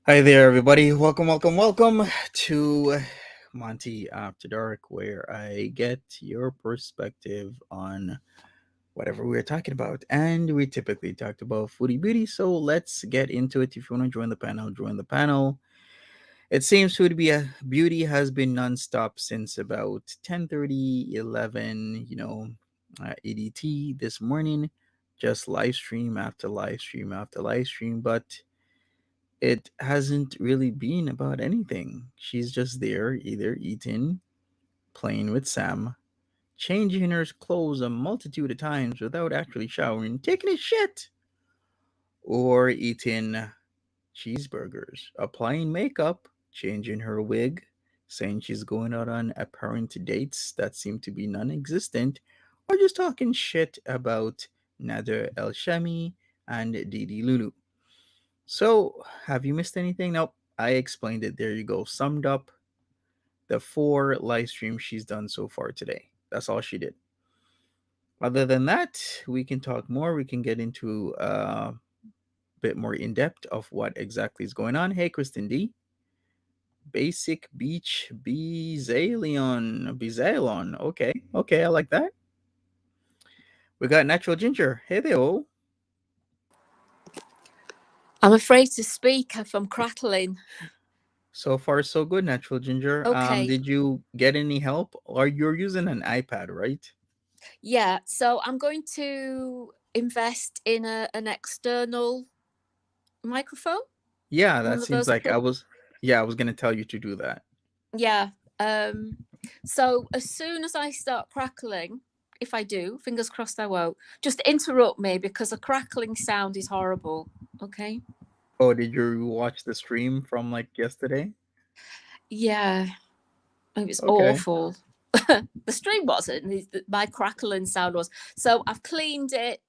Hi there, everybody. Welcome to Monty After Dark, where I get your perspective on whatever we're talking about. And we typically talked about Foodie Beauty, so let's get into it. If you want to join the panel, join the panel. It seems Beauty has been nonstop since about 10:30, 11, EDT this morning. Just live stream after live stream after live stream, but it hasn't really been about anything. She's just there, either eating, playing with Sam, changing her clothes a multitude of times without actually showering, taking a shit, or eating cheeseburgers, applying makeup, changing her wig, saying she's going out on apparent dates that seem to be non existent, or just talking shit about Nader El Shami and Didi Lulu. So, have you missed anything? Nope. I explained it. There you go. Summed up the 4 live streams she's done so far today. That's all she did. Other than that, we can talk more. We can get into a bit more in depth of what exactly is going on. Hey, Kristen D. Basic Beach Bizalon. Okay, I like that. We got Natural Ginger. Hey there. Oh. I'm afraid to speak if I'm crackling. So far, so good, Natural Ginger. Okay. Did you get any help? Or you're using an iPad, right? Yeah, so I'm going to invest in an external microphone. Yeah, that One of seems those I like put. I was gonna tell you to do that. Yeah. So as soon as I start crackling, if I do, fingers crossed I won't, just interrupt me because a crackling sound is horrible. Okay. Oh, did you watch the stream from like yesterday? Yeah, it was Okay. awful. The stream wasn't. My crackling sound was. So I've cleaned it.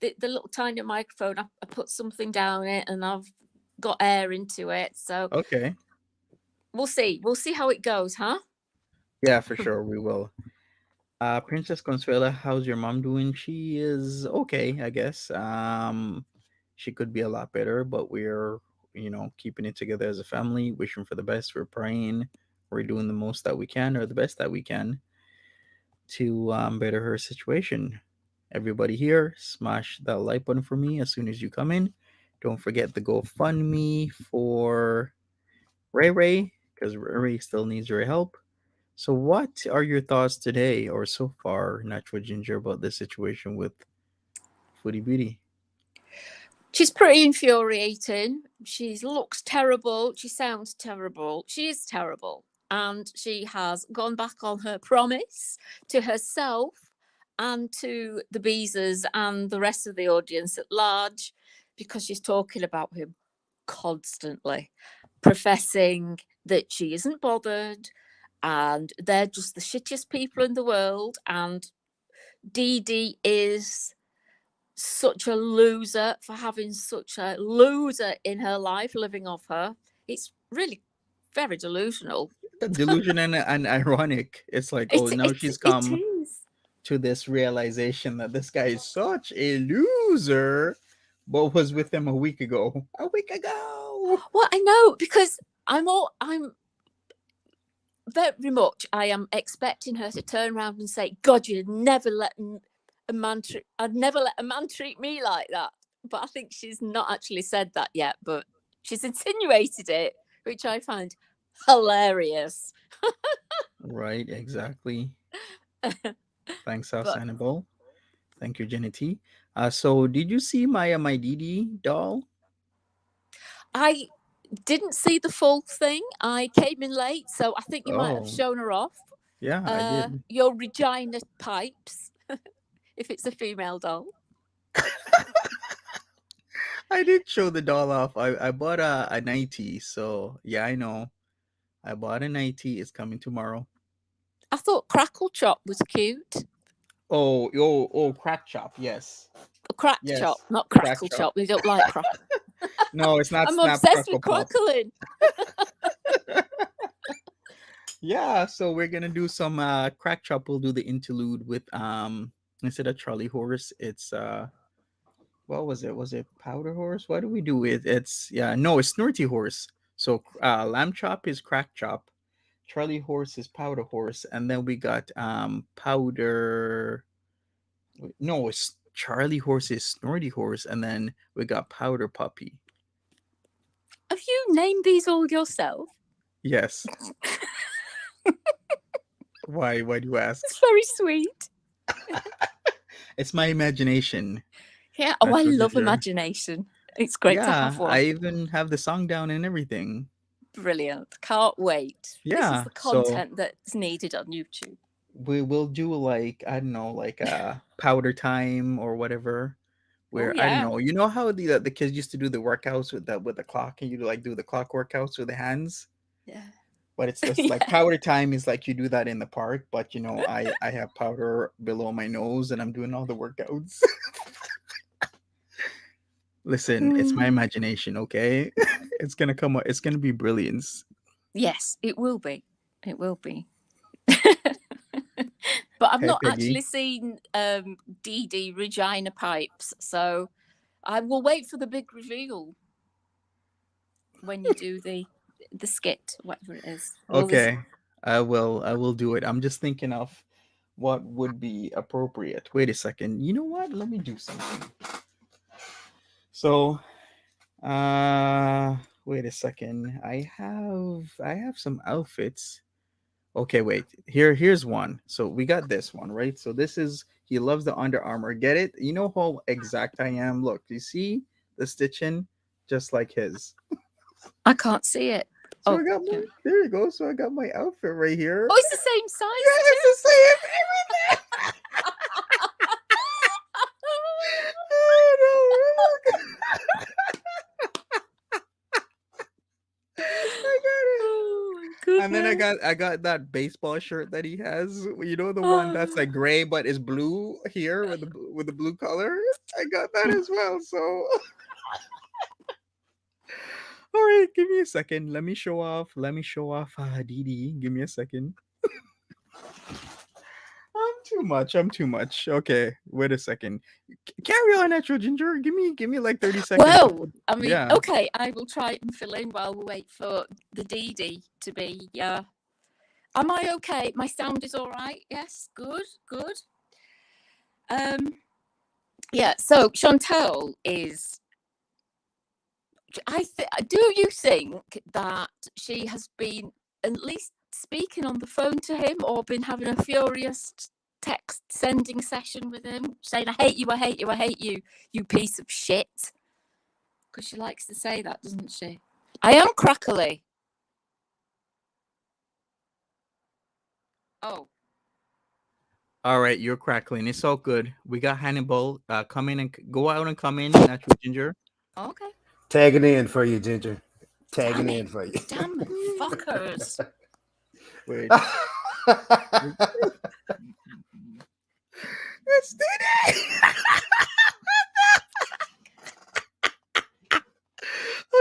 The little tiny microphone. I put something down it, and I've got air into it. So Okay. we'll see. We'll see how it goes, huh? Yeah, for sure we will. Princess Consuela, how's your mom doing? She is okay, I guess. She could be a lot better, but we're, keeping it together as a family, wishing for the best. We're praying. We're doing the most that we can or the best that we can to better her situation. Everybody here, smash that like button for me as soon as you come in. Don't forget the GoFundMe for Ray Ray, because Ray Ray still needs your help. So, what are your thoughts today or so far, Natural Ginger, about this situation with Foodie Beauty? She's pretty infuriating. She looks terrible. She sounds terrible. She is terrible. And she has gone back on her promise to herself and to the Beezers and the rest of the audience at large because she's talking about him constantly, professing that she isn't bothered and they're just the shittiest people in the world. And Dee Dee is such a loser for having such a loser in her life living off her. It's really very delusional. Delusion and ironic. It's like, It oh, now it she's it come is. to this realization that this guy is such a loser, but was with him a week ago. A week ago. Well, I know because I'm very much I am expecting her to turn around and say, "God, you'd never let a man treat. I'd never let a man treat me like that." But I think she's not actually said that yet. But she's insinuated it, which I find hilarious. Right, exactly. Thanks, South But Sanibel. Thank you, Jenny T. So did you see my Didi doll? I didn't see the full thing. I came in late, so I think you might have Oh, shown her off. yeah, I did. Your Regina pipes, if it's a female doll. I did show the doll off. I bought a 90, so yeah, I know. I bought a 90. It's coming tomorrow. I thought Crackle Chop was cute. Oh, Crack Chop. Yes. Crack Chop, Yes. not Crack Crackle Chop. Chop. We don't like crackle. No, it's not I'm Snap obsessed Crackle with Pop. crackling. Yeah, so we're gonna do some Crack Chop. We'll do the interlude with instead of Charlie Horse, it's what was it? Was it powder horse? What do we do with it's yeah, no, it's snorty horse. So lamb chop is crack chop, Charlie horse is powder horse, and then we got powder no, it's Charlie horse is snorty horse, and then we got powder puppy. Have you named these all yourself? Yes. Why do you ask? It's very sweet. It's my imagination. Yeah. Oh, I Natural love Ginger. imagination. It's great to Yeah, have one. I even have the song down and everything. Brilliant. Can't wait. This is Yeah, the so content that's needed on YouTube. we will do like I don't know, like powder time or whatever. Oh, Where I don't yeah. know, you know how the kids used to do the workouts with the clock, and you like do the clock workouts with the hands. Yeah. But it's just like Yeah. powder time is like you do that in the park, but you know I have powder below my nose and I'm doing all the workouts. Listen, it's my imagination, okay? It's gonna come up. It's gonna be brilliance. Yes, it will be. It will be. But I've Hey, not Peggy. actually seen Dee Dee Regina Pipes, so I will wait for the big reveal when you do the skit, whatever it is. Okay, I will do it. I'm just thinking of what would be appropriate. Wait a second. You know what? Let me do something. So, wait a second. I have some outfits. Okay, wait. Here's one. So we got this one, right? So this is he loves the Under Armour. Get it? You know how exact I am. Look, you see the stitching, just like his. I can't see it. So Oh, I got my yeah. there you go. So I got my outfit right here. Oh, it's the same size. Yeah, it's the same. Everything. Oh, no, I got it. Oh my goodness. And then I got that baseball shirt that he has. You know the one that's like gray but is blue here with the blue color. I got that as well. So, all right, give me a second. Let me show off. Dee Dee. Give me a second. I'm too much. Okay, wait a second. Carry on, Natural Ginger. Give me like 30 seconds. Well, I mean, Yeah. okay, I will try and fill in while we wait for the Dee Dee to be. Am I okay? My sound is all right. Yes, good. Yeah. So Chantal is. Do you think that she has been at least speaking on the phone to him, or been having a furious text sending session with him, saying "I hate you, I hate you, I hate you, you piece of shit"? Because she likes to say that, doesn't she? I am crackly. Oh, All right, you're crackling. It's all good. We got Hannibal. Come in and go out and come in, Natural Ginger. okay. Tagging in for you, Ginger. Damn Tagging it. in for you. Damn it, fuckers. Wait. Let's do that.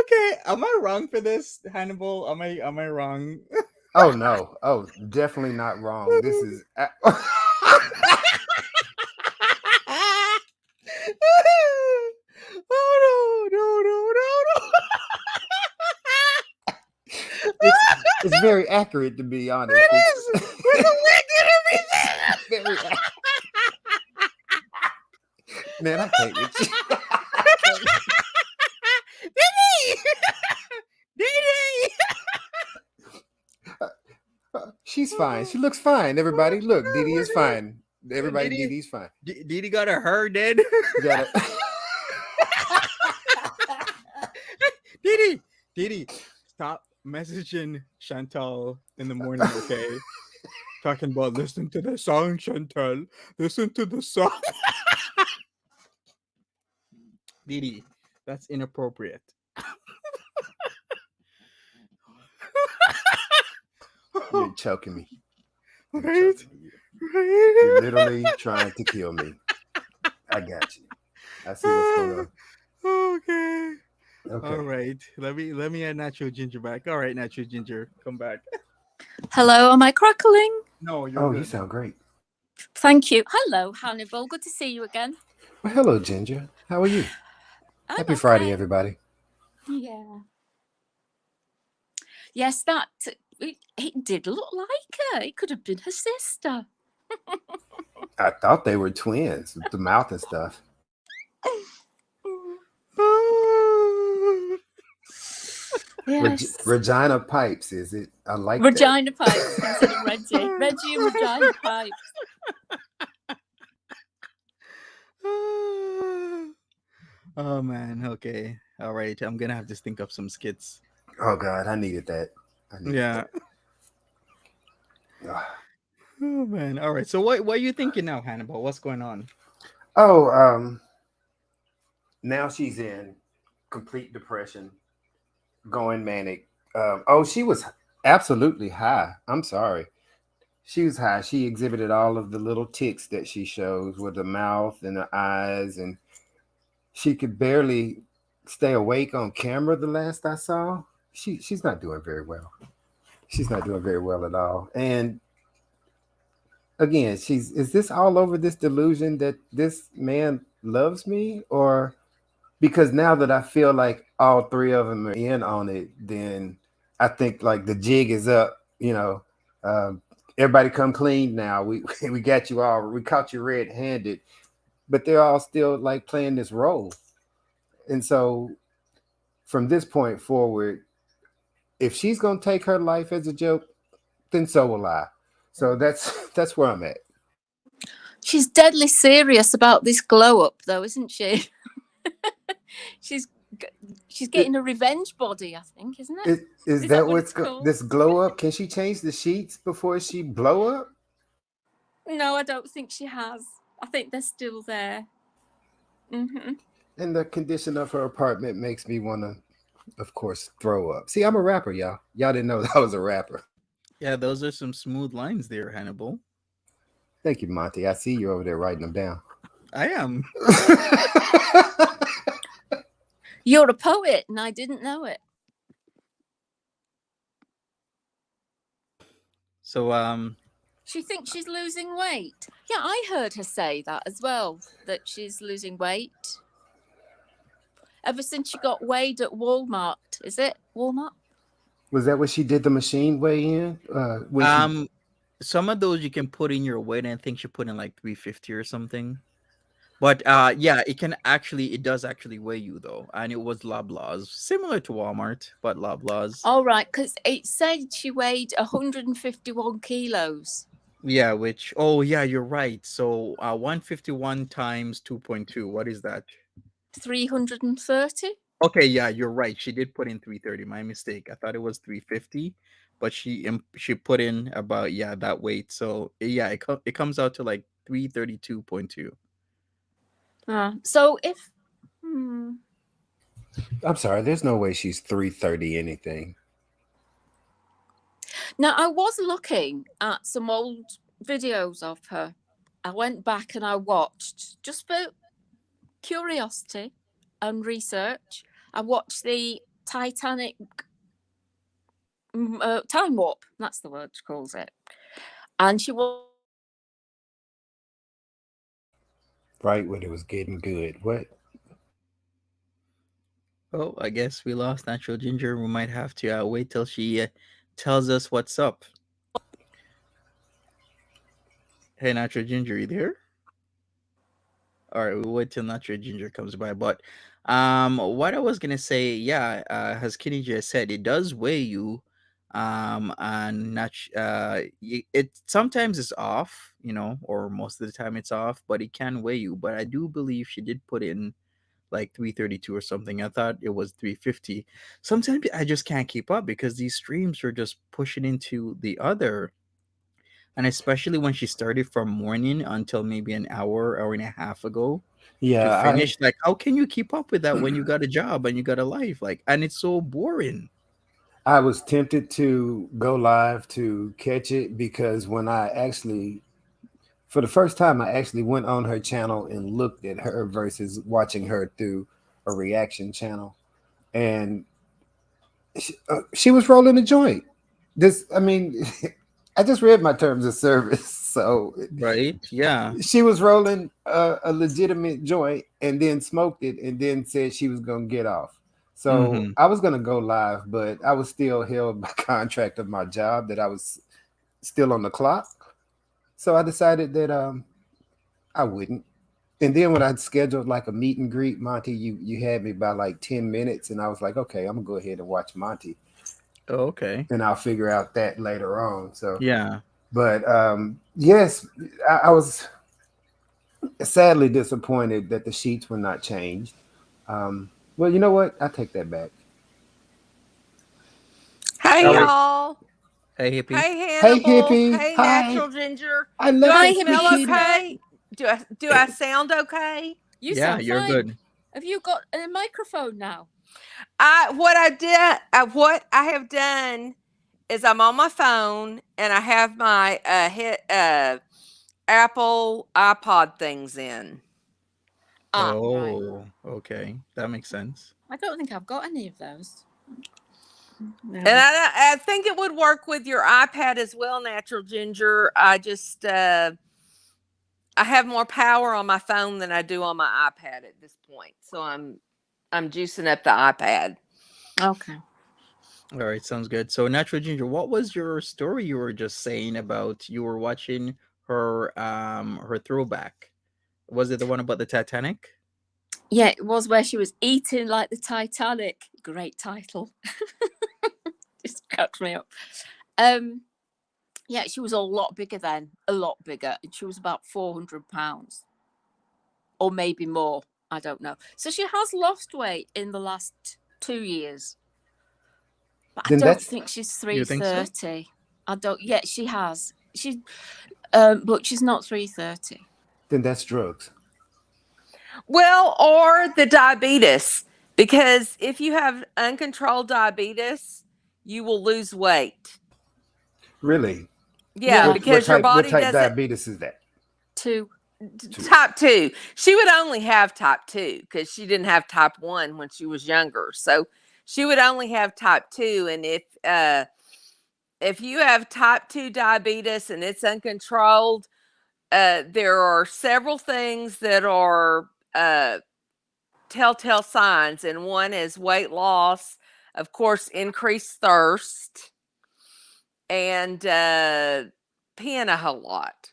Okay, am I wrong for this, Hannibal? Am I wrong? Oh no. Oh, definitely not wrong. This is Oh no. it's very accurate, to be honest. It is with the wig and everything. Very accurate. Man, I can't with you. She's fine. She looks fine. Everybody, look, Dee Dee is fine. Everybody, Dee Dee- Dee Dee's fine. Didi got a her dead. You got it. Didi, stop messaging Chantal in the morning, okay? Talking about listen to the song, Chantal. Listen to the song. Didi, that's inappropriate. You're choking me. You're Right? choking me. You're literally trying to kill me. I got you. I see what's going on. Okay. Okay. All right. Let me add Natural Ginger back. All right, Natural Ginger, come back. Hello, am I crackling? No, you're Oh, good. you sound great. Thank you. Hello, Hannibal. Good to see you again. Well, hello, Ginger. How are you? I'm Happy Friday, okay. everybody. Yeah. Yes, that it did look like her. It could have been her sister. I thought they were twins with the mouth and stuff. Yes. Regina Pipes, is it? I like that. Regina Pipes instead of Reggie. Reggie and Regina Pipes. Oh man, okay. All right. I'm gonna have to think up some skits. Oh God, I needed that. I needed Yeah. that. Ugh. Oh man. All right. So what are you thinking now, Hannibal? What's going on? Oh, now she's in complete depression, going manic. Oh, she was absolutely high. I'm sorry. She was high. She exhibited all of the little tics that she shows with the mouth and the eyes, and she could barely stay awake on camera. The last I saw, she's not doing very well. She's not doing very well at all. And again, is this all over this delusion that this man loves me, or because now that I feel like all three of them are in on it, then I think like the jig is up. Um, everybody come clean now. We we got you all. We caught you red-handed, but they're all still like playing this role. And so from this point forward, if she's gonna take her life as a joke, then so will I. So that's where I'm at. She's deadly serious about this glow up, though, isn't she? she's she's getting a revenge body, I think, isn't it? Is Is that that what what's it's called? this glow up? Can she change the sheets before she blow up? No, I don't think she has. I think they're still there. Mm-hmm. And the condition of her apartment makes me want to, of course, throw up. See, I'm a rapper, y'all. Y'all didn't know that I was a rapper. Yeah, those are some smooth lines there, Hannibal. Thank you, Monty. I see you over there writing them down. I am. You're a poet, and I didn't know it. So She thinks she's losing weight. Yeah, I heard her say that as well, that she's losing weight. Ever since she got weighed at Walmart. Is it Walmart? Was that what she did the machine weigh in? When she some of those you can put in your weight, and I think she put in like 350 or something. But yeah, it does actually weigh you though, and it was Loblaws, similar to Walmart, but Loblaws. All right, because it said she weighed 151 kilos. Yeah, oh yeah, you're right. So 151 times 2.2, what is that? 330. Okay, yeah, you're right. She did put in 330. My mistake. I thought it was 350, but she put in about, yeah, that weight. So yeah, it comes out to like 332.2. So if I'm sorry, there's no way she's 330 anything. now I was looking at some old videos of her. I went back and I watched just for curiosity and research. I watched the Titanic time warp. That's the word she calls it. And she was Right when it was getting good. What? Oh, I guess we lost Natural Ginger. We might have to wait till she tells us what's up. Hey, Natural Ginger, you there? All right, we'll wait till Natural Ginger comes by. But what I was gonna say, yeah, as Kenny just said, it does weigh you, and it sometimes is off, or most of the time it's off, but it can weigh you. But I do believe she did put in like 332 or something. I thought it was 350. Sometimes I just can't keep up because these streams are just pushing into the other. And especially when she started from morning until maybe an hour and a half ago to Yeah, finish, like how can you keep up with that when you got a job and you got a life? Like, and it's so boring. I was tempted to go live to catch it because when for the first time, I actually went on her channel and looked at her versus watching her through a reaction channel. And she was rolling a joint. I mean, I just read my terms of service. So Right. Yeah. she was rolling a legitimate joint and then smoked it and then said she was going to get off. So Mm-hmm. I was going to go live, but I was still held by contract of my job that I was still on the clock. So I decided that I wouldn't. And then when I'd scheduled like a meet and greet, Monty, you had me by like 10 minutes, and I was like, okay, I'm gonna go ahead and watch Monty, Oh, okay. and I'll figure out that later on. So, Yeah. but yes, I was sadly disappointed that the sheets were not changed. Well, you know what? I take that back. Hey, I was, y'all. Hey, hippie. Hey, hey Hannibal. hippie, Hey, hi! Natural Ginger. I Do left I Hi, the Hippie smell speaking. Cutie. okay? Do I sound okay? You Yeah, sound you're fine. good. Have you got a microphone now? What I have done is I'm on my phone and I have my Apple iPod things in. Ah, right. Oh, okay. That makes sense. I don't think I've got any of those. And I think it would work with your iPad as well, Natural Ginger. I have more power on my phone than I do on my iPad at this point. So I'm juicing up the iPad. Okay. All right, sounds good. So, Natural Ginger, what was your story you were just saying about you were watching her throwback? Was it the one about the Titanic? Yeah, it was where she was eating like the Titanic. Great title. Just cracked me up. Yeah, she was a lot bigger then, a lot bigger. And she was about 400 pounds or maybe more. I don't know. So she has lost weight in the last 2 years. But I Then don't that's think she's You think so? 330. I don't. Yeah, she has. But she's not 330. then that's drugs. Well, or the diabetes, because if you have uncontrolled diabetes, you will lose weight. Really? Yeah, Yeah. because your What body type doesn't. diabetes is that? 2. Type 2. She would only have type 2 because she didn't have type 1 when she was younger. So she would only have type 2. And if you have type 2 diabetes and it's uncontrolled, there are several things that are telltale signs, and one is weight loss, of course, increased thirst, and peeing a whole lot.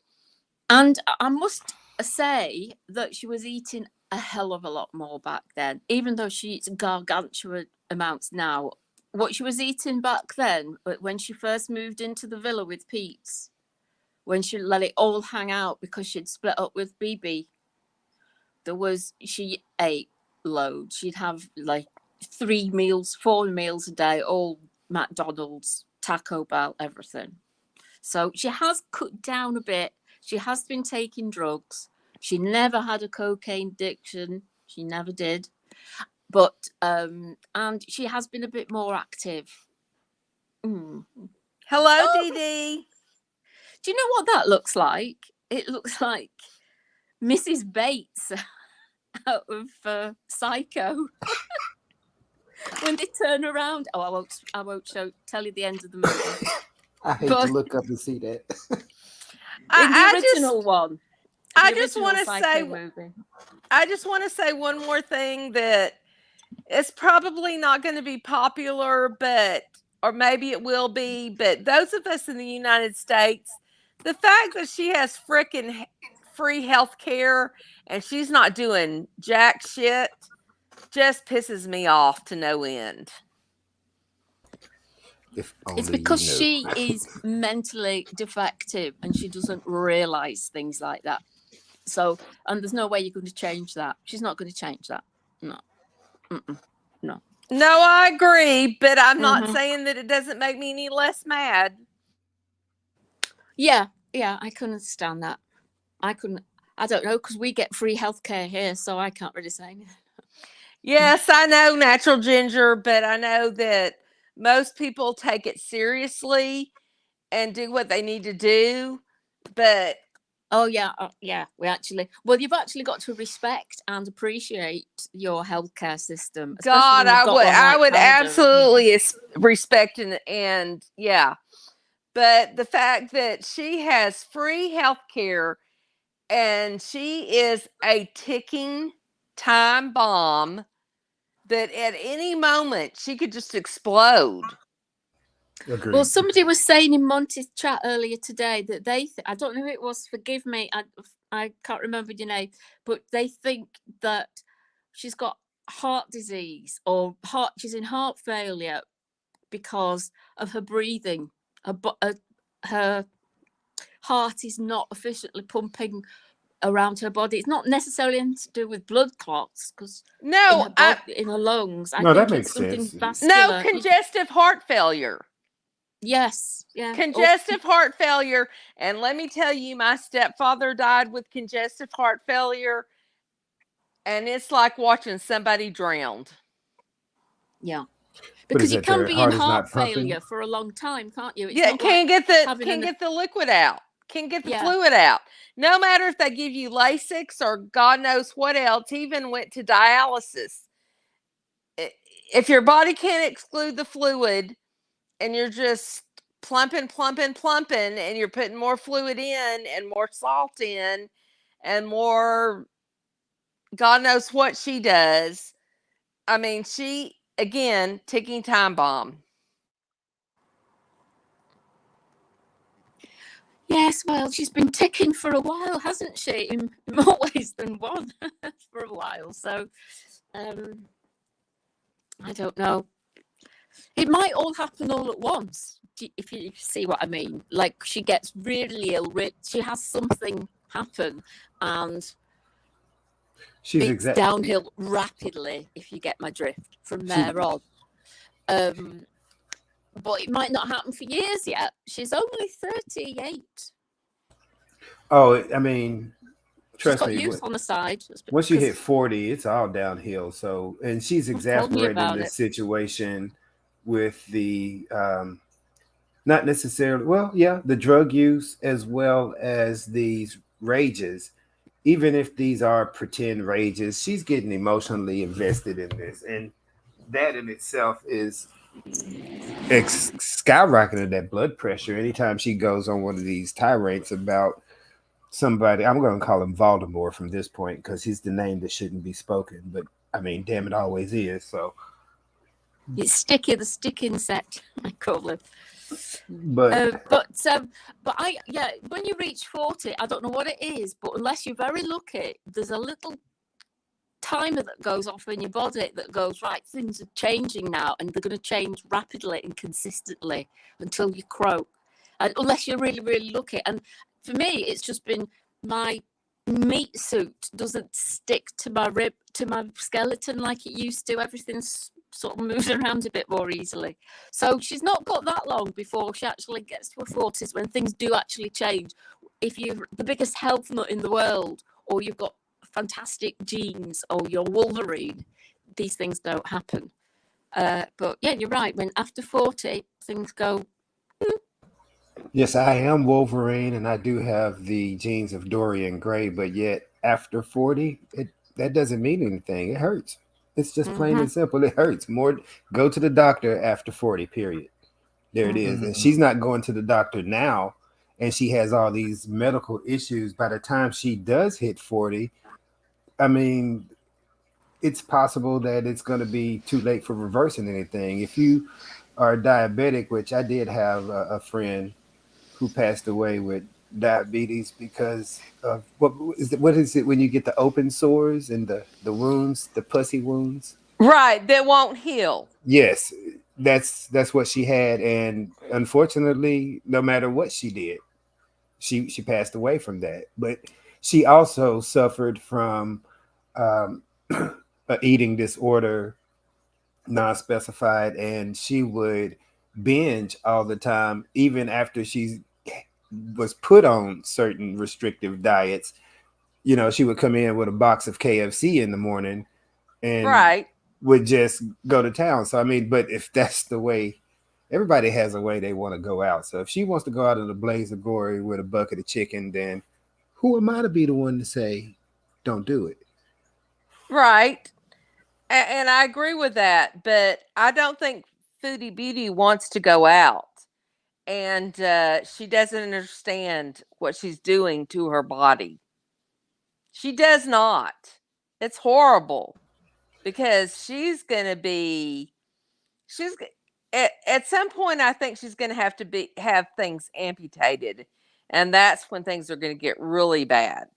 And I must say that she was eating a hell of a lot more back then, even though she eats gargantuan amounts now. What she was eating back then, when she first moved into the villa with Pete's, when she let it all hang out because she'd split up with BB, she ate loads. She'd have like 3 meals, 4 meals a day, all McDonald's, Taco Bell, everything. So she has cut down a bit. She has been taking drugs. She never had a cocaine addiction. She never did. But and she has been a bit more active. Hello, Oh. Dee Dee. Do you know what that looks like? It looks like Mrs. Bates out of Psycho. When they turn around. Oh, I won't tell you the end of the movie. I hate to look up and see that. In the original one. I just want to say one more thing that it's probably not going to be popular, or maybe it will be, but those of us in the United States, the fact that she has frickin' free health care and she's not doing jack shit just pisses me off to no end. It's because she is mentally defective and she doesn't realize things like that. So, and there's no way you're going to change that. She's not going to change that. No. No. No, I agree, but I'm not saying that it doesn't make me any less mad. Yeah, I can understand that. I don't know, because we get free healthcare here, so I can't really say anything. Yes, I know, Natural Ginger, but I know that most people take it seriously and do what they need to do. But oh yeah, you've actually got to respect and appreciate your healthcare system. God, I would absolutely respect and yeah. but the fact that she has free health care and she is a ticking time bomb that at any moment she could just explode. Agreed. Well, somebody was saying in Monty's chat earlier today that I don't know who it was, forgive me, I can't remember your name, but they think that she's got heart disease or she's in heart failure because of her breathing. Her heart is not efficiently pumping around her body. It's not necessarily anything to do with blood clots, because in No, her lungs, I No, that think makes it's something sense. vascular. no, congestive heart failure. Yes, yeah. Congestive heart failure. And let me tell you, my stepfather died with congestive heart failure, and it's like watching somebody drowned. Yeah. But is Because you that can their be in heart is not heart pumping? failure for a long time, can't you? It's Yeah, not can't like get the liquid out. Can't get the fluid out. No matter if they give you Lasix or God knows what else, even went to dialysis. If your body can't exclude the fluid and you're just plumping, and you're putting more fluid in and more salt in and more God knows what she does. I mean, she, again, ticking time bomb. Yes, well, she's been ticking for a while, hasn't she? In more ways than one for a while. So, I don't know. It might all happen all at once, if you see what I mean. Like, she gets really ill, she has something happen, and it's downhill rapidly, if you get my drift, from there on. But it might not happen for years yet. She's only 38. Oh, I mean, trust me. She's got youth on the side. Once you hit 40, it's all downhill. So, and she's exasperating the situation with the not necessarily, well, yeah, the drug use as well as these rages. Even if these are pretend rages, she's getting emotionally invested in this, and that in itself is skyrocketing that blood pressure anytime she goes on one of these tirades about somebody. I'm going to call him Voldemort from this point because he's the name that shouldn't be spoken, but I mean, damn, it always is. So it's Sticky, the stick insect, I call it. But when you reach 40, I don't know what it is, but unless you're very lucky, there's a little timer that goes off in your body that goes, right, things are changing now, and they're going to change rapidly and consistently until you croak, unless you're really, really lucky. And for me, it's just been my meat suit doesn't stick to my skeleton like it used to. Everything's sort of moves around a bit more easily. So she's not got that long before she actually gets to her 40s, when things do actually change. If you're the biggest health nut in the world, or you've got fantastic genes, or you're Wolverine, these things don't happen. But yeah, you're right. When after 40, things go. Yes, I am Wolverine, and I do have the genes of Dorian Gray, but yet after 40, that doesn't mean anything. It hurts. It's just plain and simple. It hurts more. Go to the doctor after 40, period. There it is. And she's not going to the doctor now, and she has all these medical issues. By the time she does hit 40, I mean, it's possible that it's going to be too late for reversing anything. If you are diabetic, which I did have a friend who passed away with diabetes because of what is it when you get the open sores and the wounds, the pussy wounds, right, that won't heal. Yes, that's what she had, and unfortunately, no matter what she did, she passed away from that. But she also suffered from a eating disorder, non-specified, and she would binge all the time, even after she was put on certain restrictive diets. You know, she would come in with a box of KFC in the morning and would just go to town. So I mean, but if that's the way, everybody has a way they want to go out. So if she wants to go out in a blaze of glory with a bucket of chicken, then who am I to be the one to say don't do it? Right. And I agree with that, but I don't think Foodie Beauty wants to go out. and she doesn't understand what she's doing to her body. She does not. It's horrible because she's at some point, I think she's going to have things amputated, and that's when things are going to get really bad.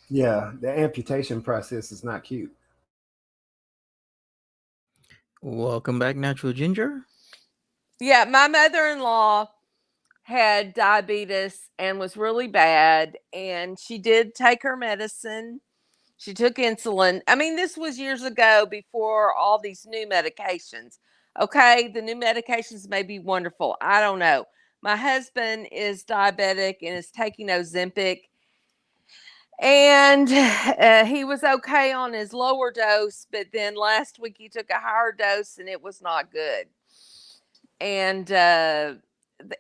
Yeah, the amputation process is not cute. Welcome back, Natural Ginger. Yeah, my mother-in-law had diabetes and was really bad, and she did take her medicine. She took insulin. I mean, this was years ago before all these new medications. Okay, the new medications may be wonderful. I don't know. My husband is diabetic and is taking Ozempic, and he was okay on his lower dose, but then last week he took a higher dose and it was not good. And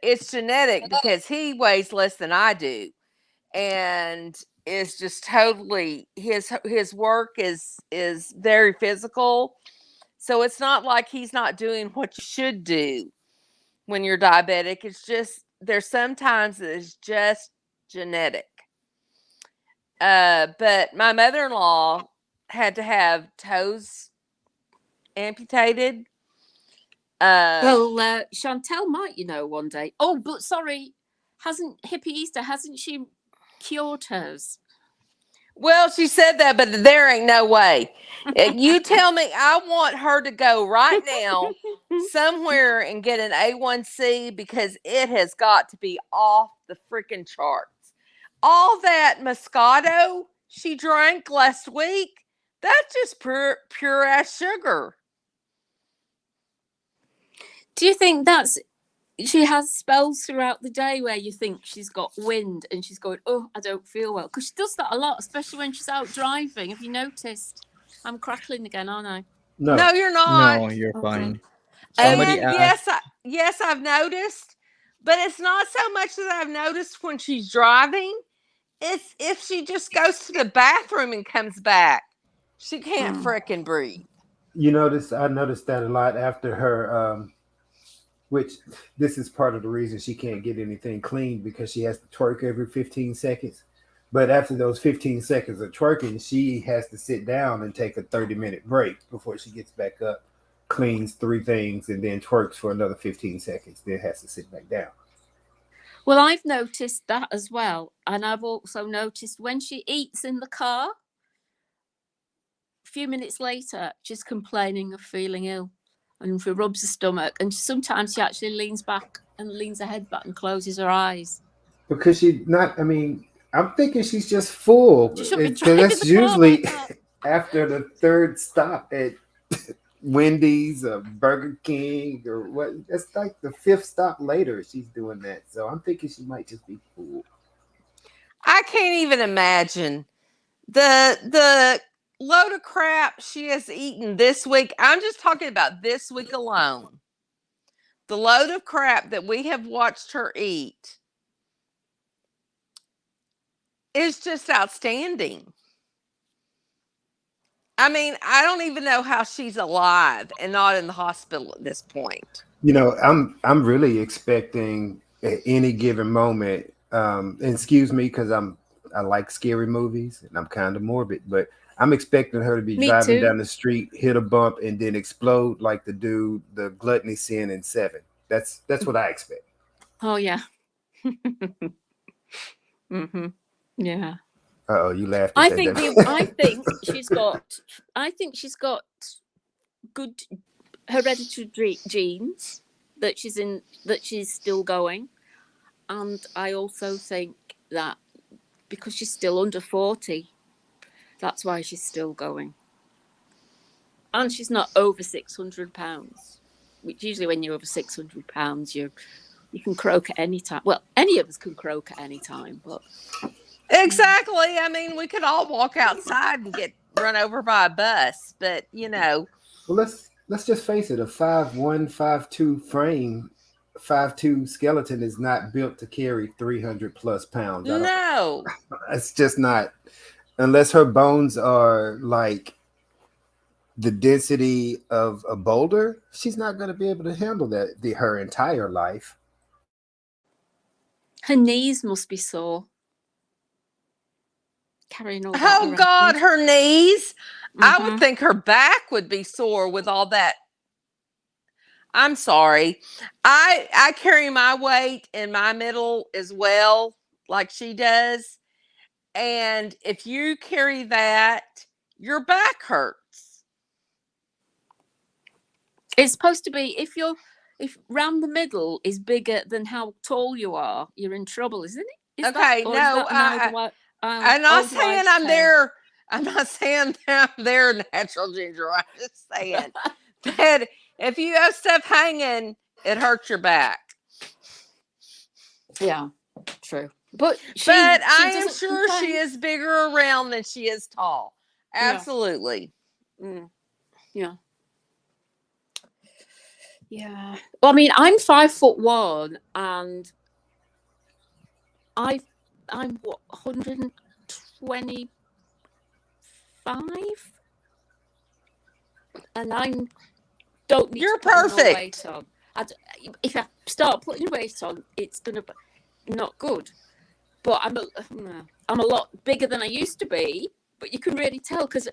it's genetic because he weighs less than I do, and is just totally his work is very physical, so it's not like he's not doing what you should do when you're diabetic. It's just there's sometimes it's just genetic. But my mother-in-law had to have toes amputated. Well, Chantel might, one day. Oh, but sorry, hasn't Hippie Easter, hasn't she cured hers? Well, she said that, but there ain't no way. You tell me, I want her to go right now somewhere and get an A1C because it has got to be off the freaking charts. All that Moscato she drank last week, that's just pure ass sugar. Do you think she has spells throughout the day where you think she's got wind and she's going, oh, I don't feel well? Because she does that a lot, especially when she's out driving. Have you noticed? I'm crackling again, aren't I? No, you're not. No, you're fine. Somebody asked. Yes, I've noticed, but it's not so much that I've noticed when she's driving. It's if she just goes to the bathroom and comes back, she can't frickin' breathe. I noticed that a lot after her, which this is part of the reason she can't get anything clean because she has to twerk every 15 seconds. But after those 15 seconds of twerking, she has to sit down and take a 30-minute break before she gets back up, cleans 3 things, and then twerks for another 15 seconds. Then has to sit back down. Well, I've noticed that as well. And I've also noticed when she eats in the car, a few minutes later, she's complaining of feeling ill. And she rubs her stomach. And sometimes she actually leans back and leans her head back and closes her eyes. Because I'm thinking she's just full. That's usually after the 3rd stop at Wendy's or Burger King or what. That's like the 5th stop later she's doing that. So I'm thinking she might just be full. I can't even imagine the load of crap she has eaten this week. I'm just talking about this week alone. The load of crap that we have watched her eat is just outstanding. I mean, I don't even know how she's alive and not in the hospital at this point. I'm really expecting at any given moment, and excuse me because I like scary movies and I'm kind of morbid, but I'm expecting her to be driving down the street, hit a bump, and then explode like the dude, the gluttony sin in 7. That's what I expect. Oh yeah. Yeah. Oh, you laughed. I think she's got good hereditary genes that she's still going, and I also think that because she's still under 40, that's why she's still going, and she's not over 600 pounds. Which usually, when you're over 600 pounds, you can croak at any time. Well, any of us can croak at any time, but. Exactly. I mean, we could all walk outside and get run over by a bus, but Well, let's just face it. A 5'1", 5'2" frame, 5'2" skeleton is not built to carry 300 plus pounds. No, it's just not. Unless her bones are like the density of a boulder, she's not going to be able to handle that her entire life. Her knees must be sore. Carrying all that Oh around. God, her knees. I would Mhm. think her back would be sore with all that. I'm sorry. I carry my weight in my middle as well, like she does. And if you carry that, your back hurts. It's supposed to be if round the middle is bigger than how tall you are, you're in trouble, isn't it? Is Okay, that, or is no, that an I'm not old saying wives' I'm tale? there. I'm not saying I'm there, natural ginger. I'm just saying that if you have stuff hanging, it hurts your back. Yeah, true. But I am doesn't sure complain. she is bigger around than she is tall. Absolutely. Yeah. Yeah. Well, I mean, I'm 5'1", and I'm what, 125, and I don't need You're to put more perfect. weight on. If I start putting weight on, it's gonna be not good. But I'm a lot bigger than I used to be. But you can really tell because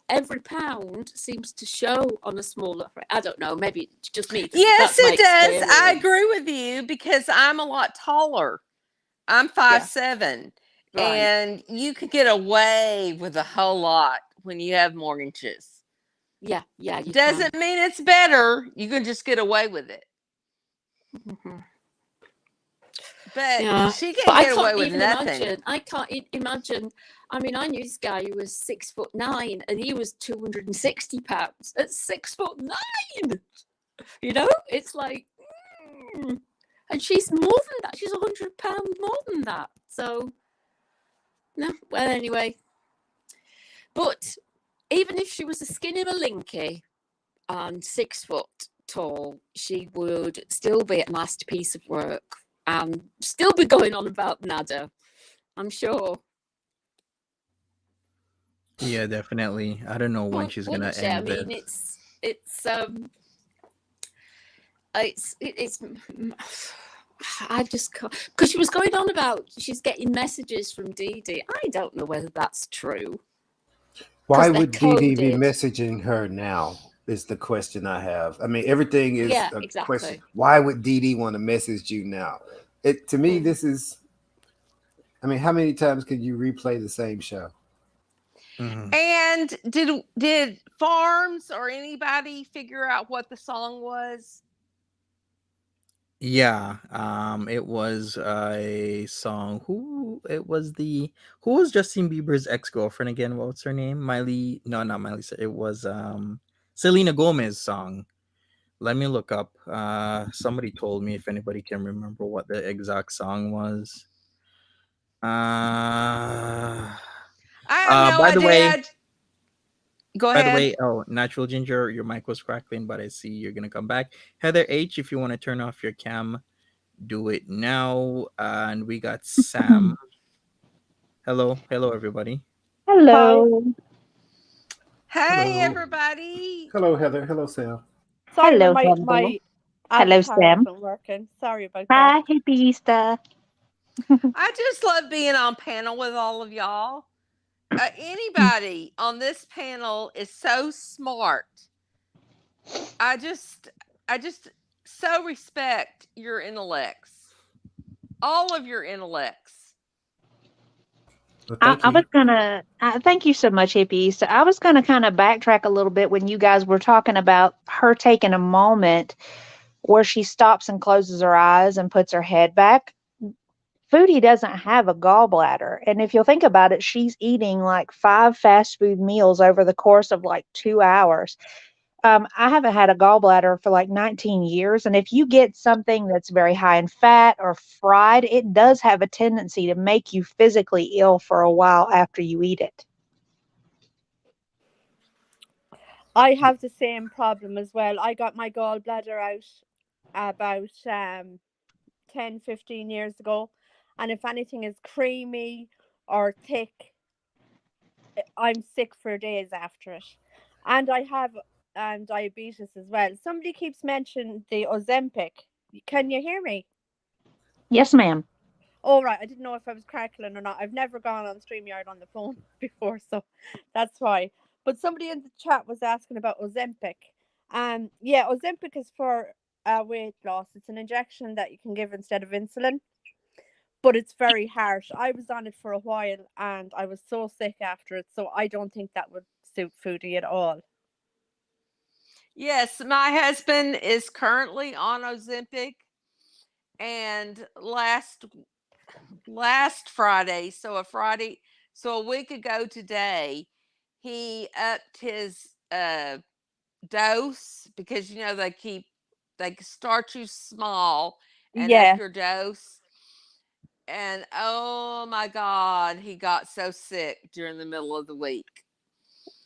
every pound seems to show on a smaller. I don't know. Maybe it's just me. Yes, That's my it does. I experience. agree with you because I'm a lot taller. I'm 5'7", Right. and you could get away with a whole lot when you have more inches. Yeah, you doesn't mean it's better. You can just get away with it. Mm-hmm. But she can get away with nothing. I can't imagine. I mean, I knew this guy who was 6'9", and he was 260 pounds at 6'9". You know, it's like, and she's more than that. She's 100 pounds more than that. So, no. Well, anyway, but even if she was a skinny malinky and 6 foot tall, she would still be a masterpiece of work and still be going on about nada, I'm sure. Yeah, definitely. I don't know when she's gonna end this. I mean, it's I just can't, because she was going on about she's getting messages from Dee Dee. I don't know whether that's true. Why would Dee Dee be messaging her now? Is the question I have. I mean, everything is a question. Why would Dee Dee want to message you now? To me, this is. I mean, how many times could you replay the same show? Mm-hmm. And did Farms or anybody figure out what the song was? Yeah, it was a song. Who was Justin Bieber's ex-girlfriend again? What's her name? Miley? No, not Miley. It was Selena Gomez's song. Let me look up. Somebody told me if anybody can remember what the exact song was. I have no by idea. The way, go ahead. By the way, Natural Ginger, your mic was crackling, but I see you're gonna come back. Heather H, if you want to turn off your cam, do it now. And we got Sam. Hello, everybody. Hello. Hey, everybody. Hello, Heather. Hello, Sam. Sorry, my Hello, Sam. Wasn't working. Sorry about that. Hi, hippieista. I just love being on panel with all of y'all. Anybody on this panel is so smart. I just so respect your intellects, all of your intellects. Well, I was gonna thank you so much, hippie. So I was gonna kind of backtrack a little bit when you guys were talking about her taking a moment where she stops and closes her eyes and puts her head back. Foodie doesn't have a gallbladder, and if you'll think about it, she's eating like 5 fast food meals over the course of like 2 hours. I haven't had a gallbladder for like 19 years. And if you get something that's very high in fat or fried, it does have a tendency to make you physically ill for a while after you eat it. I have the same problem as well. I got my gallbladder out about 10, 15 years ago. And if anything is creamy or thick, I'm sick for days after it. And I have diabetes as well. Somebody keeps mentioning the Ozempic. Can you hear me? Yes, ma'am. Oh, right. I didn't know if I was crackling or not. I've never gone on StreamYard on the phone before, so that's why. But somebody in the chat was asking about Ozempic. Yeah, Ozempic is for weight loss. It's an injection that you can give instead of insulin, but it's very harsh. I was on it for a while and I was so sick after it, so I don't think that would suit Foodie at all. Yes, my husband is currently on Ozempic, and last Friday, so a week ago today, he upped his dose, because they start you small and up Yeah. your dose. And oh my God, he got so sick during the middle of the week.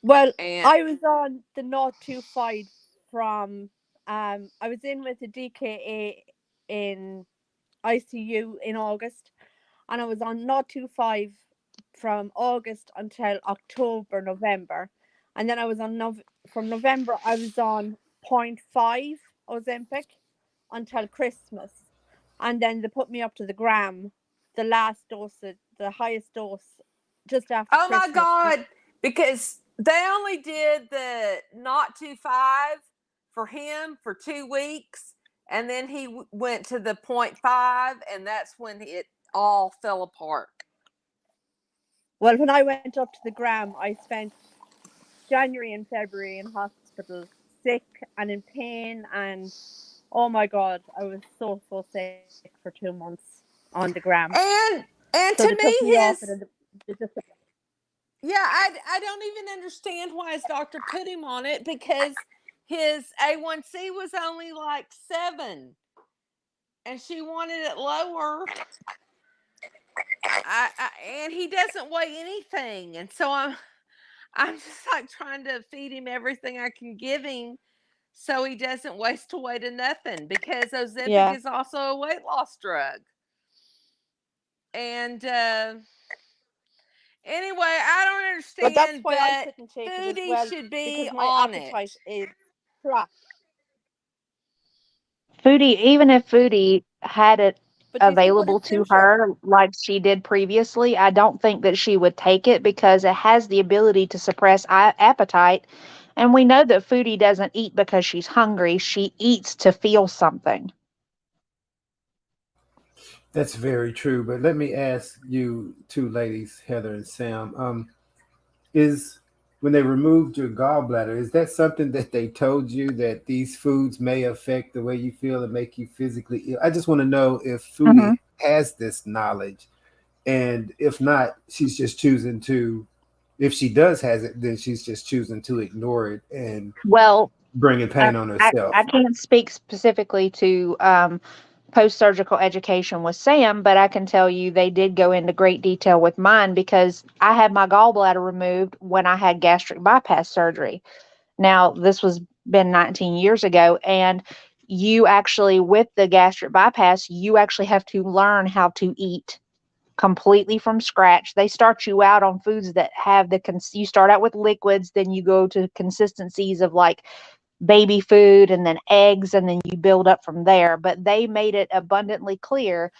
Well, And I was on the 025 from I was in with the DKA in ICU in August, and I was on 025 from August until October, November, and then I was on from November I was on 0.5 Ozempic until Christmas, and then they put me up to the gram, the last dose, the highest dose, just after oh my Christmas. God, because they only did the 0.25 for him for 2 weeks, and then he went to the 0.5, and that's when it all fell apart. Well, when I went up to the gram, I spent January and February in hospital, sick and in pain, and oh my God, I was so sick for 2 months on the gram. And So to they took me, me off it, and they just I don't even understand why his doctor put him on it, because his A1C was only like 7, and she wanted it lower. And he doesn't weigh anything, and so I'm just like trying to feed him everything I can give him, so he doesn't waste away to nothing, because Ozempic is also a weight loss drug. And anyway, I don't understand, but that's why I but couldn't take it as Foodie well, should be because my on appetite it. is trapped. Foodie, even if Foodie had it But do you think would available it to suit her? her like she did previously, I don't think that she would take it because it has the ability to suppress appetite. And we know that Foodie doesn't eat because she's hungry. She eats to feel something. That's very true. But let me ask you two ladies, Heather and Sam, is when they removed your gallbladder, is that something that they told you that these foods may affect the way you feel and make you physically ill? I just want to know if Hmm. Foodie has this knowledge, and if not, she's just choosing to. If she does has it, then she's just choosing to ignore it and Well, bringing I, pain on I herself. can't speak specifically to post surgical education with Sam, but I can tell you they did go into great detail with mine because I had my gallbladder removed when I had gastric bypass surgery. Now, this was been 19 years ago, and you actually, with the gastric bypass, you actually have to learn how to eat completely from scratch. They start you out on foods that have you start out with liquids, then you go to consistencies of like baby food and then eggs, and then you build up from there. But they made it abundantly clear,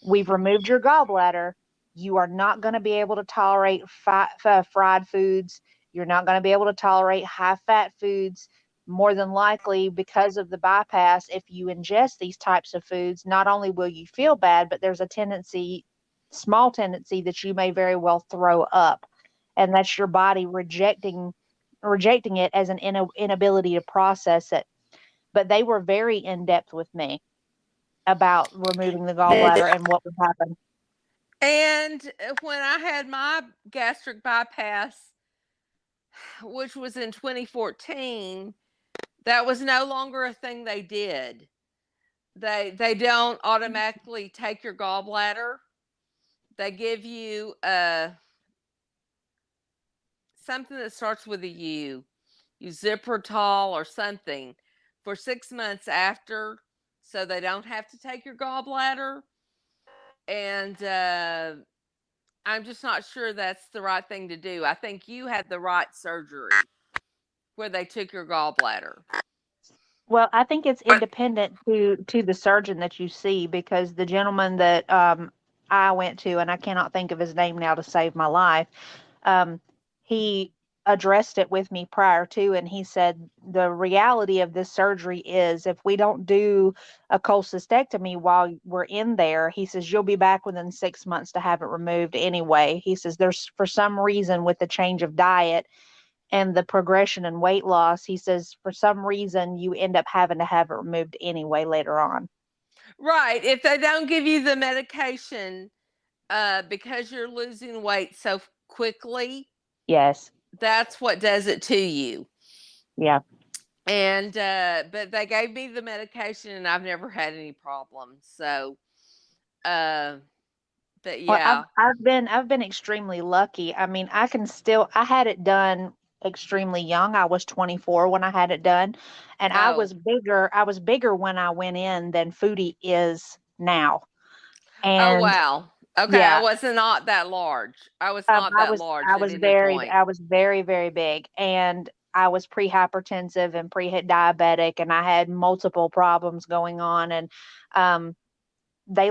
we've removed your gallbladder. You are not going to be able to tolerate fried foods. You're not going to be able to tolerate high fat foods. More than likely, because of the bypass, if you ingest these types of foods, not only will you feel bad, but there's a small tendency that you may very well throw up. And that's your body rejecting it as an inability to process it. But they were very in depth with me about removing the gallbladder and what would happen. And when I had my gastric bypass, which was in 2014, that was no longer a thing they did. They don't automatically take your gallbladder. They give you something that starts with a U, Ziprotol or something, for 6 months after, so they don't have to take your gallbladder. And I'm just not sure that's the right thing to do. I think you had the right surgery where they took your gallbladder. Well, I think it's independent to the surgeon that you see, because the gentleman that I went to, and I cannot think of his name now to save my life. He addressed it with me prior to, and he said the reality of this surgery is if we don't do a cholecystectomy while we're in there, he says you'll be back within 6 months to have it removed anyway. He says there's for some reason with the change of diet and the progression in weight loss, he says for some reason you end up having to have it removed anyway later on. Right. If they don't give you the medication because you're losing weight so quickly, Yes. that's what does it to you. Yeah. And but they gave me the medication and I've never had any problems. So but Well, yeah. I've been extremely lucky. I mean, I had it done extremely young. I was 24 when I had it done, and I Oh. was bigger. I was bigger when I went in than Foodie is now. Oh And wow. Okay, I yeah, was not that large. I was not that large at any point. I was very, very big, and I was pre-hypertensive and pre-diabetic, and I had multiple problems going on. And um, they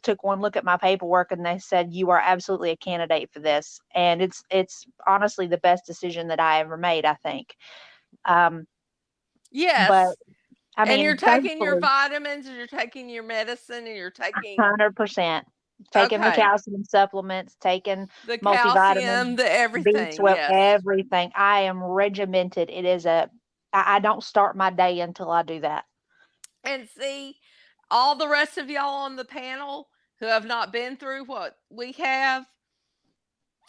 took one look at my paperwork and they said you are absolutely a candidate for this, and it's honestly the best decision that I ever made, I think. um but Yes. I And you're mean, taking your thankfully, vitamins and you're taking your medicine and you're taking 100% taking the okay, calcium supplements, taking the multivitamins, calcium, the everything. B12, Yes. everything. I am regimented. I don't start my day until I do that. And see, all the rest of y'all on the panel who have not been through what we have,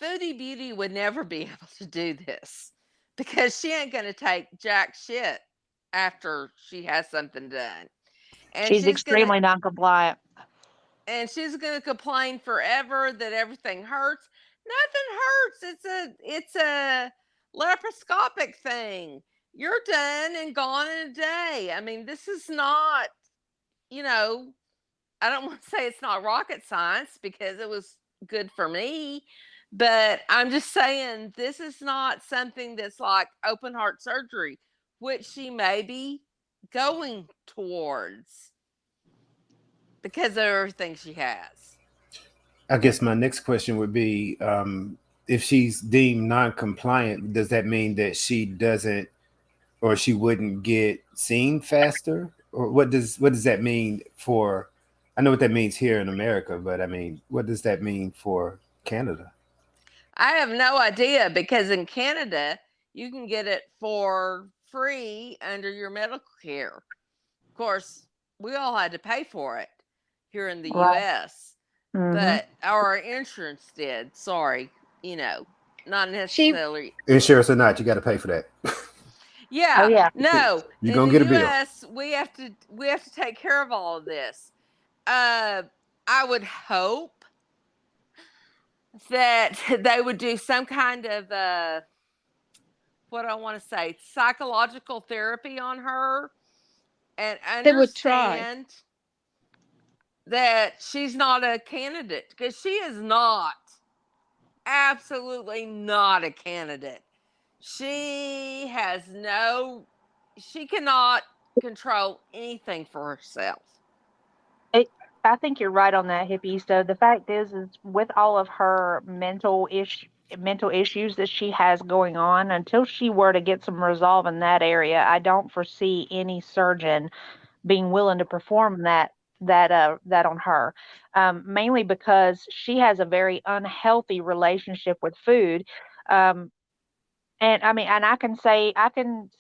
Foodie Beauty would never be able to do this because she ain't going to take jack shit after she has something done. And She's she's going to extremely non-compliant. complain forever that everything hurts. Nothing hurts. It's a laparoscopic thing. You're done and gone in a day. I mean, this is not, you know, I don't want to say it's not rocket science because it was good for me, but I'm just saying this is not something that's like open heart surgery, which she may be going towards because of everything she has. I guess my next question would be, if she's deemed non-compliant, does that mean that she doesn't, or she wouldn't get seen faster, or what does that mean for? I know what that means here in America, but I mean, what does that mean for Canada? I have no idea because in Canada, you can get it for free under your medical care. Of course, we all had to pay for it here in the Right. US, Mm-hmm. but our insurance did. Sorry, not She necessarily. Insurance or not, you got to pay for that. Yeah, Oh yeah. no. You're In gonna the get a bill. US, we have to take care of all of this. I would hope that they would do some kind of what I want to say, psychological therapy on her and they would try. understand that she's not a candidate because she is not, absolutely not a candidate. She cannot control anything for herself. I think you're right on that, hippie. So the fact is with all of her mental issues that she has going on, until she were to get some resolve in that area, I don't foresee any surgeon being willing to perform that on her. Mainly because she has a very unhealthy relationship with food. Um, and I mean, and I can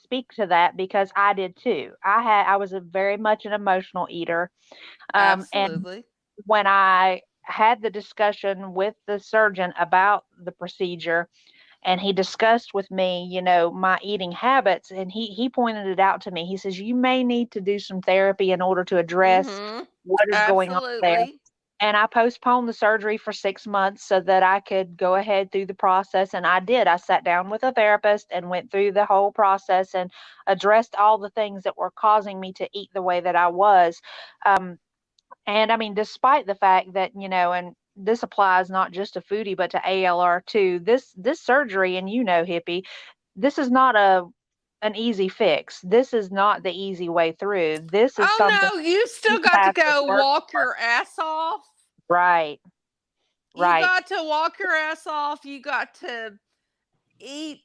speak to that because I did too. I was a very much an emotional eater. And Absolutely. when I had the discussion with the surgeon about the procedure, and he discussed with me, my eating habits, and he pointed it out to me. He says, you may need to do some therapy in order to address Mm-hmm. what is going on there. Absolutely. And I postponed the surgery for 6 months so that I could go ahead through the process. And I did. I sat down with a therapist and went through the whole process and addressed all the things that were causing me to eat the way that I was. Um, and I mean, despite the fact that, and this applies not just to Foodie, but to ALR too, this surgery, and hippie, this is not an easy fix. This is not the easy way through. This is something Oh no, you you still got to have to go work walk for. your ass off. Right. You Right. got to walk your ass off. You got to eat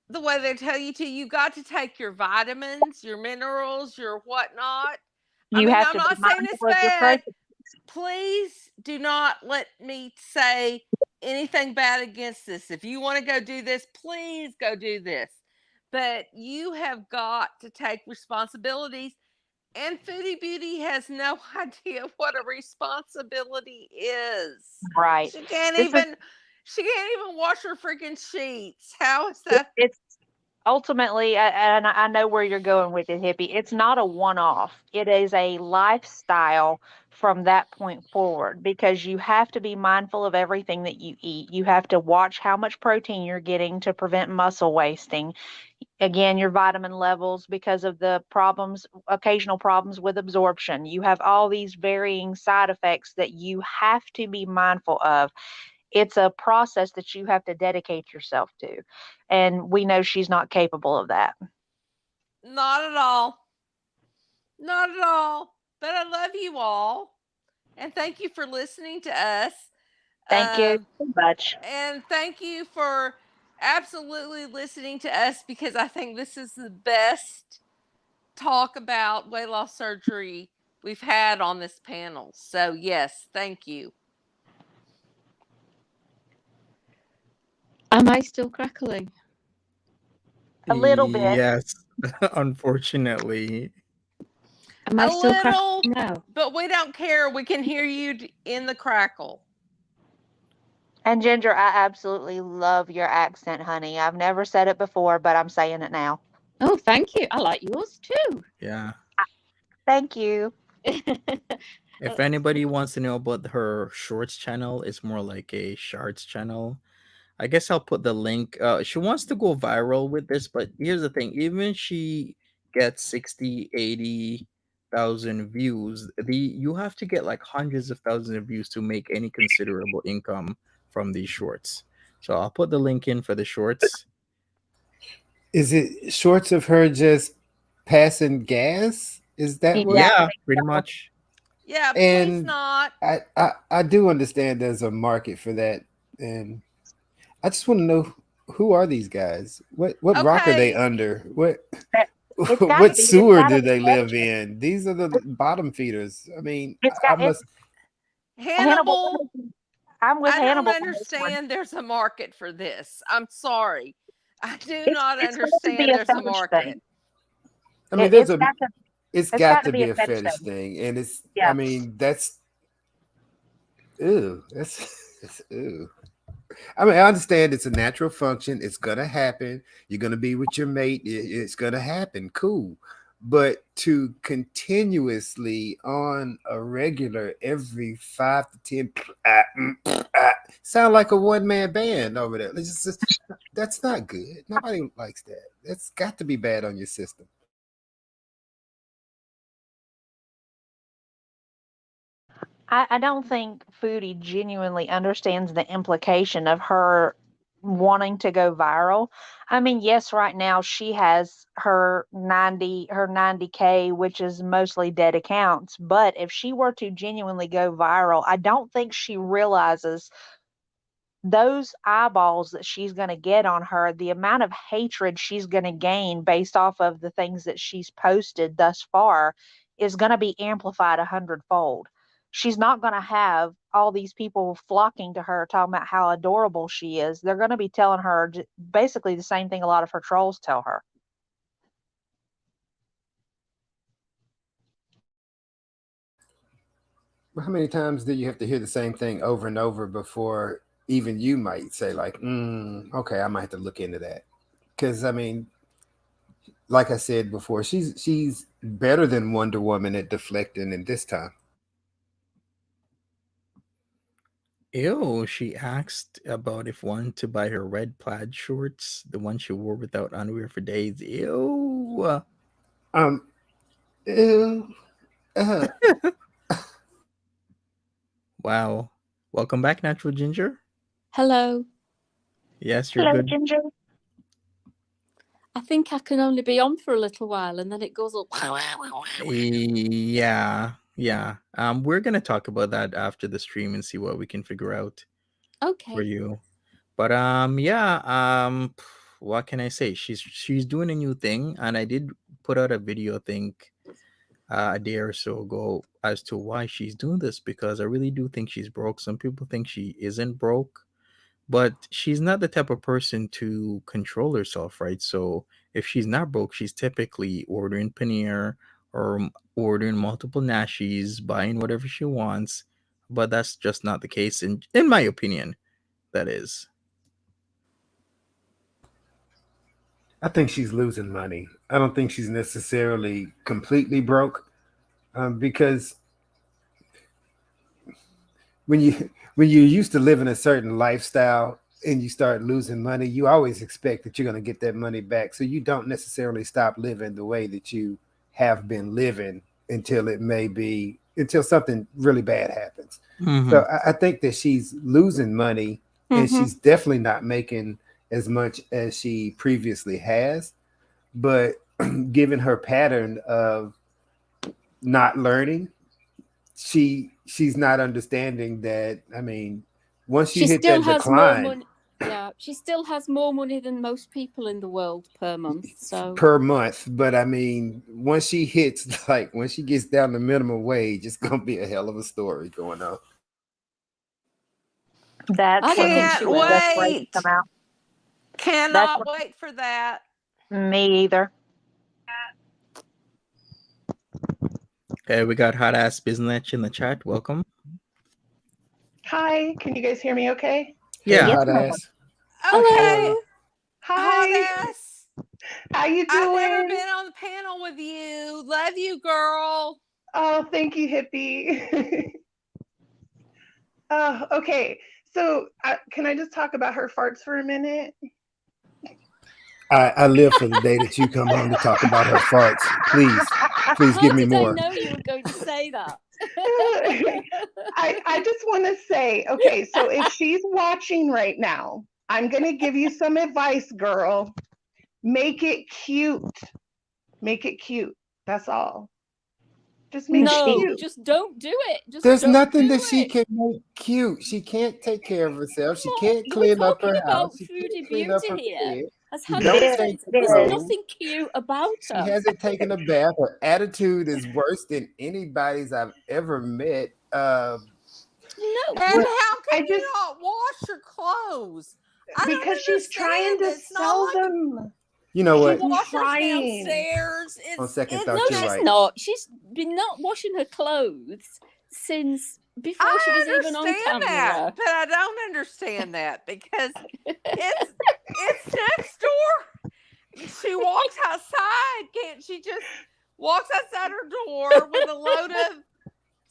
the way they tell you to. You got to take your vitamins, your minerals, your whatnot. I You mean, have I'm to be not saying mindful it's of your bad. protein. Please do not let me say anything bad against this. If you want to go do this, please go do this. But you have got to take responsibilities. And Foodie Beauty has no idea what a responsibility is. Right. She can't This is even wash her freaking sheets. How is that? it's ultimately, and I know where you're going with it, Hippie. It's not a one-off. It is a lifestyle from that point forward, because you have to be mindful of everything that you eat. You have to watch how much protein you're getting to prevent muscle wasting. Again, your vitamin levels, because of the problems, occasional problems with absorption. You have all these varying side effects that you have to be mindful of. It's a process that you have to dedicate yourself to. And we know she's not capable of that. Not at all. Not at all. But I love you all. And thank you for listening to us. Thank you so much. And thank you for absolutely listening to us, because I think this is the best talk about weight loss surgery we've had on this panel. So, yes, thank you. Am I still crackling? A little bit. Yes, unfortunately. Am I A still little, crackling now? but we don't care. We can hear you in the crackle. And Ginger, I absolutely love your accent, honey. I've never said it before, but I'm saying it now. Oh, thank you. I like yours too. Yeah. Thank you. If anybody wants to know about her shorts channel, it's more like a shorts channel. I guess I'll put the link. She wants to go viral with this, but here's the thing. Even she gets 60, 80,000 views, you have to get like hundreds of thousands of views to make any considerable income from these shorts. So I'll put the link in for the shorts. Is it shorts of her just passing gas? Is that what? Yeah, pretty much. Yeah, please And not. I do understand there's a market for that, and I just want to know, who are these guys? What rock are they Okay. under? What It's gotta what be. It's sewer gotta do be they live fetishes. in? These are the bottom feeders. I mean, It's I got it's must. Hannibal, I'm with I don't Hannibal on this one. understand there's a market for this. I'm sorry. I do It's not got to be understand a there's a fetish market. thing. I mean, there's It's a. got to. It's It's got got to to be a be a fetish fetish thing. thing, and it's. Yeah. I mean, that's. Ew. That's ew. I mean, I understand it's a natural function. It's gonna happen. You're gonna be with your mate. It's gonna happen. Cool. But to continuously on a regular every 5 to 10 sound like a one-man band over there. That's not good. Nobody likes that. That's got to be bad on your system. I don't think Foodie genuinely understands the implication of her wanting to go viral. I mean, yes, right now she has her 90K, which is mostly dead accounts. But if she were to genuinely go viral, I don't think she realizes those eyeballs that she's going to get on her, the amount of hatred she's going to gain based off of the things that she's posted thus far is going to be amplified 100-fold. She's not going to have all these people flocking to her talking about how adorable she is. They're going to be telling her basically the same thing a lot of her trolls tell her. How many times do you have to hear the same thing over and over before even you might say, like, okay, I might have to look into that? Because I mean, like I said before, she's better than Wonder Woman at deflecting in this time. Ew, she asked about if one to buy her red plaid shorts, the one she wore without underwear for days. Ew. Ew, uh, Wow. Welcome back, Natural Ginger. Hello. Yes, you're Hello, good. Ginger. I think I can only be on for a little while and then it goes up. Yeah. We're gonna talk about that after the stream and see what we can figure out. for Okay. you. But yeah, what can I say? She's doing a new thing, and I did put out a video, I think, a day or so ago, as to why she's doing this, because I really do think she's broke. Some people think she isn't broke, but she's not the type of person to control herself, right? So if she's not broke, she's typically ordering paneer or ordering multiple nashies, buying whatever she wants. But that's just not the case, in my opinion. That is. I think she's losing money. I don't think she's necessarily completely broke, because when you're used to living a certain lifestyle and you start losing money, you always expect that you're going to get that money back. So you don't necessarily stop living the way that you have been living until something really bad happens. Mm-hmm. So I think that she's losing money, and she's definitely not making as much as she previously has. But given her pattern of not learning, she's not understanding that. I mean, once you She hit still that has more decline money. Yeah, she still has more money than most people in the world per month. So per month, but I mean, once she hits, like when she gets down to minimum wage, it's gonna be a hell of a story going on. That's I don't when think the she Can't will. best way to wait. come out. That's Cannot wait for that. me either. Okay, we got hot ass business in the chat. Welcome. Hi, can you guys hear me okay? Hey, Yeah. Yes, hot ma'am. ass. Okay, Hello. Hi, hot ass. how you I've never doing? been on the panel with you. Love you, girl. Oh, thank you, hippie. Oh, okay. So, can I just talk about her farts for a minute? I live for the day that you come on to talk about her farts. Please How give me did I more. know you were going to say that? I just want to say, okay, so if she's watching right now, I'm going to give you some advice, girl. Make it cute. Make it cute. That's all. Just make it No, cute. just don't do it. Just There's don't nothing do that she it. can make cute. She can't take care of herself. She What? can't We're clean up talking her about house. She can't Foodie clean up her Beauty here. bed. As She Hannah don't It says, change her there's is. clothes. nothing cute about She her. hasn't taken a bath. Her attitude is worse than anybody's I've ever met. No, And Well, how I can you just not wash your clothes? I because don't she's trying understand. to It's not sell like them. You know the She's what? washer's trying. downstairs. On second no, thought, you're she's right. not. She's been not washing her clothes since before she I was even on understand that, camera. but I don't understand that because it's next door. She walks outside. Can't she just walks outside her door with a load of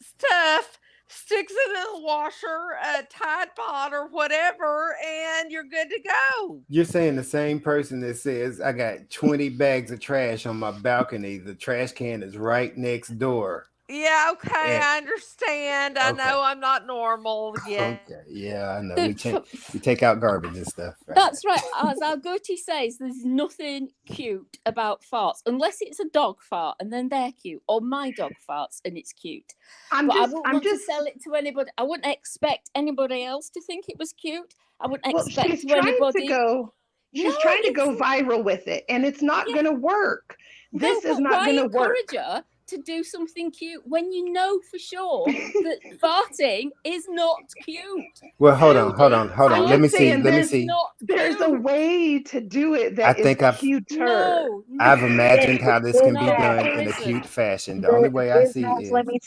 stuff, sticks it in the washer, a Tide Pod or whatever, and you're good to go. You're saying the same person that says, I got 20 bags of trash on my balcony. The trash can is right next door. Yeah, okay, And I understand. I okay. know I'm not normal. Yeah. Okay. Yeah, I know. The- We take out garbage and stuff. Right? That's right. As our Gertie says, there's nothing cute about farts unless it's a dog fart, and then they're cute, or my dog farts and it's cute. I wouldn't want to sell it to anybody. I wouldn't expect anybody else to think it was cute. I wouldn't expect She's trying anybody. to go. She's No, trying to go it's- viral with it, and it's not Yeah. going to work. This No, is but not why going to work. encourage her to do something cute when you know for sure that farting is not cute? Well, hold on. I'm Let me just see. saying Let me It's see. not There's a cute. way to do it I that is think cuter. No, I've no. imagined how this can be No, done there in a isn't. cute fashion. The only way I see Business, is let me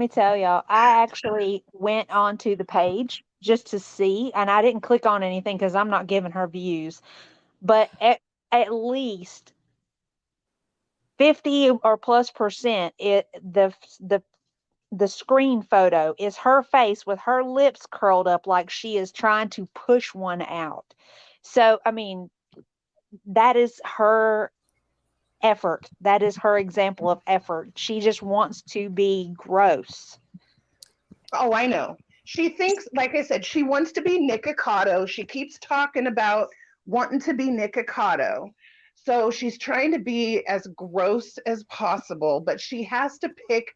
tell y'all, I actually went onto the page just to see, and I didn't click on anything because I'm not giving her views, but at least 50 or plus percent the screen photo is her face with her lips curled up like she is trying to push one out. So, I mean, that is her effort. That is her example of effort. She just wants to be gross. Oh, I know. She thinks, like I said, she wants to be Nikocado. She keeps talking about wanting to be Nikocado. So she's trying to be as gross as possible, but she has to pick,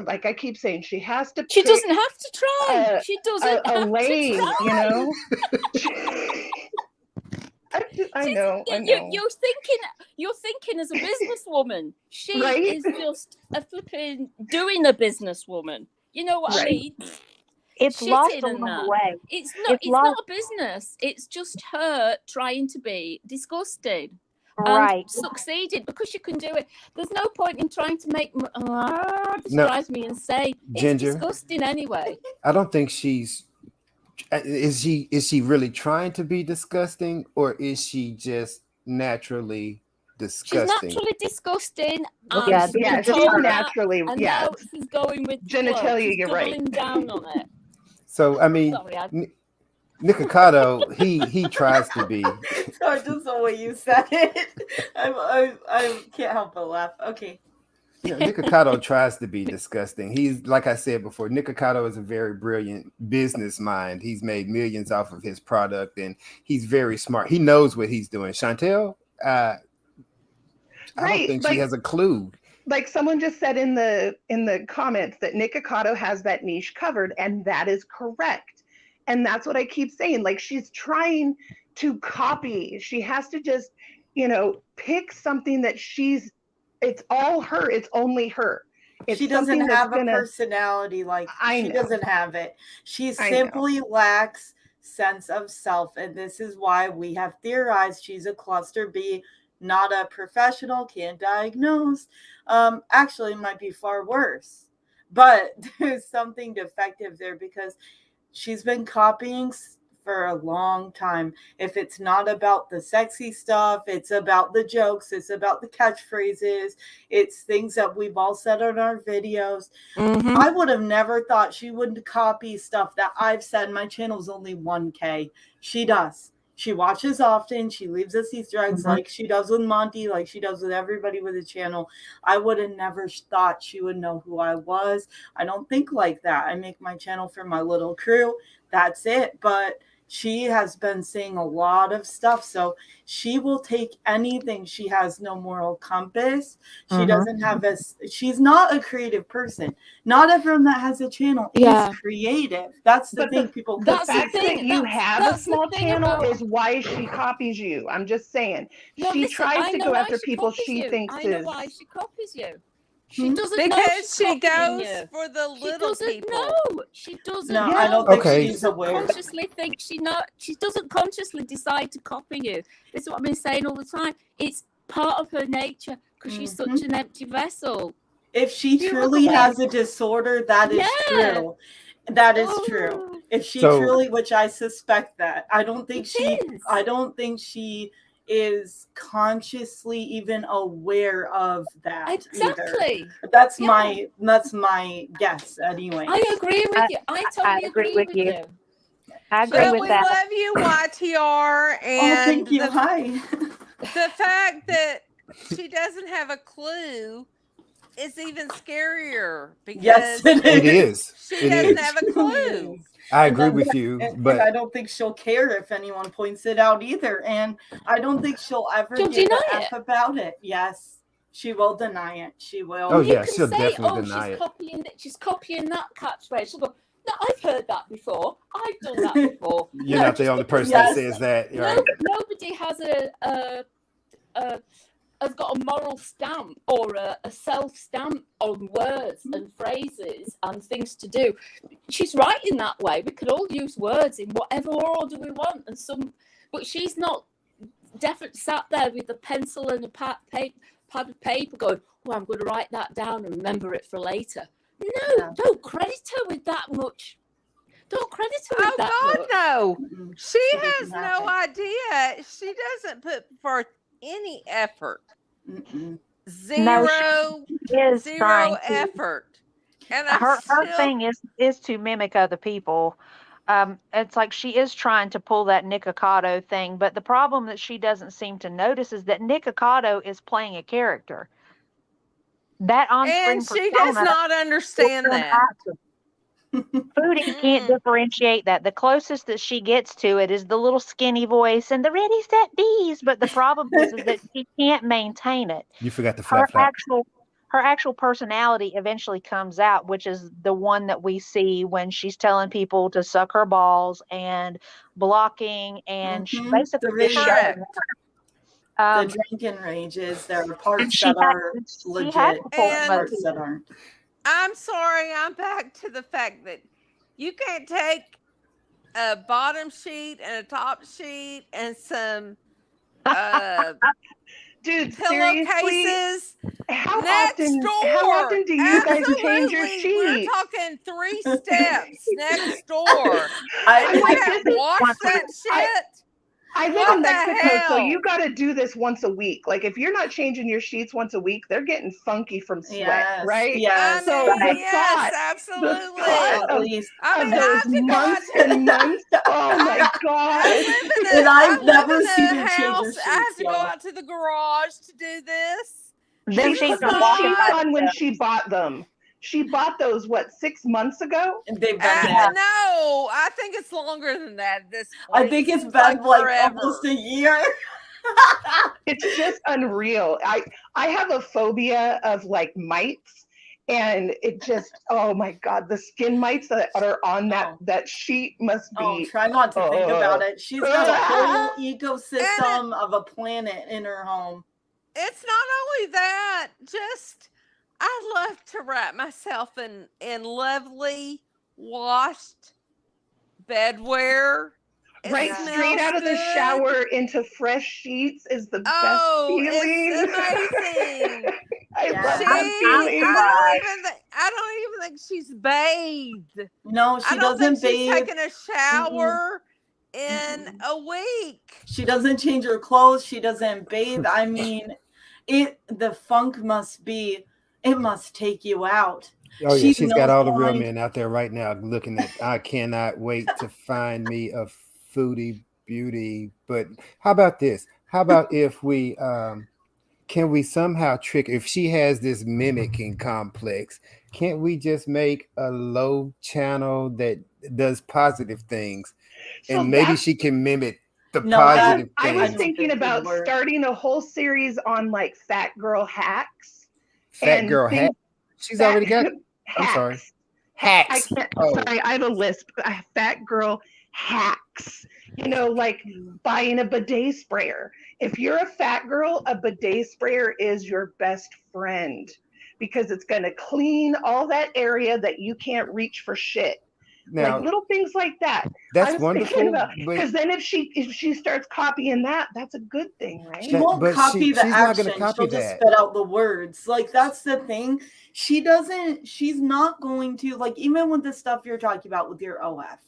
like I keep saying, she has to She pick doesn't have to try. She doesn't a have to lane, try. you know? I know. You're thinking as a businesswoman. She Right? is just a flipping doing a businesswoman. You know what I Right. mean? It's lost Shitting along and the that. way. It's not. It's It's not lost. a business. It's just her trying to be disgusting Right. and succeeded because you can do it. There's no point in trying to make. This No. drives me insane. It's Ginger. disgusting anyway. I don't think she's. Is she really trying to be disgusting, or is she just naturally She's disgusting? naturally disgusting. Okay. And Yeah, she's she's told that, naturally, and yeah. now she's going with the flow. Genitalia, She's you're right. doubling down on it. So I mean, Sorry, Nikocado, he tries to be. Sorry, just the way you said it. I can't help but laugh. Okay. Nikocado tries to be disgusting. He's, like I said before, Nikocado is a very brilliant business mind. He's made millions off of his product, and he's very smart. He knows what he's doing. Chantel, I don't think she has a clue. Like someone just said in the comments that Nikocado has that niche covered, and that is correct. And that's what I keep saying. Like, she's trying to copy. She has to just, pick something that it's all her. It's only her. She doesn't have a personality she doesn't have it. She simply lacks sense of self. And this is why we have theorized she's a cluster B, not a professional, can't diagnose. Actually, it might be far worse. But there's something defective there because she's been copying for a long time. If it's not about the sexy stuff, it's about the jokes, it's about the catchphrases, it's things that we've all said in our videos. Mm-hmm. I would have never thought she would copy stuff that I've said. My channel's only 1K. She does. She watches often. She leaves us Easter eggs like she does with Monty, like she does with everybody with a channel. I would have never thought she would know who I was. I don't think like that. I make my channel for my little crew. That's it. But she has been saying a lot of stuff. So she will take anything. She has no moral compass. She doesn't have she's not a creative person. Not everyone that has a channel is creative. That's the thing. The fact that you have a small channel is why she copies you. I'm just saying. She tries to go after people she thinks is. I know why she copies you. She doesn't know because she copying goes you. for the little people. No, she doesn't. No, know. I don't think she's aware. Consciously think she doesn't consciously decide to copy you. This is what I've been saying all the time. It's part of her nature because she's such an empty vessel. If she truly has a disorder, that is true. That is true. If she truly, which I suspect that, I don't think she is consciously even aware of that. Exactly. Either. That's my guess anyway. I agree with you. I totally agree with you. I agree with that. We love you, YTR, and thank you. Hi. The fact that she doesn't have a clue is even scarier because yes, it is. She doesn't have a clue. I agree with you, but and I don't think she'll care if anyone points it out either. And I don't think she'll ever give a F about it. Yes, she will deny it. She will. Oh yeah, she'll definitely deny it. She's copying that catchphrase. She'll go, no, I've heard that before. I've done that before. You're not the only person that says that. Right? Nobody has got a moral stamp or a self stamp on words and phrases and things to do. She's right in that way. We could all use words in whatever order we want, but she's not definitely sat there with a pencil and a pad of paper going, "Oh, I'm going to write that down and remember it for later." No, don't credit her with that much. Don't credit her with that much. No. She has no idea. She doesn't put forth any effort. Zero effort. And her thing is to mimic other people. It's like she is trying to pull that Nikocado thing, but the problem that she doesn't seem to notice is that Nikocado is playing a character. That on-screen and she does not understand that. Foodie can't differentiate that. The closest that she gets to it is the little skinny voice and the ready set bees. But the problem is that she can't maintain it. You forgot the Her flap flap. actual personality eventually comes out, which is the one that we see when she's telling people to suck her balls and blocking, and she The basically just rage, shutting the up. drinking rages. There are And parts she that had are she had legit, to pull and some other parts that people. aren't. I'm sorry, I'm back to the fact that you can't take a bottom sheet and a top sheet and some Dude, seriously, pillowcases how next often door. do you guys change your Absolutely. We're sheets? talking 3 steps next door. I- And you like, can't this is- wash that shit? I live What in the Mexico, so hell? you got to do this once a week. Like, if you're not changing your sheets once a week, they're getting funky from sweat, Yes, right? yes. So I mean, the yes, thought absolutely. At of, least. I of mean, those I've months got and months. Oh my I god! live in And a, I've I live never in seen a her change her house. I have sheets, to go y'all. out to the garage to do this. Them She sheets put are those washing sheets by on when themselves. she bought them. She bought those 6 months ago? And they've been there. No, I think it's longer than that at this I point. think It it's seems been like forever. almost a year. It's just unreal. I have a phobia of like mites, and it just, oh my god, the skin mites that are on that sheet must Oh, be. try not to think about it. She's got a whole ecosystem of a planet in her home. It's not only that, just I love to wrap myself in lovely washed bedwear. It Right, straight smells out of the good. shower into fresh sheets is the best Oh, feeling. it's amazing. I Yeah. love She, that feeling. I don't even think she's bathed. No, I she don't think doesn't she's bathe. taken a shower in a week. She doesn't change her clothes. She doesn't bathe. I mean, the funk must take you out. Oh yeah, She she's got knows all the real why. men out there right now looking at. I cannot wait to find me a Foodie Beauty. But how about this? How about if we can we somehow trick, if she has this mimicking complex, can't we just make a low channel that does positive things, So and maybe that's- she can mimic the No, positive I things? was thinking about starting a whole series on like fat girl hacks. Fat girl things- hack. She's already got. I'm sorry. Hacks. I can't. Oh. Sorry, I have a lisp. Fat girl hacks. You know, like buying a bidet sprayer. If you're a fat girl, a bidet sprayer is your best friend because it's going to clean all that area that you can't reach for shit. Now, like little things like that. That's I was wonderful. thinking about, but because then if she starts copying that, that's a good thing, right? She won't copy the she's not action. gonna copy She'll just that. spit out the words. Like, that's the thing. She's not going to, like, even with the stuff you're talking about with your OF.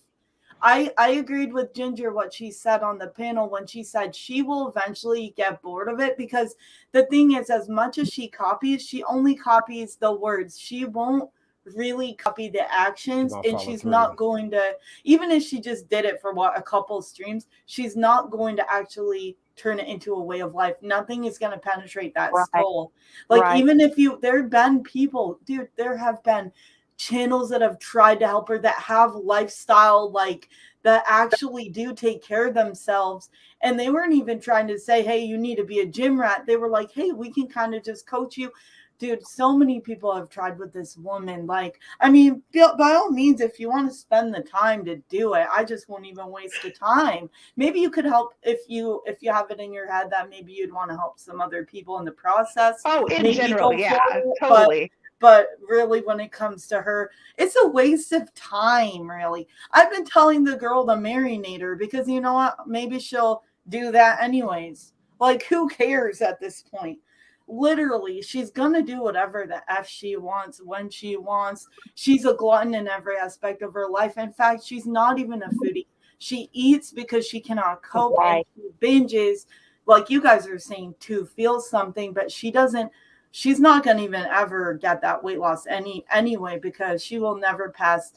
I agreed with Ginger what she said on the panel when she said she will eventually get bored of it, because the thing is, as much as she copies, she only copies the words. She won't really copy the actions, and she's not going to, even if she just did it for a couple streams, she's not going to actually turn it into a way of life. Nothing is going to penetrate that skull. Like, even if there have been people, dude, there have been channels that have tried to help her, that have lifestyle, like, that actually do take care of themselves, and they weren't even trying to say, hey, you need to be a gym rat. They were like, hey, we can kind of just coach you. Dude, so many people have tried with this woman. Like, I mean, by all means, if you want to spend the time to do it, I just won't even waste the time. Maybe you could help if you have it in your head that maybe you'd want to help some other people in the process. Oh, in maybe general, yeah, totally. But really, when it comes to her, it's a waste of time, really. I've been telling the girl to marinate her, because you know what? Maybe she'll do that anyways. Like, who cares at this point? Literally, she's going to do whatever the F she wants, when she wants. She's a glutton in every aspect of her life. In fact, she's not even a foodie. She eats because she cannot cope, and she binges, like you guys are saying, to feel something, but she doesn't. She's not going to even ever get that weight loss anyway, because she will never pass.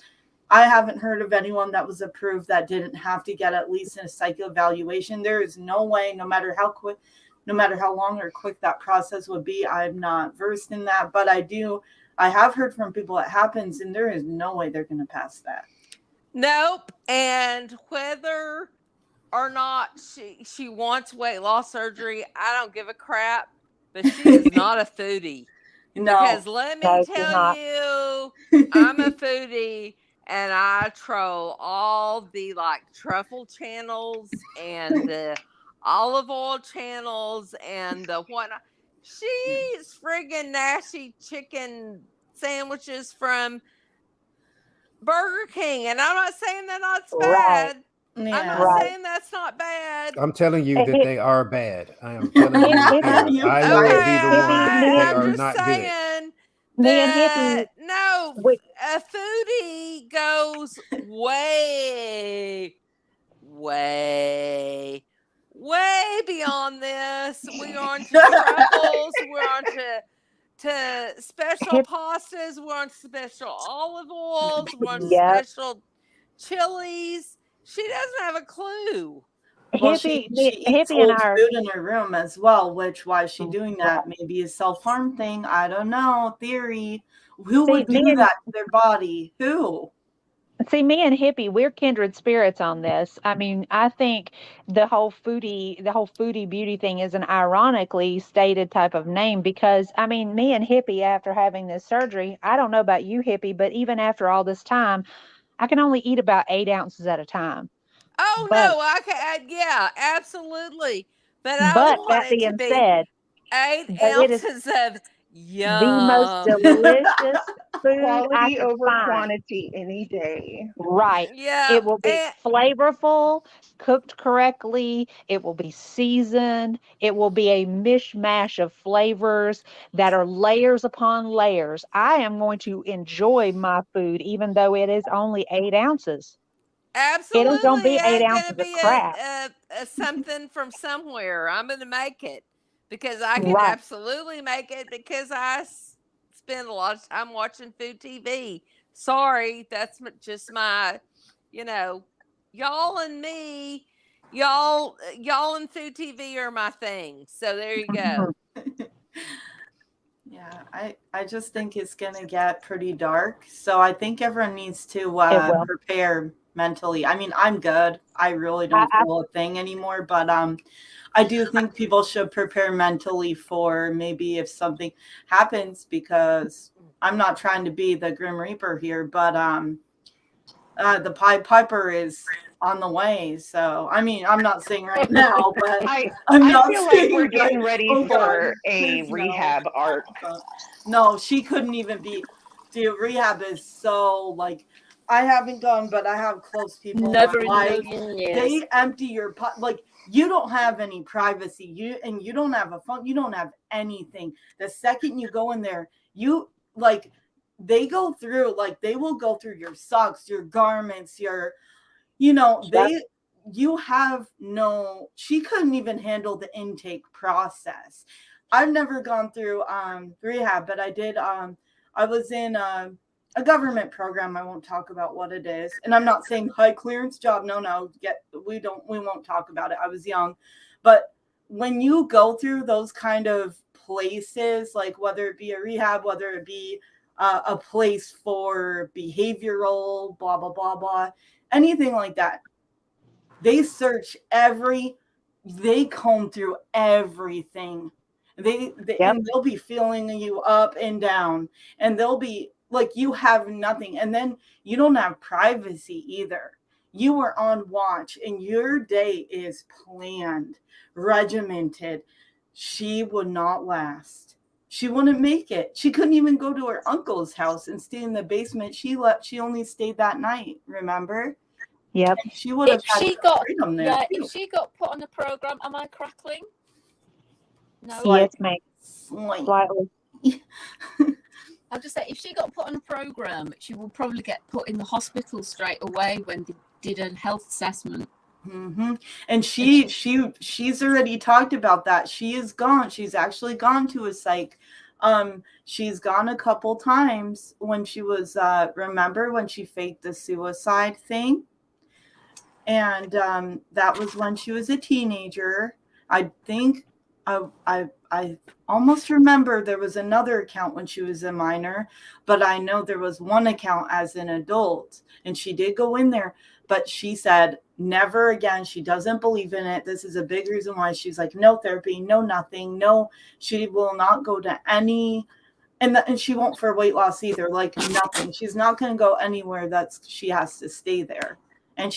I haven't heard of anyone that was approved that didn't have to get at least a psych evaluation. There is no way, no matter how quick, no matter how long or quick that process would be. I'm not versed in that, but I do I have heard from people it happens, and there is no way they're going to pass that. Nope. And whether or not she wants weight loss surgery, I don't give a crap. But she is not a foodie. No. Because let me tell you, I'm a foodie and I troll all the like truffle channels and the olive oil channels and the whatnot. She's friggin' nasty chicken sandwiches from Burger King, and I'm not saying that that's bad. Yeah. I'm not saying that's not bad. I'm telling you that they are bad. I am telling you that they are. I will be the one. They are not good. Me and Hippie. No, a foodie goes way beyond this. We're on to truffles. We're on to special pastas. We're on special olive oils. We're on special chilies. She doesn't have a clue. Well, she eats old food in her room as well, which why is she doing that? Maybe a self-harm thing. I don't know. Theory. Who would do that to their body? Who? See, me and Hippie, we're kindred spirits on this. I mean, I think the whole foodie beauty thing is an ironically stated type of name because, I mean, me and Hippie, after having this surgery, I don't know about you, Hippie, but even after all this time, I can only eat about 8 ounces at a time. Oh, no, I can, yeah, absolutely. But I want that it being to be said, 8 ounces of yum. The most delicious food Quality over quantity any day. Right. Yeah. It will be flavorful, cooked correctly. It will be seasoned. It will be a mishmash of flavors that are layers upon layers. I am going to enjoy my food, even though it is only 8 ounces. Absolutely. It is going to be 8 ain't ounces gonna be of crap. a something from somewhere. I'm going to make it because I can absolutely make it because I spend a lot of time watching food TV. Sorry, that's just my, y'all and me, y'all and food TV are my thing. So there you go. Yeah, I just think it's going to get pretty dark. So I think everyone needs to prepare mentally. I mean, I'm good. I really don't feel a thing anymore, but I do think people should prepare mentally for maybe if something happens, because I'm not trying to be the Grim Reaper here, but the Pied Piper is on the way. So I mean, I'm not saying right now, but I not feel saying like we're getting ready for a please, rehab arc. No, she couldn't even be. Dude, rehab is so like. I haven't gone, but I have close people. Never in a like, million years. They empty your like. You don't have any privacy. You don't have a phone. You don't have anything. The second you go in there, you like. They go through they will go through your socks, your garments, your, you have no. She couldn't even handle the intake process. I've never gone through rehab, but I did. I was in a government program. I won't talk about what it is, and I'm not saying high clearance job. No. We won't talk about it. I was young, but when you go through those kind of places, like whether it be a rehab, whether it be a place for behavioral, blah blah blah blah, anything like that, they search they comb through everything. And they'll be feeling you up and down, and they'll be like, you have nothing, and then you don't have privacy either. You are on watch, and your day is planned, regimented. She would not last. She wouldn't make it. She couldn't even go to her uncle's house and stay in the basement. She only stayed that night, remember? Yep. And she would have freedom there. Yeah, if she got put on the program, am I crackling? No. Yes, ma'am. Slightly. I'll just say, if she got put on a program, she will probably get put in the hospital straight away when they did a health assessment. Mm-hmm. And she's already talked about that. She is gone. She's actually gone to a psych. She's gone a couple times when she was remember when she faked the suicide thing, and that was when she was a teenager. I think I I almost remember there was another account when she was a minor, but I know there was one account as an adult, and she did go in there, but she said never again. She doesn't believe in it. This is a big reason why she's like, no therapy, no nothing, no, she will not go to any, and she won't for weight loss either, like nothing. She's not going to go anywhere she has to stay there. And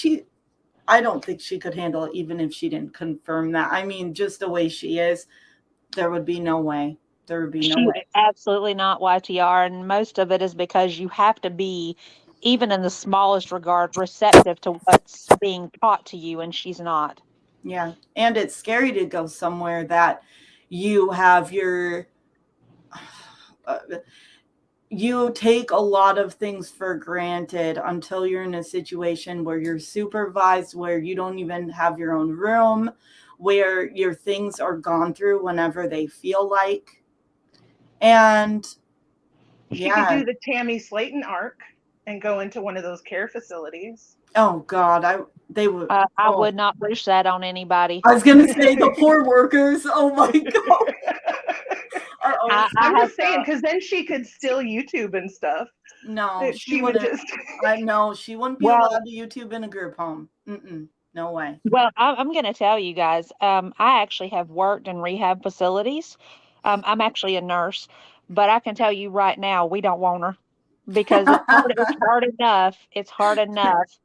I don't think she could handle it even if she didn't confirm that. I mean, just the way she is, there would be no way. There would be no way. Absolutely not, YTR. And most of it is because you have to be, even in the smallest regard, receptive to what's being taught to you, and she's not. Yeah. And it's scary to go somewhere that you have you take a lot of things for granted until you're in a situation where you're supervised, where you don't even have your own room, where your things are gone through whenever they feel like. And she could do the Tammy Slayton arc and go into one of those care facilities. Oh God, I would not wish that on anybody. I was gonna say the poor workers. Oh my God. I'm just saying, because then she could still YouTube and stuff. No, she wouldn't. She wouldn't be allowed to YouTube in a group home. No way. Well, I'm going to tell you guys, I actually have worked in rehab facilities. I'm actually a nurse, but I can tell you right now, we don't want her because it's hard enough. It's hard enough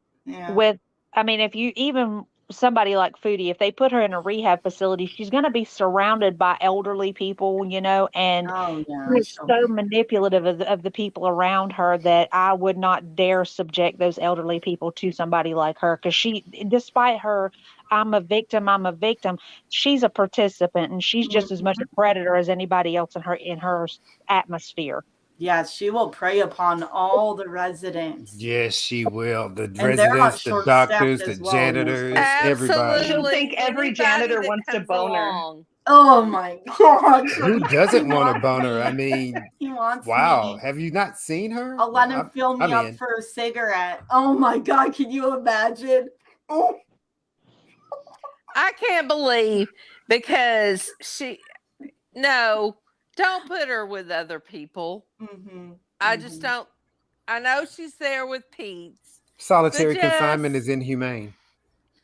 with, I mean, if you even somebody like Foodie, if they put her in a rehab facility, she's going to be surrounded by elderly people, you know, and she's so manipulative of the people around her that I would not dare subject those elderly people to somebody like her, because despite her, I'm a victim, she's a participant, and she's just as much a predator as anybody else in her atmosphere. Yes, she will prey upon all the residents. Yes, she will. The residents, the doctors, the janitors, everybody. She'll think every janitor wants to bone her. Oh my God. Who doesn't want a boner? I mean, he wants wow. me. Have you not seen her? I'll let him fill me up for a cigarette. Oh my God. Can you imagine? Oh. I can't believe, because don't put her with other people. I just don't. I know she's there with Pete's. Solitary confinement is inhumane.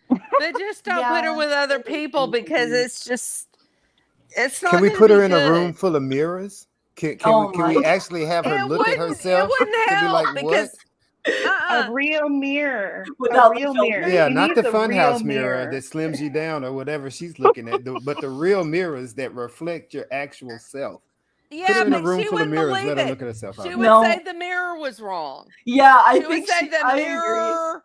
But just don't put her with other people, because it's not. Can we put her in a room full of mirrors? Can we actually have her look at herself? It wouldn't help, because a real mirror. Without a real mirror. Yeah, not the funhouse mirror that slims you down or whatever she's looking at, but the real mirrors that reflect your actual self. Yeah, put her in a but room she full of wouldn't mirrors. believe Let her it. look at herself. She would say the mirror was wrong. Yeah, I she think would say the mirror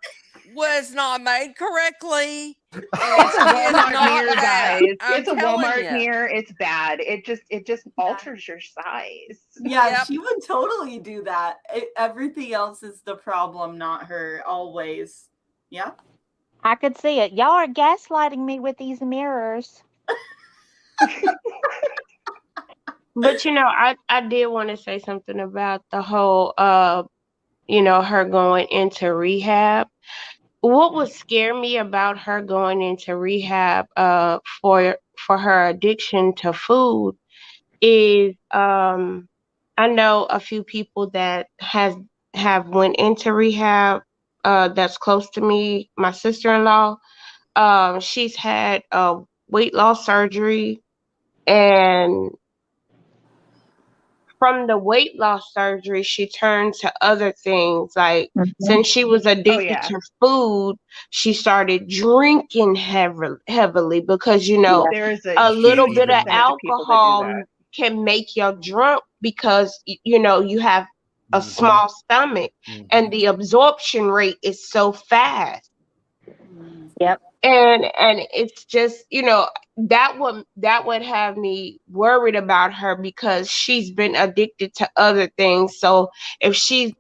was not made correctly. It's a Walmart mirror, guys. It's a Walmart mirror. It's bad. It just alters your size. Yeah, she would totally do that. Everything else is the problem, not her. Always. Yeah. I could see it. Y'all are gaslighting me with these mirrors. But I did want to say something about the whole her going into rehab. What would scare me about her going into rehab for her addiction to food is I know a few people that have went into rehab that's close to me. My sister-in-law, she's had weight loss surgery, and from the weight loss surgery, she turned to other things. Like, since she was addicted to food, she started drinking heavily because, there's a little bit of alcohol can make you drunk because, you have a small stomach and the absorption rate is so fast. Yep. And it's just, that would have me worried about her, because she's been addicted to other things. So if she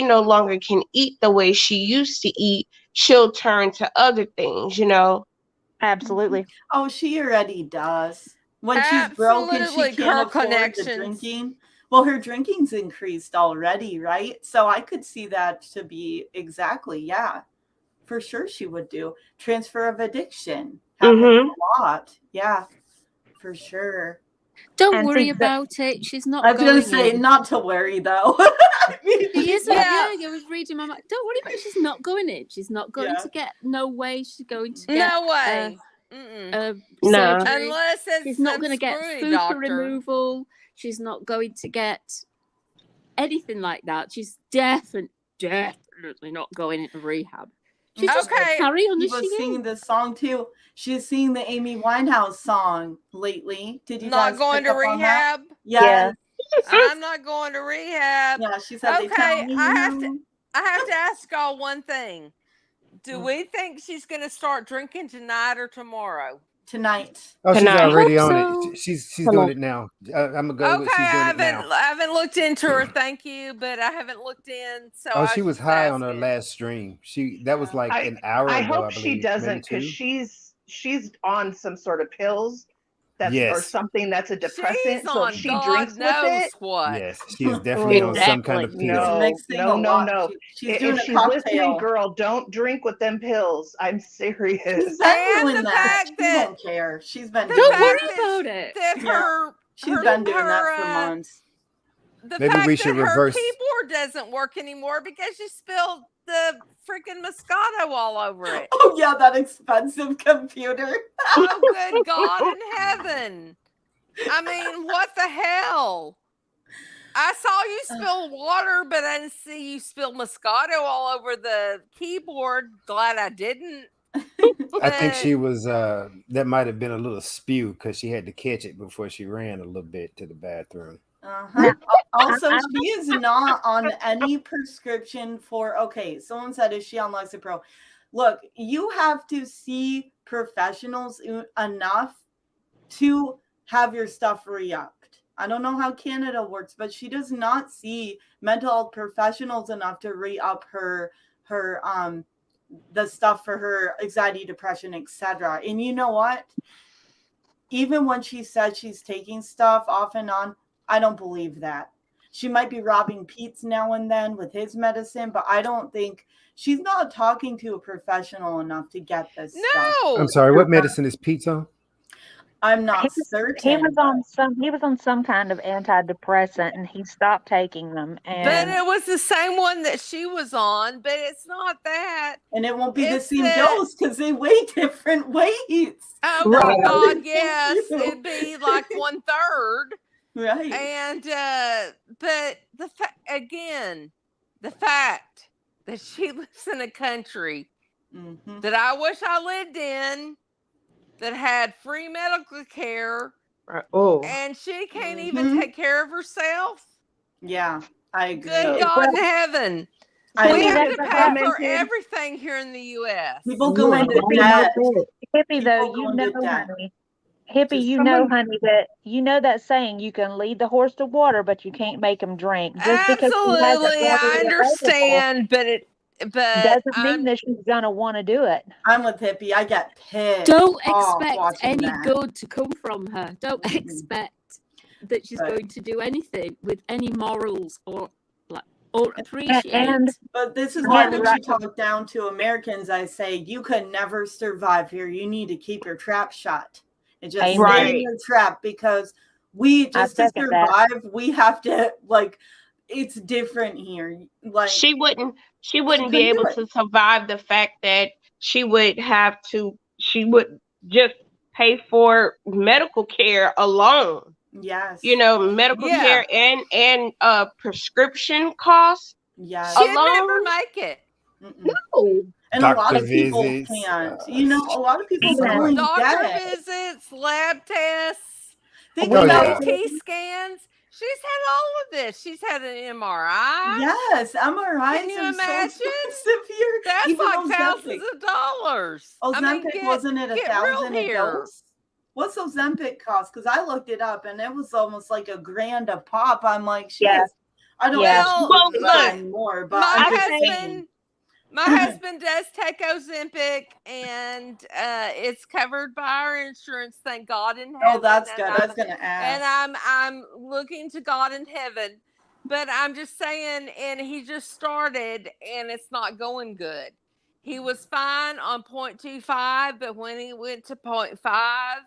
no longer can eat the way she used to eat, she'll turn to other things, Absolutely. Oh, she already does. When she's broke and she can't afford the drinking. Well, her drinking's increased already, right? So I could see that to be exactly, yeah. For sure she would do. Transfer of addiction happens a lot. Yeah, for sure. Don't And worry see, about it. She's not I was going gonna say in. not to worry though. She isn't. Yeah. Yeah, I was reading my mind. Don't worry about it. She's not going in. She's not going Yeah. to get. No way. She's going to get. No way. Mm-mm. No. Surgery. Unless it's She's not some going to get screwy fupa doctor. removal. She's not going to get anything like that. She's definitely not going into rehab. She's just going to carry on She as she was singing is. this song too. She's singing the Amy Winehouse song lately. Did you Not guys going pick to up on that? rehab? Yes. I'm not going to rehab. Yeah, she said they Okay, tell me, I have to ask y'all one thing. Do we think she's going to start drinking tonight or tomorrow? Tonight. Oh, she's Tonight. already I hope on so. it. She's doing it now. I'm gonna go with Okay, she's doing I it now. haven't looked into her. Thank you, but I haven't looked in. So Oh, I she was just high on her asking. last stream. That was like I an hour I ago, hope I she believe. doesn't, because Maybe 2. she's on some sort of pills or Yes. something that's a depressant. She's So on if she God drinks with knows it, what. Yes, she is definitely on some kind of Exactly. pill. no, mixing a lot. She's doing if a she's listening, cocktail. girl, don't drink with them pills. I'm serious. She's been And doing the that. fact She that- won't care. She's been The doing Don't worry fact that. about it. That Yeah. her She's her- been doing her, that for months. The Maybe fact we should that her reverse. keyboard doesn't work anymore because she spilled the freaking Moscato all over it. Oh yeah, that expensive computer. Oh, good God in heaven. I mean, what the hell? I saw you spill water, but I didn't see you spill Moscato all over the keyboard. Glad I didn't. I think she was that might have been a little spew because she had to catch it before she ran a little bit to the bathroom. Uh-huh. Also, she is not on any prescription for. Okay, someone said, "Is she on Lexapro?" Look, you have to see professionals enough to have your stuff re-upped. I don't know how Canada works, but she does not see mental health professionals enough to re-up her the stuff for her anxiety, depression, etc. And you know what? Even when she said she's taking stuff off and on, I don't believe that. She might be robbing Pete's now and then with his medicine, but I don't think she's not talking to a professional enough to get this stuff. No. I'm sorry, what medicine is Pete on? I'm not He certain. was on some kind of antidepressant, and he stopped taking them. But And it was the same one that she was on, but it's not that. And it won't be the It's same that- dose because they weigh different weights. Oh Right. my God, Thank yes. you. It'd be like 1/3. Right. And but the fact that she lives in a country Mhm. that I wish I lived in, that had free medical care, Oh. and she can't even Mhm. take care of herself. Yeah, I agree. Good God in heaven. I We agree. have to that's pay for commented. everything here in the U.S. People go into Hippie, debt. Hippie, though, People you go know, into debt. honey. Hippie, Just you know, someone- honey, that saying, you can lead the horse to water, but you can't make him drink. Just because she has it Absolutely, I readily available understand, but doesn't mean I'm that she's gonna want to do it. I'm with Hippie. I get pissed. Don't off expect watching any that. good to come from her. Don't Mhm. expect that she's Right. going to do anything with any morals or appreciate. And But this is Yeah, why when right. you talk down to Americans, I say you could never survive here. You need to keep your trap shut and just stay in Right. your trap because we just to second that. survive, we have to it's different here. Like She wouldn't be couldn't do able it. to survive the fact that she would just pay for medical care alone. Yes. Medical Yeah. care and prescription costs. Yes. she'd alone? never make it. Mm-mm. Oh, And a lot Doctor of people visits, can't. A lot of people Yeah. go in Doctor debt. visits, lab tests, Think Oh, about yeah. CT scans. She's had all of this. She's had an MRI. Yes, MRIs Can you are so imagine? expensive here. That's Even like Ozempic. thousands of dollars. I mean, Ozempic get- wasn't it get real $1,000 a here. dose? What's Ozempic cost? Because I looked it up and it was almost like $1,000 a pop. I'm like, shit. Yeah. I don't Yeah. know Well, if look, it's more, but my I'm just saying. husband does take Ozempic, and it's covered by our insurance. Thank God in heaven. Oh, that's and good. I was gonna And ask. I'm looking to God in heaven, but I'm just saying. And he just started, and it's not going good. He was fine on 0.25, but when he went to 0.5,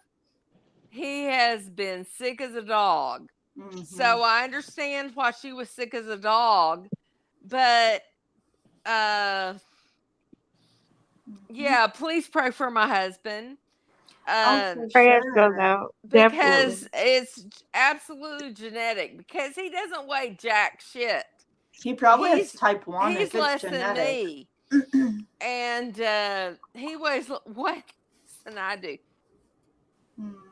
he has been sick as a dog. Mhm. So I understand why she was sick as a dog, but yeah, please pray for my husband. Oh, for Prayers goes sure. out. Definitely. Because it's absolutely genetic. Because he doesn't weigh jack shit. He probably has He's- type 1 He's if it's less genetic. than me, and he weighs way less than I do.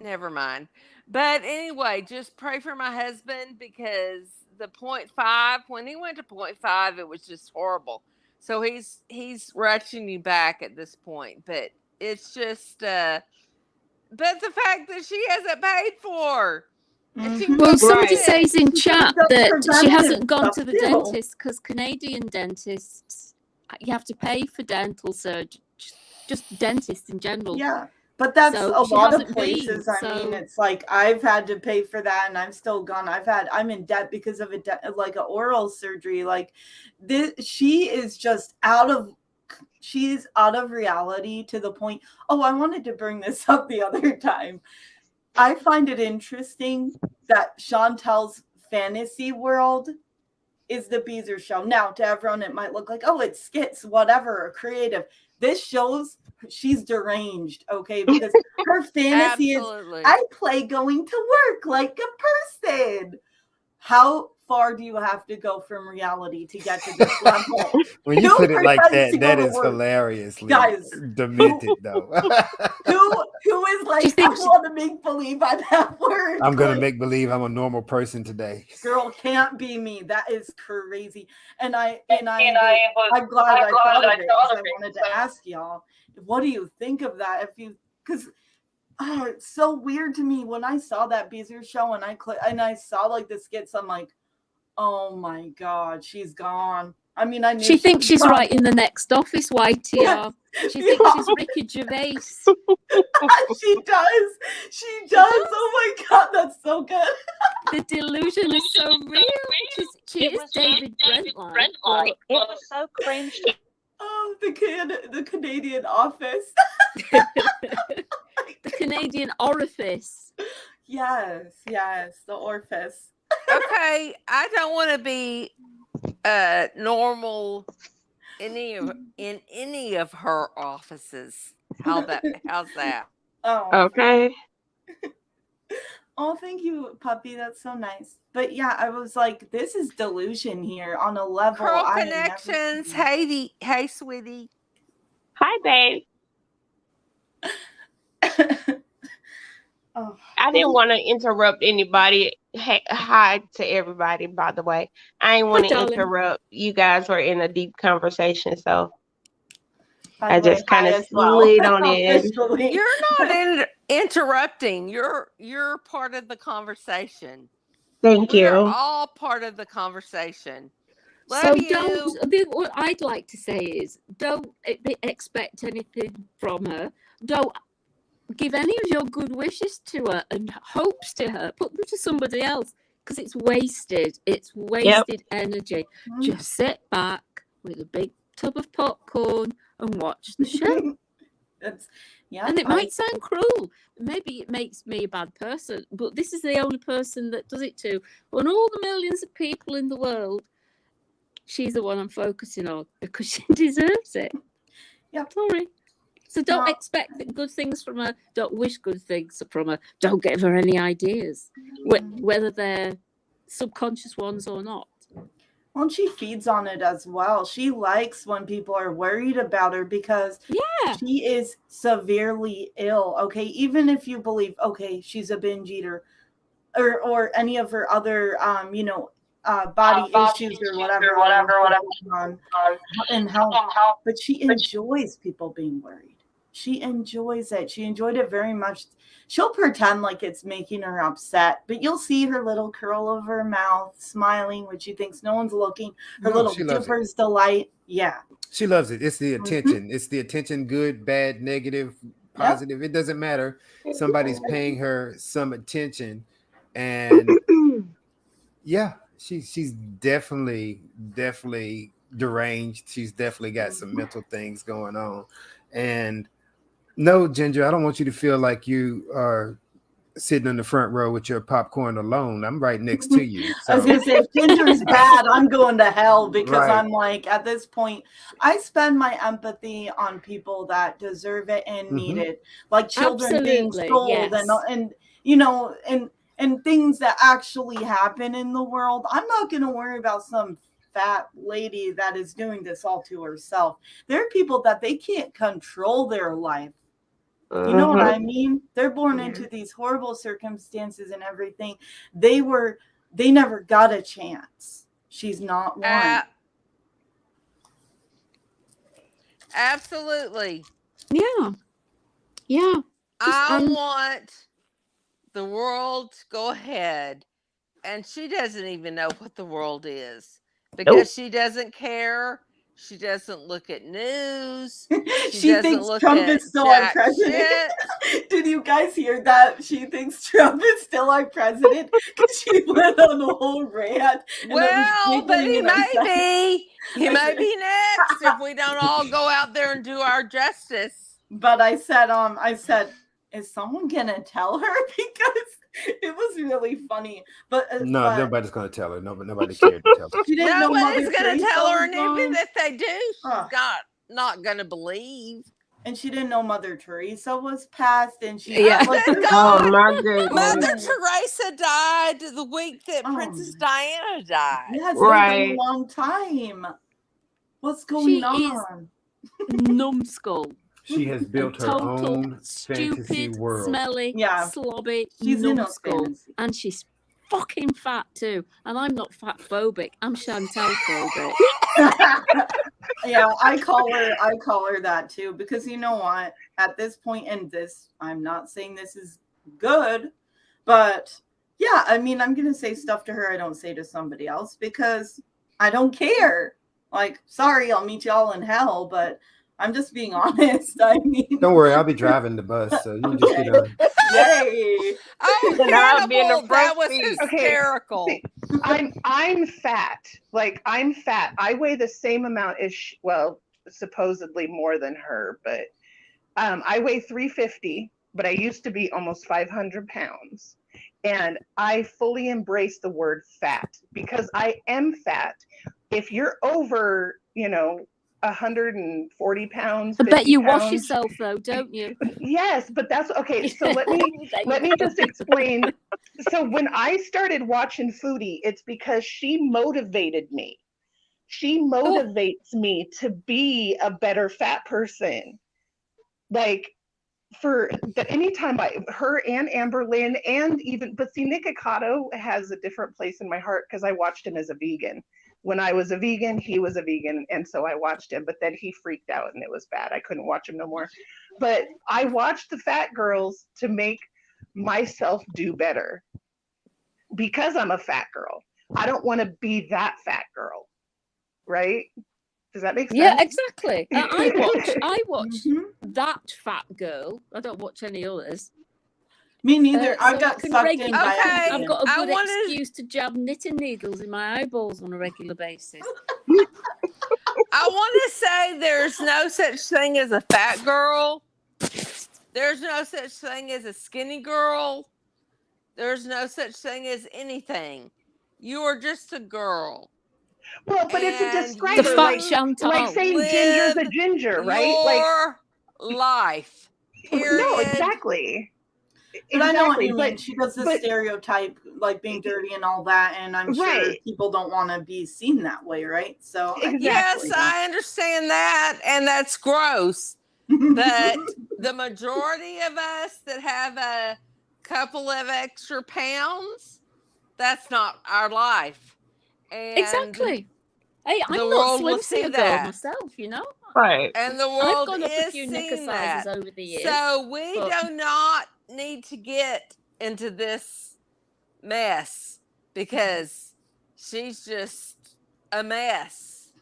Never mind. But anyway, just pray for my husband because the 0.5, when he went to 0.5, it was just horrible. So he's ratcheting back at this point, but it's just but the fact that she hasn't paid for. And she Well, wants somebody it. says in chat does that she preventative hasn't gone stuff to the too. dentist because Canadian dentists, you have to pay for dental surgery, just dentists in general. Yeah, but that's So a she lot of hasn't been, places. I mean, so- it's like I've had to pay for that, and I'm still gone. I'm in debt because of like an oral surgery. Like this, she's out of reality to the point. Oh, I wanted to bring this up the other time. I find it interesting that Chantel's fantasy world is the Beezer show. Now, to everyone, it might look like, oh, it's skits, whatever, or creative. This shows she's deranged, okay? Because her fantasy Absolutely. is, I play going to work like a person. How far do you have to go from reality to get to this level? When you Who put it like pretends to that, go that to is work? hilariously Guys, demented, though. Who is like, She I thinks- want to make believe I'm at work. I'm gonna Like, make believe I'm a normal person today. girl, can't be me. That is crazy. I'm glad I thought of it because I wanted to ask y'all, what do you think of that? Because it's so weird to me when I saw that Beezer show and I saw like the skits. I'm like, oh my god, she's gone. I mean, I knew She thinks was she's gone. right in the next office, YTR. She thinks she's Ricky Gervais. She does. Oh my god, that's so good. The delusion is so real. She is David Brent like. It was so cringe. Oh, the Canadian office. The Canadian orifice. Yes, the orifice. Okay, I don't want to be normal in any of her offices. How's that? Oh, Okay. oh, thank you, puppy. That's so nice. But yeah, I was like, this is delusion here on a level. Curl I had never Connections. seen. Hey, sweetie. Hi, babe. Oh, I didn't want to interrupt anybody. Hey, hi to everybody, by the way. I didn't want to darling. interrupt. You guys were in a deep conversation, so by I the way, just kind hi of as well. slid on in. Officially. You're not interrupting. You're part of the conversation. Thank We're you. all part of the conversation. So Love you. what I'd like to say is, don't expect anything from her. Don't give any of your good wishes to her and hopes to her. Put them to somebody else because it's wasted. It's wasted energy. Just sit back with a big tub of popcorn and watch the show. And it might sound cruel. Maybe it makes me a bad person, but this is the only person that does it to. On all the millions of people in the world, she's the one I'm focusing on because she deserves it. Yep. Sorry. So don't expect good things from her. Don't wish good things from her. Don't give her any ideas, whether they're subconscious ones or not. Well, she feeds on it as well. She likes when people are worried about her because she is severely ill. Okay, even if you believe, okay, she's a binge eater, or any of her other, body issues or whatever. And health, but she enjoys people being worried. She enjoys it. She enjoyed it very much. She'll pretend like it's making her upset, but you'll see her little curl over her mouth, smiling when she thinks no one's looking. Her little dipper's delight. Yeah. She loves it. It's the attention. It's the attention, good, bad, negative, positive. It doesn't matter. Somebody's paying her some attention. And yeah, she's definitely deranged. She's definitely got some mental things going on. And no, Ginger, I don't want you to feel like you are sitting in the front row with your popcorn alone. I'm right next to you. I was So gonna say, if Ginger's bad, I'm going to hell because Right. I'm like, at this point, I spend my empathy on people that deserve it and need it, like children being Absolutely, sold yes. and you know and things that actually happen in the world. I'm not gonna worry about some fat lady that is doing this all to herself. There are people that they can't control their life. You know what I mean? They're born into these horrible circumstances and everything. They never got a chance. She's not one. Absolutely. Yeah. Yeah. I want the world to go ahead, and she doesn't even know what the world is because she doesn't care. She doesn't look at news. She doesn't thinks look Trump at is still our jack president. shit. Did you guys hear that? She thinks Trump is still our president because she went on the whole rant. And Well, but he may be. He I may said- be next if we don't all go out there and do our justice. But I said, is someone gonna tell her? Because it was really funny. But no, nobody's gonna tell her. Nobody cared to tell her. she didn't know Nobody's Mother going to Teresa tell her, was and even gone. if they do, she's not going to believe. And she didn't know Mother Teresa was passed, and she Yeah. was Oh my goodness. Mother Teresa died the week that Princess Diana died. Yeah, it's been a Right. long time. What's going She on? Numbskull. She has built her Total own fantasy stupid, world. smelly, Yeah. slobby, She's in a numbskull. fantasy. And she's fucking fat too. And I'm not fat phobic. I'm Chantal phobic. Yeah, I call her that too, because you know what? At this point in this, I'm not saying this is good, but yeah, I mean, I'm gonna say stuff to her I don't say to somebody else because I don't care. Like, sorry, I'll meet y'all in hell, but I'm just being honest. I mean, Don't worry, I'll be driving the bus, so you just get on. yay! Oh, And I'll be in the Hannibal, that front was seat. hysterical. See, I'm fat. Like, I'm fat. I weigh the same amount as supposedly more than her, but I weigh 350, but I used to be almost 500 pounds. And I fully embrace the word fat because I am fat. If you're over, 140 pounds, I bet 50 you wash pounds, yourself though, don't you? Yes, but that's okay. So let me just explain. So when I started watching Foodie, it's because she motivated me. She motivates me to be a better fat person. Like, anytime her and Amberlynn and even, but see, Nick Ocado has a different place in my heart because I watched him as a vegan. When I was a vegan, he was a vegan, and so I watched him, but then he freaked out and it was bad. I couldn't watch him no more. But I watched the fat girls to make myself do better because I'm a fat girl. I don't want to be that fat girl, right? Does that make sense? Yeah, exactly. I watch that fat girl. I don't watch any others. Me neither. I so got can sucked in regulate- by Okay, I've got a I good wanna- excuse to jab knitting needles in my eyeballs on a regular basis. I want to say there's no such thing as a fat girl. There's no such thing as a skinny girl. There's no such thing as anything. You are just a girl. Well, but it's a And describer, The like, fat Chantal. like saying ginger's a ginger, right? Like, Your life. Period. no, exactly. But I know what you mean. But She does the but- stereotype, like being dirty and all that, and I'm sure Right. people don't want to be seen that way, right? So Exactly. Yes, I understand that, and that's gross. But the majority of us that have a couple of extra pounds, that's not our life. And Exactly. Hey, I'm the not world slim will see girl that. myself, you know. Right. And the I've world gone up a is few knicker seeing sizes that. over the years. So we but- do not need to get into this mess because she's just a mess.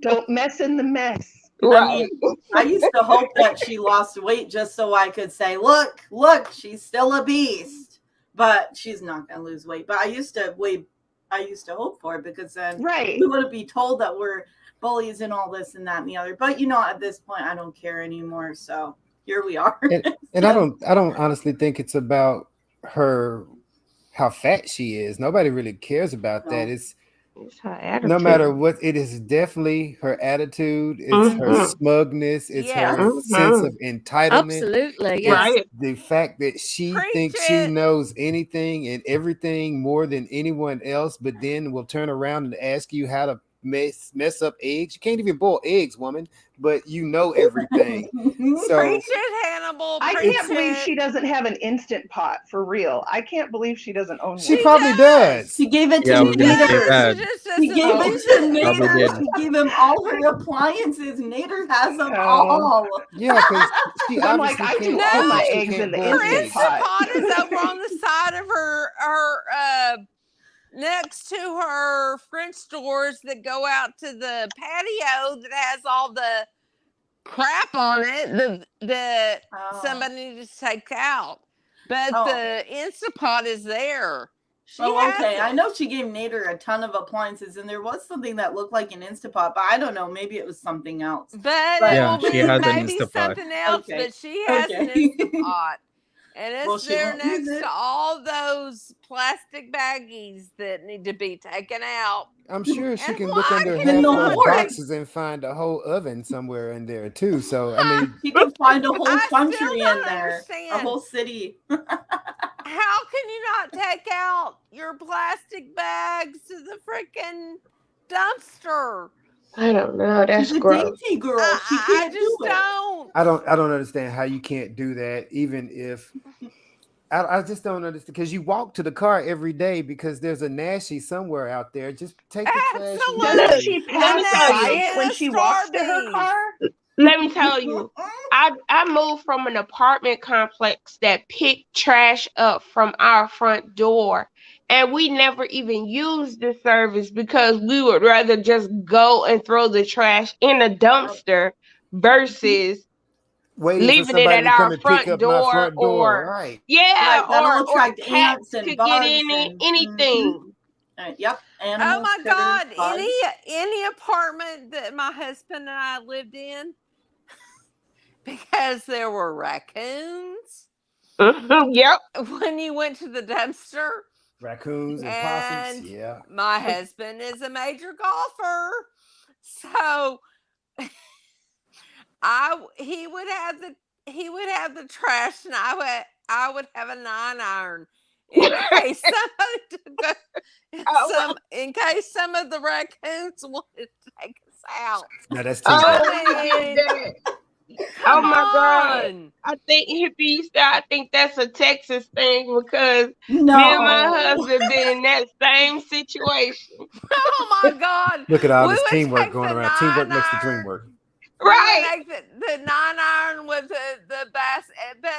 don't mess in the mess. I mean, I used to hope that she lost weight just so I could say, look, she's still a beast. But she's not going to lose weight. But I used to hope for it because then Right. we wouldn't be told that we're bullies and all this and that and the other. But at this point, I don't care anymore. So here we are. And I don't honestly think it's about her how fat she is. Nobody really cares about that. No. It's It's her attitude. no matter what, it is definitely her attitude. It's her Mhm. smugness. It's Yes. her sense Mhm. of entitlement. Absolutely, It's yes. Right. the fact that she Preach thinks she it. knows anything and everything more than anyone else, but then will turn around and ask you how to mess up eggs. You can't even boil eggs, woman, but you know everything. So Preach it, Hannibal. I Preach can't believe it. she doesn't have an instant pot for real. I can't believe she doesn't own she one. probably does. She gave it Yeah, I to was gonna say Nader. that. She just She doesn't gave Oh. it use to it. Probably Nader. did. She gave him all her appliances. Nader has them Oh. all. Yeah, because she I'm like, obviously I do can't all cook my if she eggs can't in the boil Her Instant eggs. Pot. Pot is over on the side of her next to her French doors that go out to the patio that has all the crap on it that Oh. somebody needs to take out. But Oh. the Instapot is there. She Oh, has okay. it. I know she gave Nader a ton of appliances, and there was something that looked like an Instapot, but I don't know. Maybe it was something else. But But- it Yeah, will she be has an maybe Instapot. something else. Okay. But she has an Okay. Instapot. And it's Well, she there won't use next it. to all those plastic baggies that need to be taken out. I'm sure she And can why look under can half you of not those take- boxes and find a whole oven somewhere in there too. So I mean, She could find a whole I still country in don't there, a understand. whole city. How can you not take out your plastic bags to the freaking dumpster? I don't know. That's She's a gross. dainty girl. She I can't just do it. don't. I don't understand how you can't do that, even if I just don't understand, because you walk to the car every day because there's a Nashi somewhere out there. Just take the trash. and Absolutely. Doesn't leave. she The pass tell by you. it when Nashi she and walks to her Starbies. car? Let me tell you, I moved from an apartment complex that picked trash up from our front door, and we never even used the service because we would rather just go and throw the trash in a dumpster versus Waiting for leaving it somebody at to come our and pick front up my door, front door. or Right. yeah, Right, that'll or attract cats ants and could bugs get in it, and anything. Yep. Oh Animals, my critters, God! bugs. Any apartment that my husband and I lived in, because there were raccoons Yep. when you went to the dumpster. Raccoons and possums. And Yeah. my husband is a major golfer, so he would have the trash, and I would have a 9-iron in case somebody took in case some of the raccoons wanted to take us out. No, that's Oh, teamwork. we did that. Come my God. on. I think hippies. I think that's a Texas thing because No. me and my husband been in that same situation. Oh my God! Look at all We this would teamwork take going the around. Teamwork makes the 9-iron. dream work. Right. Like the 9-iron with the bass, but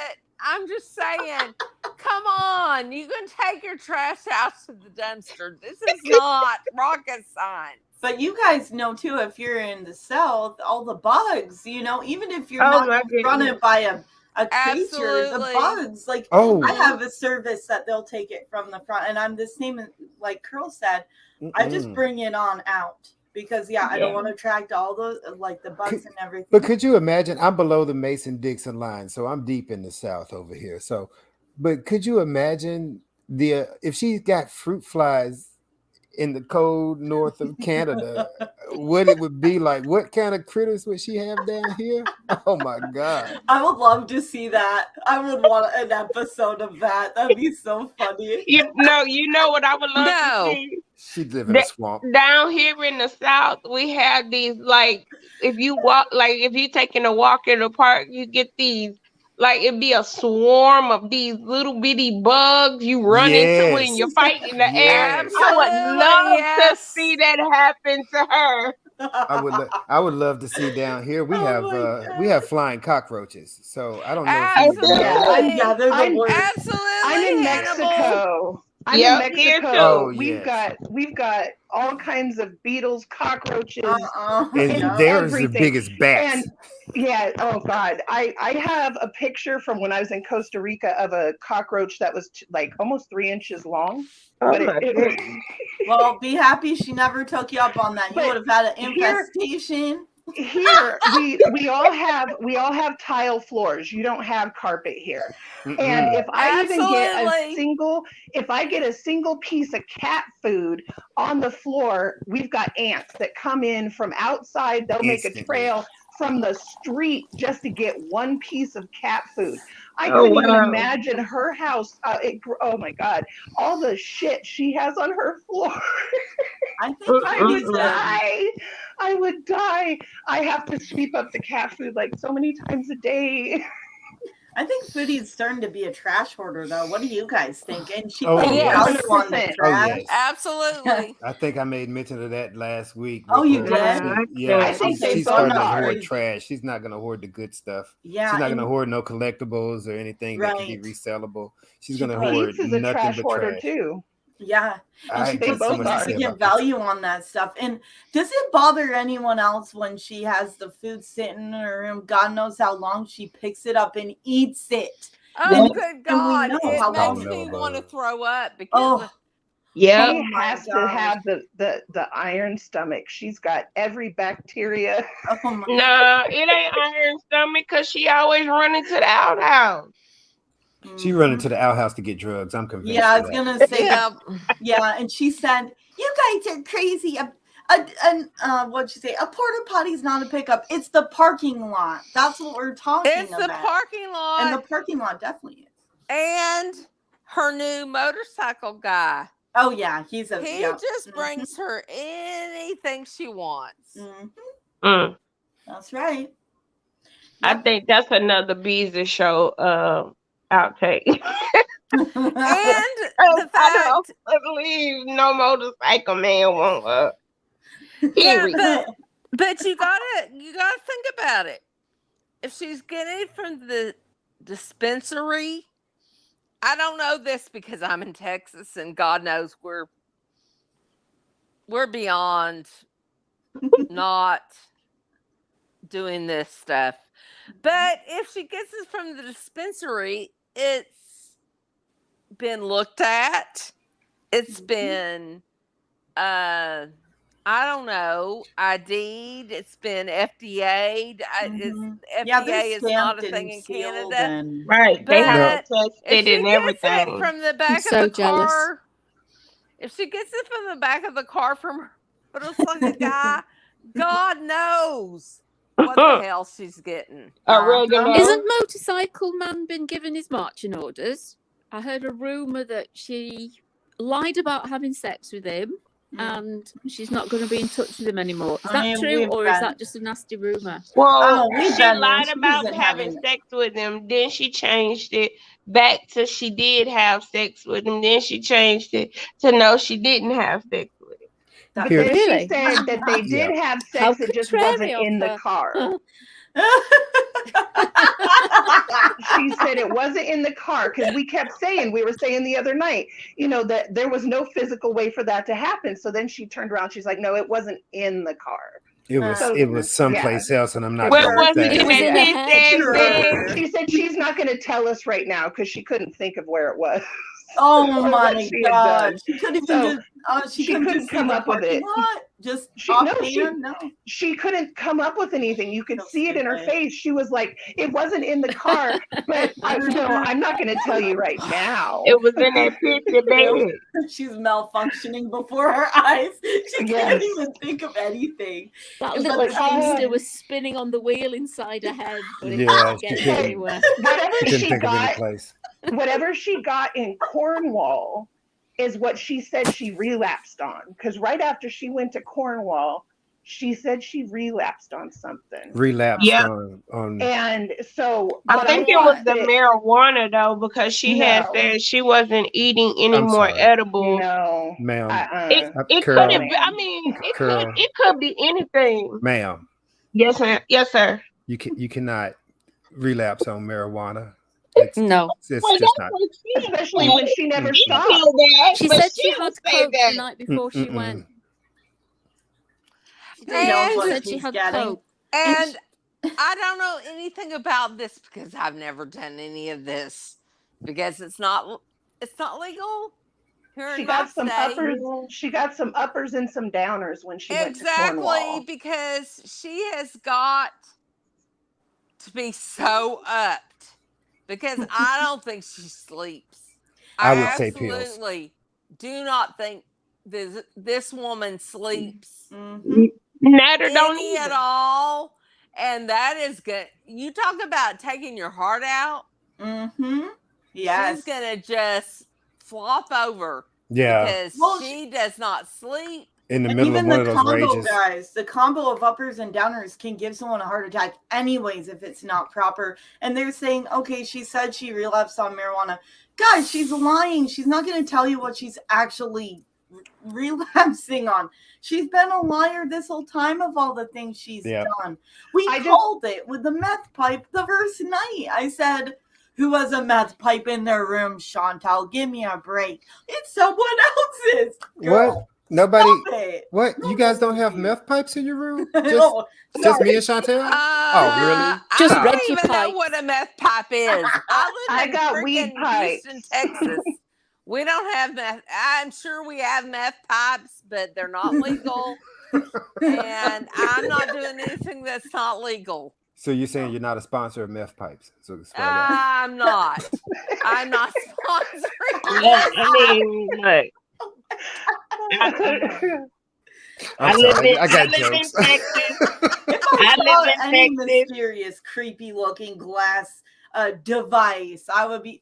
I'm just saying, come on, you can take your trash out to the dumpster. This is not rocket science. But you guys know too, if you're in the South, all the bugs, even if you're Oh, not my confronted goodness. by a creature, the Absolutely. bugs, like Oh. I have a service that they'll take it from the front, and I'm the same, like Curl said, I just Mm-mm. bring it on out because I don't want to attract all the like the bugs and everything. But could you imagine? I'm below the Mason-Dixon line, so I'm deep in the South over here. So, but could you imagine if she's got fruit flies in the cold north of Canada, what it would be like? What kind of critters would she have down here? Oh my God! I would love to see that. I would want an episode of that. That'd be so funny. You know what I would love to see? She'd live in a swamp. Down here in the South, we have these, like, if you're taking a walk in the park, you get these, like, it'd be a swarm of these little bitty bugs you run into when Yes. you're fighting in the air. Yes. I would Absolutely, love yes. to see that happen to her. I would love to see down here. We have flying cockroaches. So I don't know if you would Absolutely. know. Yeah, they're the I'm- worst. Absolutely. I'm in Hannibal. Mexico. I'm Yep, in here Mexico. too. Oh, We've yes. got all kinds of beetles, cockroaches, And Yeah. they're as everything. big as bats. And yeah, oh God. I have a picture from when I was in Costa Rica of a cockroach that was like almost 3 inches long. Oh But my goodness. Well, be happy she never took you up on that. You But would have had an here- infestation. here we all have tile floors. You don't have carpet here. And if I even get a single piece of cat food on the floor, we've got ants that come in from outside. They'll make a trail from the street just to get one piece of cat food. I couldn't even imagine her house. Oh my God, all the shit she has on her floor. I think I would die. I have to sweep up the cat food like so many times a day. I think Foodie's starting to be a trash hoarder, though. What do you guys think? And she Oh, puts yes. value on the trash. yes. Absolutely. I think I made mention of that last week. Oh, you with her. did? Yeah, I think she's they starting both to are. hoard trash. She's not going to hoard the good stuff. Yeah, She's not going to hoard no collectibles or anything that can be resellable. She's going to hoard Pete's is a nothing trash but hoarder trash. too. Yeah, and she puts so much to say significant about this. value on that stuff. And does it bother anyone else when she has the food sitting in her room? God knows how long she picks it up and eats it. Oh, good God. know It how makes long- me want to throw up because She Oh my has to gosh. have the iron stomach. She's got every bacteria. Oh my No, it ain't iron stomach because she always running to the outhouse. She running to the outhouse to get drugs. I'm convinced. Yeah, I of was that. gonna say yeah, and she said, "You guys are crazy. What'd you say? A porta potty's not a pickup. It's the parking lot. That's what we're talking it's about. the parking lot. And the parking lot definitely is. And her new motorcycle guy. Oh yeah, he just brings her anything she wants. That's right. I think that's another Beezer show outtake. And the fact, I don't believe no motorcycle man won't but you gotta think about it. If she's getting it from the dispensary, I don't know this because I'm in Texas and God knows we're beyond not doing this stuff. But if she gets it from the dispensary, it's been looked at. It's been I don't know, ID'd. It's been FDA'd. FDA is not a thing in Canada. Right. They have But to test it and everything. from the back of so the jealous. car, if she gets it from the back of the car from her motorcycle guy, God knows what the hell she's getting. Isn't Motorcycle Man been given his marching orders? I heard a rumor that she lied about having sex with him and she's not going to be in touch with him anymore. Is that true, or is that just a nasty rumor? Well, she lied about having sex with him. Then she changed it back to she did have sex with him. Then she changed it to no, she didn't have sex with him. But then she said that they did have sex, it just wasn't in the car. She said it wasn't in the car because we were saying the other night, that there was no physical way for that to happen. So then she turned around, she's like, no, it wasn't in the car. It was someplace else, and I'm not Well, sure. was it in that She said she's not going to tell us right now because she couldn't think of where it was. Oh my God! She couldn't even she couldn't come up with it. She couldn't come up with anything. You could see it in her face. She was like, "It wasn't in the car," but I'm not going to tell you right now. It was in that picture, baby. She's malfunctioning before her eyes. She can't even think of anything. That little hamster was spinning on the wheel inside her head, but it Yeah, didn't get she couldn't. anywhere. Whatever she got in Cornwall is what she said she relapsed on. Because right after she went to Cornwall, she said she relapsed on something. On and so I think it was the marijuana though, because she had said she wasn't eating any more edibles. No, ma'am. It could have been, I mean, it could be anything. Ma'am. Yes, ma'am. Yes, sir. You cannot relapse on marijuana. It's just not. Especially when she never stopped. She said she had coke the night before she went. And she had coke. And I don't know anything about this because I've never done any of this because it's not legal. here She in my got some state. uppers. She got some uppers and some downers when she went to Exactly, Cornwall. because she has got to be so upped, because I don't think she sleeps. I I would say pills. absolutely do not think this woman sleeps Mhm. Natter don't any at either. all. And that is good. You talk about taking your heart out. Mhm. Yes. She's gonna just flop over Yeah. because Well, she does not sleep. In the And middle of even one the of those combo, rages. guys, the combo of uppers and downers can give someone a heart attack anyways if it's not proper. And they're saying, okay, she said she relapsed on marijuana. Guys, she's lying. She's not going to tell you what she's actually relapsing on. She's been a liar this whole time of all the things she's done. We called it with the meth pipe the first night. I said, who has a meth pipe in their room, Chantal? Give me a break. It's someone else's. Girl. What? Nobody. Stop it. What? You guys don't have meth pipes in your room? Just, No, just me and Chantel? Oh, really? Just I Reggie don't even know pipes. what a meth pipe is. I live in got weed freaking pipes. Houston, Texas. We don't have meth. I'm sure we have meth pipes, but they're not legal. And I'm not doing anything that's not legal. So you're saying you're not a sponsor of meth pipes? So I'm not. I'm not sponsoring. I mean, look. I'm sorry. I got jokes. If I saw any mysterious, creepy-looking glass device, I would be.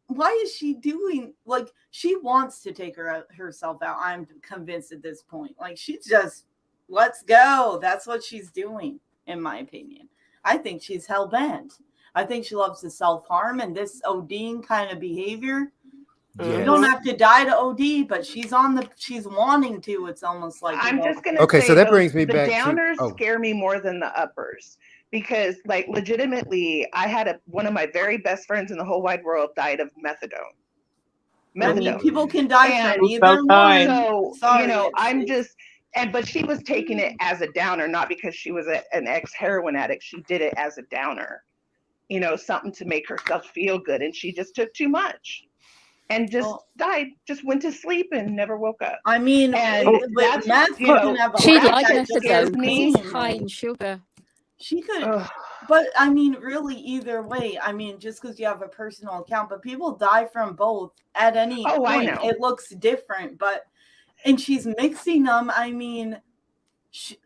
Why is she doing? Like, she wants to take herself out. I'm convinced at this point. Like, she's just, let's go. That's what she's doing, in my opinion. I think she's hell bent. I think she loves to self-harm, and this ODing kind of behavior. Yes. You don't have to die to OD, but she's wanting to. It's almost like I'm just gonna Okay, say so that those- brings me the back to- downers scare me more than the uppers, because like legitimately I had one of my very best friends in the whole wide world died of methadone. I mean, people can die from And either one. so Sorry, you know, it's- I'm just but she was taking it as a downer, not because she was an ex-heroin addict. She did it as a downer, you know, something to make herself feel good, and she just took too much and just died, just went to sleep and never woke up. I mean, and with meth, you you know, can have a She'd heart like attack just methadone as because me. it's high in sugar. She could, but I mean, really, either way. I mean, just because you have a personal account, but people die from both at any Oh, I point. know. It looks different, and she's mixing them. I mean, mixing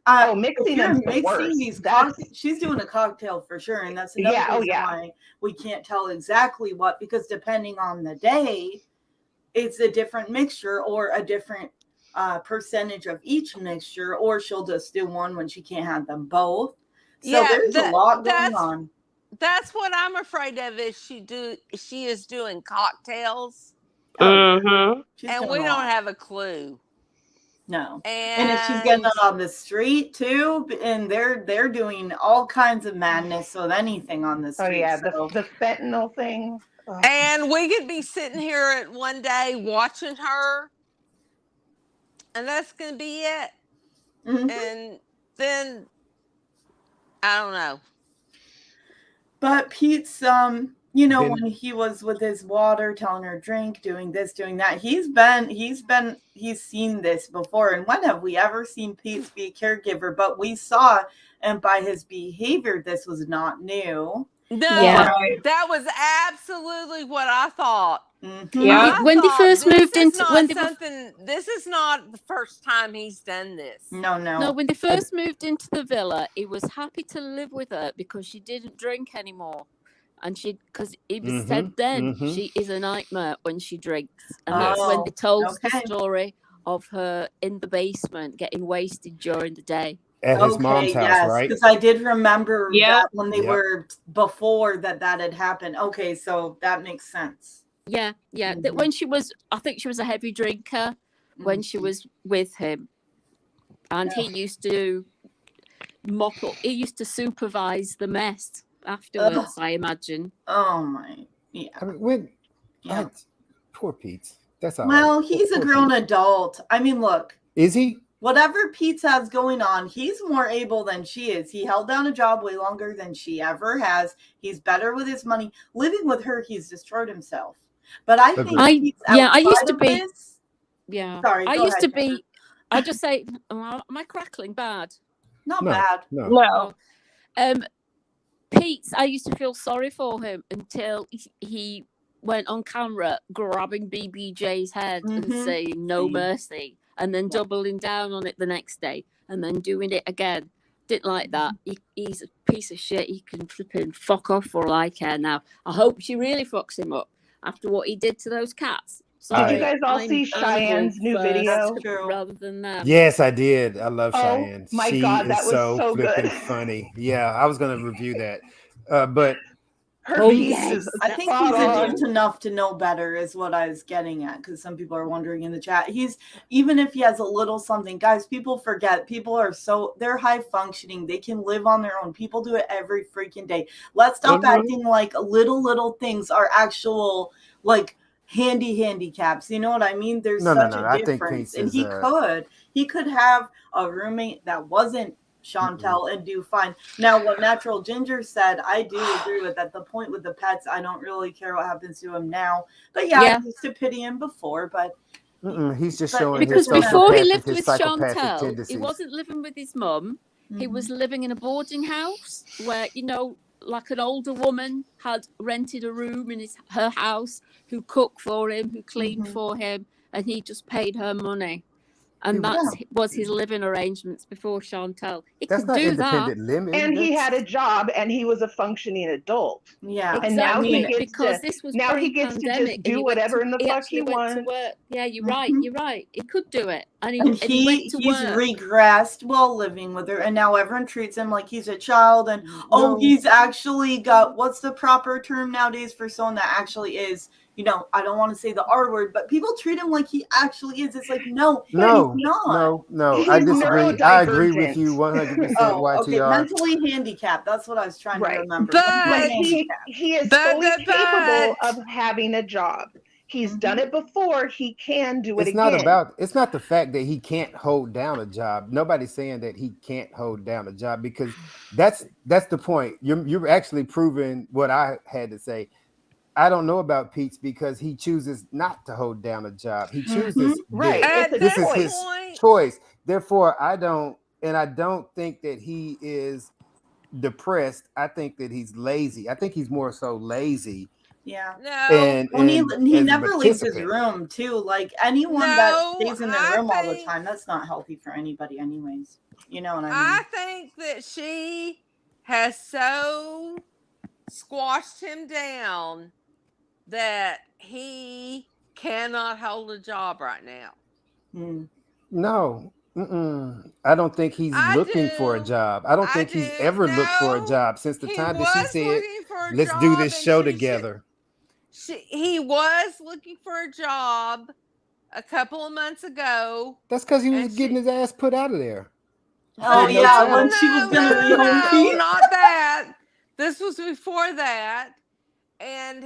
if you're them's the mixing worst. these cocktails, she's doing a cocktail for sure, and that's another Yeah, reason why we can't tell exactly what, because depending on the day, it's a different mixture or a different percentage of each mixture, or she'll just do one when she can't have them both. So there's a lot going on. That's what I'm afraid of. Is she is doing cocktails, Mm-hmm. and we don't have a clue. No, and if she's getting it on the street too, and they're doing all kinds of madness with anything on the street. Oh yeah, the fentanyl thing. Oh. And we could be sitting here at one day watching her, and that's gonna be it. Mm-hmm. And then I don't know. But Pete's you know, when he was with his water, telling her drink, doing this, doing that, he's seen this before. And when have we ever seen Pete be a caregiver? But we saw, and by his behavior, this was not new. No, that was absolutely what I thought. Mm-hmm. Yeah, when they first moved into this is not the first time he's done this. No, when they first moved into the villa, he was happy to live with her because she didn't drink anymore. And because it was said then she is a nightmare when she drinks. And that's when they told the story of her in the basement getting wasted during the day. At his mom's house, right? Because I did remember that when they were before that had happened. Okay, so that makes sense. Yeah. That when she was, I think she was a heavy drinker when she was with him. And he used to mop up, he used to supervise the mess afterwards, I imagine. Oh my, I mean, poor Pete. That's all. Well, right. he's a grown adult. I mean, look. Is he? Whatever Pete has going on, he's more able than she is. He held down a job way longer than she ever has. He's better with his money. Living with her, he's destroyed himself. But I think I used to be. Yeah. Sorry, I go used to ahead, Jennifer. be. I just say, am I crackling bad? Not No, bad. no. No. Um, Pete's. I used to feel sorry for him until he went on camera grabbing BBJ's head and Mhm. saying "No Same. mercy," and then doubling down on it the next day, and then doing it again. Didn't like that. He's a piece of shit. He can flipping fuck off for all I care now. I hope she really fucks him up after what he did to those cats. Did you Sorry, guys all I'm see animal Cheyenne's new first video? That's true. rather than them. Yes, I did. I love Oh Cheyenne. my She God, is that was so so flipping good. funny. Yeah, I was gonna review that, but Her Oh, piece yes. is I think spot he's on. adult enough to know better is what I was getting at, because some people are wondering in the chat. He's, even if he has a little something, guys, people forget. People are they're high functioning. They can live on their own. People do it every freaking day. Let's stop acting like little things are actual, like, handicaps. You know what I mean? There's no. such a I think difference. Pete's And is he could have a roommate that wasn't Chantel and do fine. Now, what Natural Ginger said, I do agree with that. The point with the pets, I don't really care what happens to him now. But yeah, I used to pity him before, but he's just but showing Because his before he sociopathic, lived his with psychopathic Chantel, he tendencies. wasn't living with his mum. He was living in a boarding house where, like an older woman had rented a room in her house, who cooked for him, who cleaned for him, and he just paid her money. And that was his living arrangements before Chantel. He That's could not do that. independent living. And he had a job and he was a functioning adult. Yeah. And now he Exactly, gets because to this was now he gets to just pre-pandemic, and do he whatever in the fuck actually he went to wants. work. Yeah, you're right. You're right. He could do it, and he went to he's work. regressed while living with her, and now everyone treats him like he's a child. And No. he's actually got, what's the proper term nowadays for someone that actually is, I don't want to say the R word, but people treat him like he actually is. It's like, no, he's not. No. He's I disagree. I agree with neurodivergent. you 100%. Oh, okay. YTR. Mentally handicapped. That's what I was trying to remember. But Mentally he is but- fully but- capable of having a job. He's done it before. He can do it again. It's not the fact that he can't hold down a job. Nobody's saying that he can't hold down a job, because that's the point. You're actually proving what I had to say. I don't know about Pete's because he chooses not to hold down a job. He chooses right. This is his choice. Therefore, I don't think that he is depressed. I think that he's lazy. I think he's more so lazy. Yeah. No. And he never leaves his room too. Like anyone that stays in their room all the time, that's not healthy for anybody anyways. You know what I mean? I think that she has so squashed him down that he cannot hold a job right now. No. I don't think he's looking for a job. I don't think he's ever looked for a job since the time that she said, let's do this show together. He was looking for a job a couple of months ago. That's because he was getting his ass put out of there. Oh yeah, when she was gonna rehome Pete. Not that. This was before that. And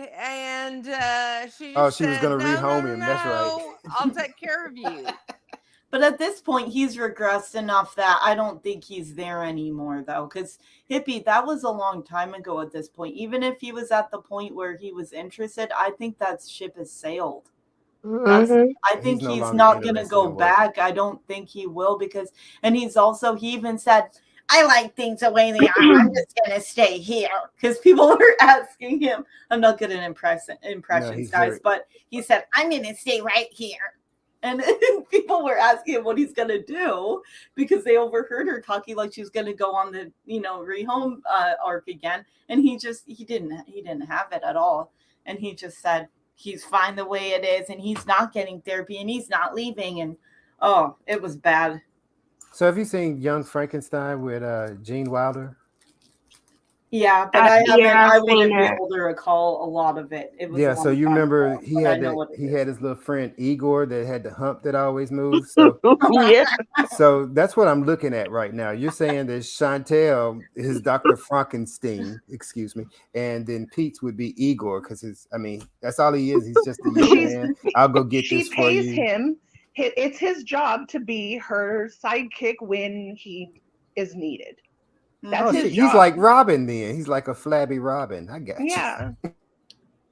she just she was said, gonna no, rehome no, him. That's right. no, I'll take care of you. But at this point, he's regressed enough that I don't think he's there anymore, though. Because Hippie, that was a long time ago at this point. Even if he was at the point where he was interested, I think that ship has sailed. I think he's not going to go back. I don't think he will and he even said, I like things the way they are. I'm just going to stay here. Because people were asking him, I'm not good at impressions, guys, but he said, I'm going to stay right here. And people were asking him what he's going to do because they overheard her talking like she was going to go on the, rehome arc again. And he didn't have it at all. And he just said, he's fine the way it is. And he's not getting therapy and he's not leaving. And it was bad. So have you seen Young Frankenstein with Gene Wilder? Yeah, but I haven't. I wouldn't be able to recall a lot of it. It was so you remember he had his little friend Igor that had the hump that always moves. So so that's what I'm looking at right now. You're saying that Chantel is Dr. Frankenstein, excuse me, and then Pete's would be Igor because that's all he is. He's just a young man. I'll go get this for you. She pays him. It's his job to be her sidekick when he is needed. That's his job. He's like Robin then. He's like a flabby Robin. I got you. Yeah.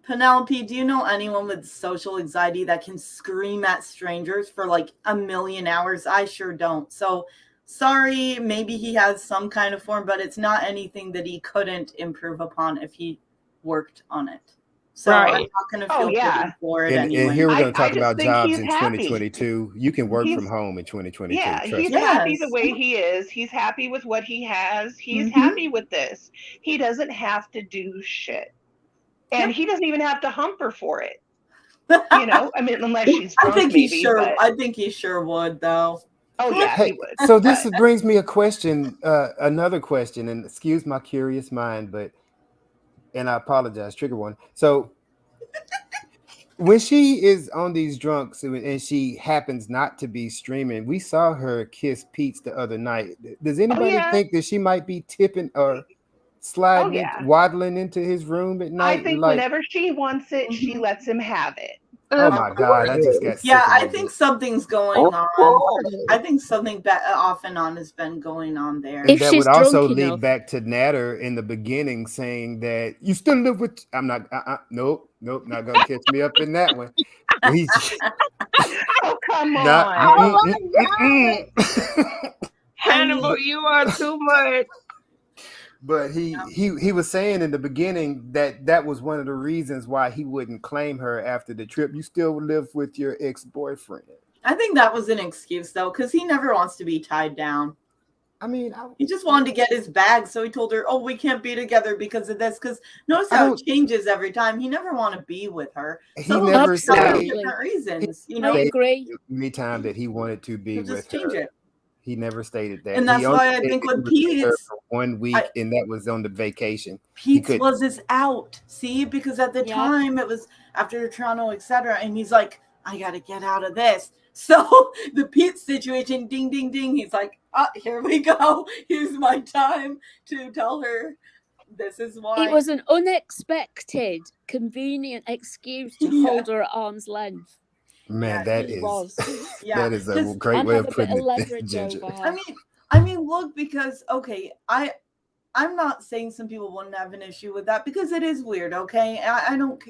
Penelope, do you know anyone with social anxiety that can scream at strangers for like a million hours? I sure don't. So sorry, maybe he has some kind of form, but it's not anything that he couldn't improve upon if he worked on it. So I'm Right. not going to Oh, feel yeah. pity for it And anyway. here we're going I to talk just about think jobs he's in happy. 2022. You can work from He's home in 2022. yeah, Trust he's me. happy the Yes. way he is. He's happy with what he has. He's Mhm. happy with this. He doesn't have to do shit. And Yep. he doesn't even have to hump her for it. You know, I mean, unless she's I drunk, think he maybe. sure. But I think he sure would, though. oh yeah, he Hey, would. so this But brings me a question, another question, and excuse my curious mind, and I apologize, trigger one. So when she is on these drunks and she happens not to be streaming, we saw her kiss Pete's the other night. Does oh anybody yeah, think that she might be tipping or oh sliding it, yeah. waddling into his room at I night? think Like, whenever she wants it, she Mhm. lets him have it. oh Of my God, I just got course. Yeah, sick a I little think bit. something's going Of on. course. I think something off and on has been going on there. And If that would she's also drunk lead enough. back to Natter in the beginning saying that you still live with. I'm not. Nope, not gonna catch me up in that one. He's Oh come not. on. Oh my God. I mean, Hannibal, you are too much. But he was saying in the beginning that was one of the reasons why he wouldn't claim her after the trip. You still live with your ex-boyfriend. I think that was an excuse though, because he never wants to be tied down. I mean, He just wanted to get his bag, so he told her, "Oh, we can't be together because of this." Because notice I how don't. it changes every time. He never want to be with her. He So he'll never just tell her say. different Absolutely. He reasons. You I know, stated agree. anytime that he wanted to be he'll with just change her. it. He never stated that. And He that's only why I said think that he with was with her Pete's, for 1 week, and that was on the vacation. He Pete's could. was his out. See, because at the Yeah. time it was after Toronto, etc. And he's like, I got to get out of this. So the Pete situation, ding, ding, ding. He's like, here we go. Here's my time to tell her this is why. It was an unexpected, convenient excuse to Yeah. hold her at arm's length. Man, Yeah, that He is was. Yeah, that is a 'cause- great And way have of a bit putting of it, leverage Ginger. over her. I mean, look, because okay, I'm not saying some people wouldn't have an issue with that because it is weird. Okay, I don't,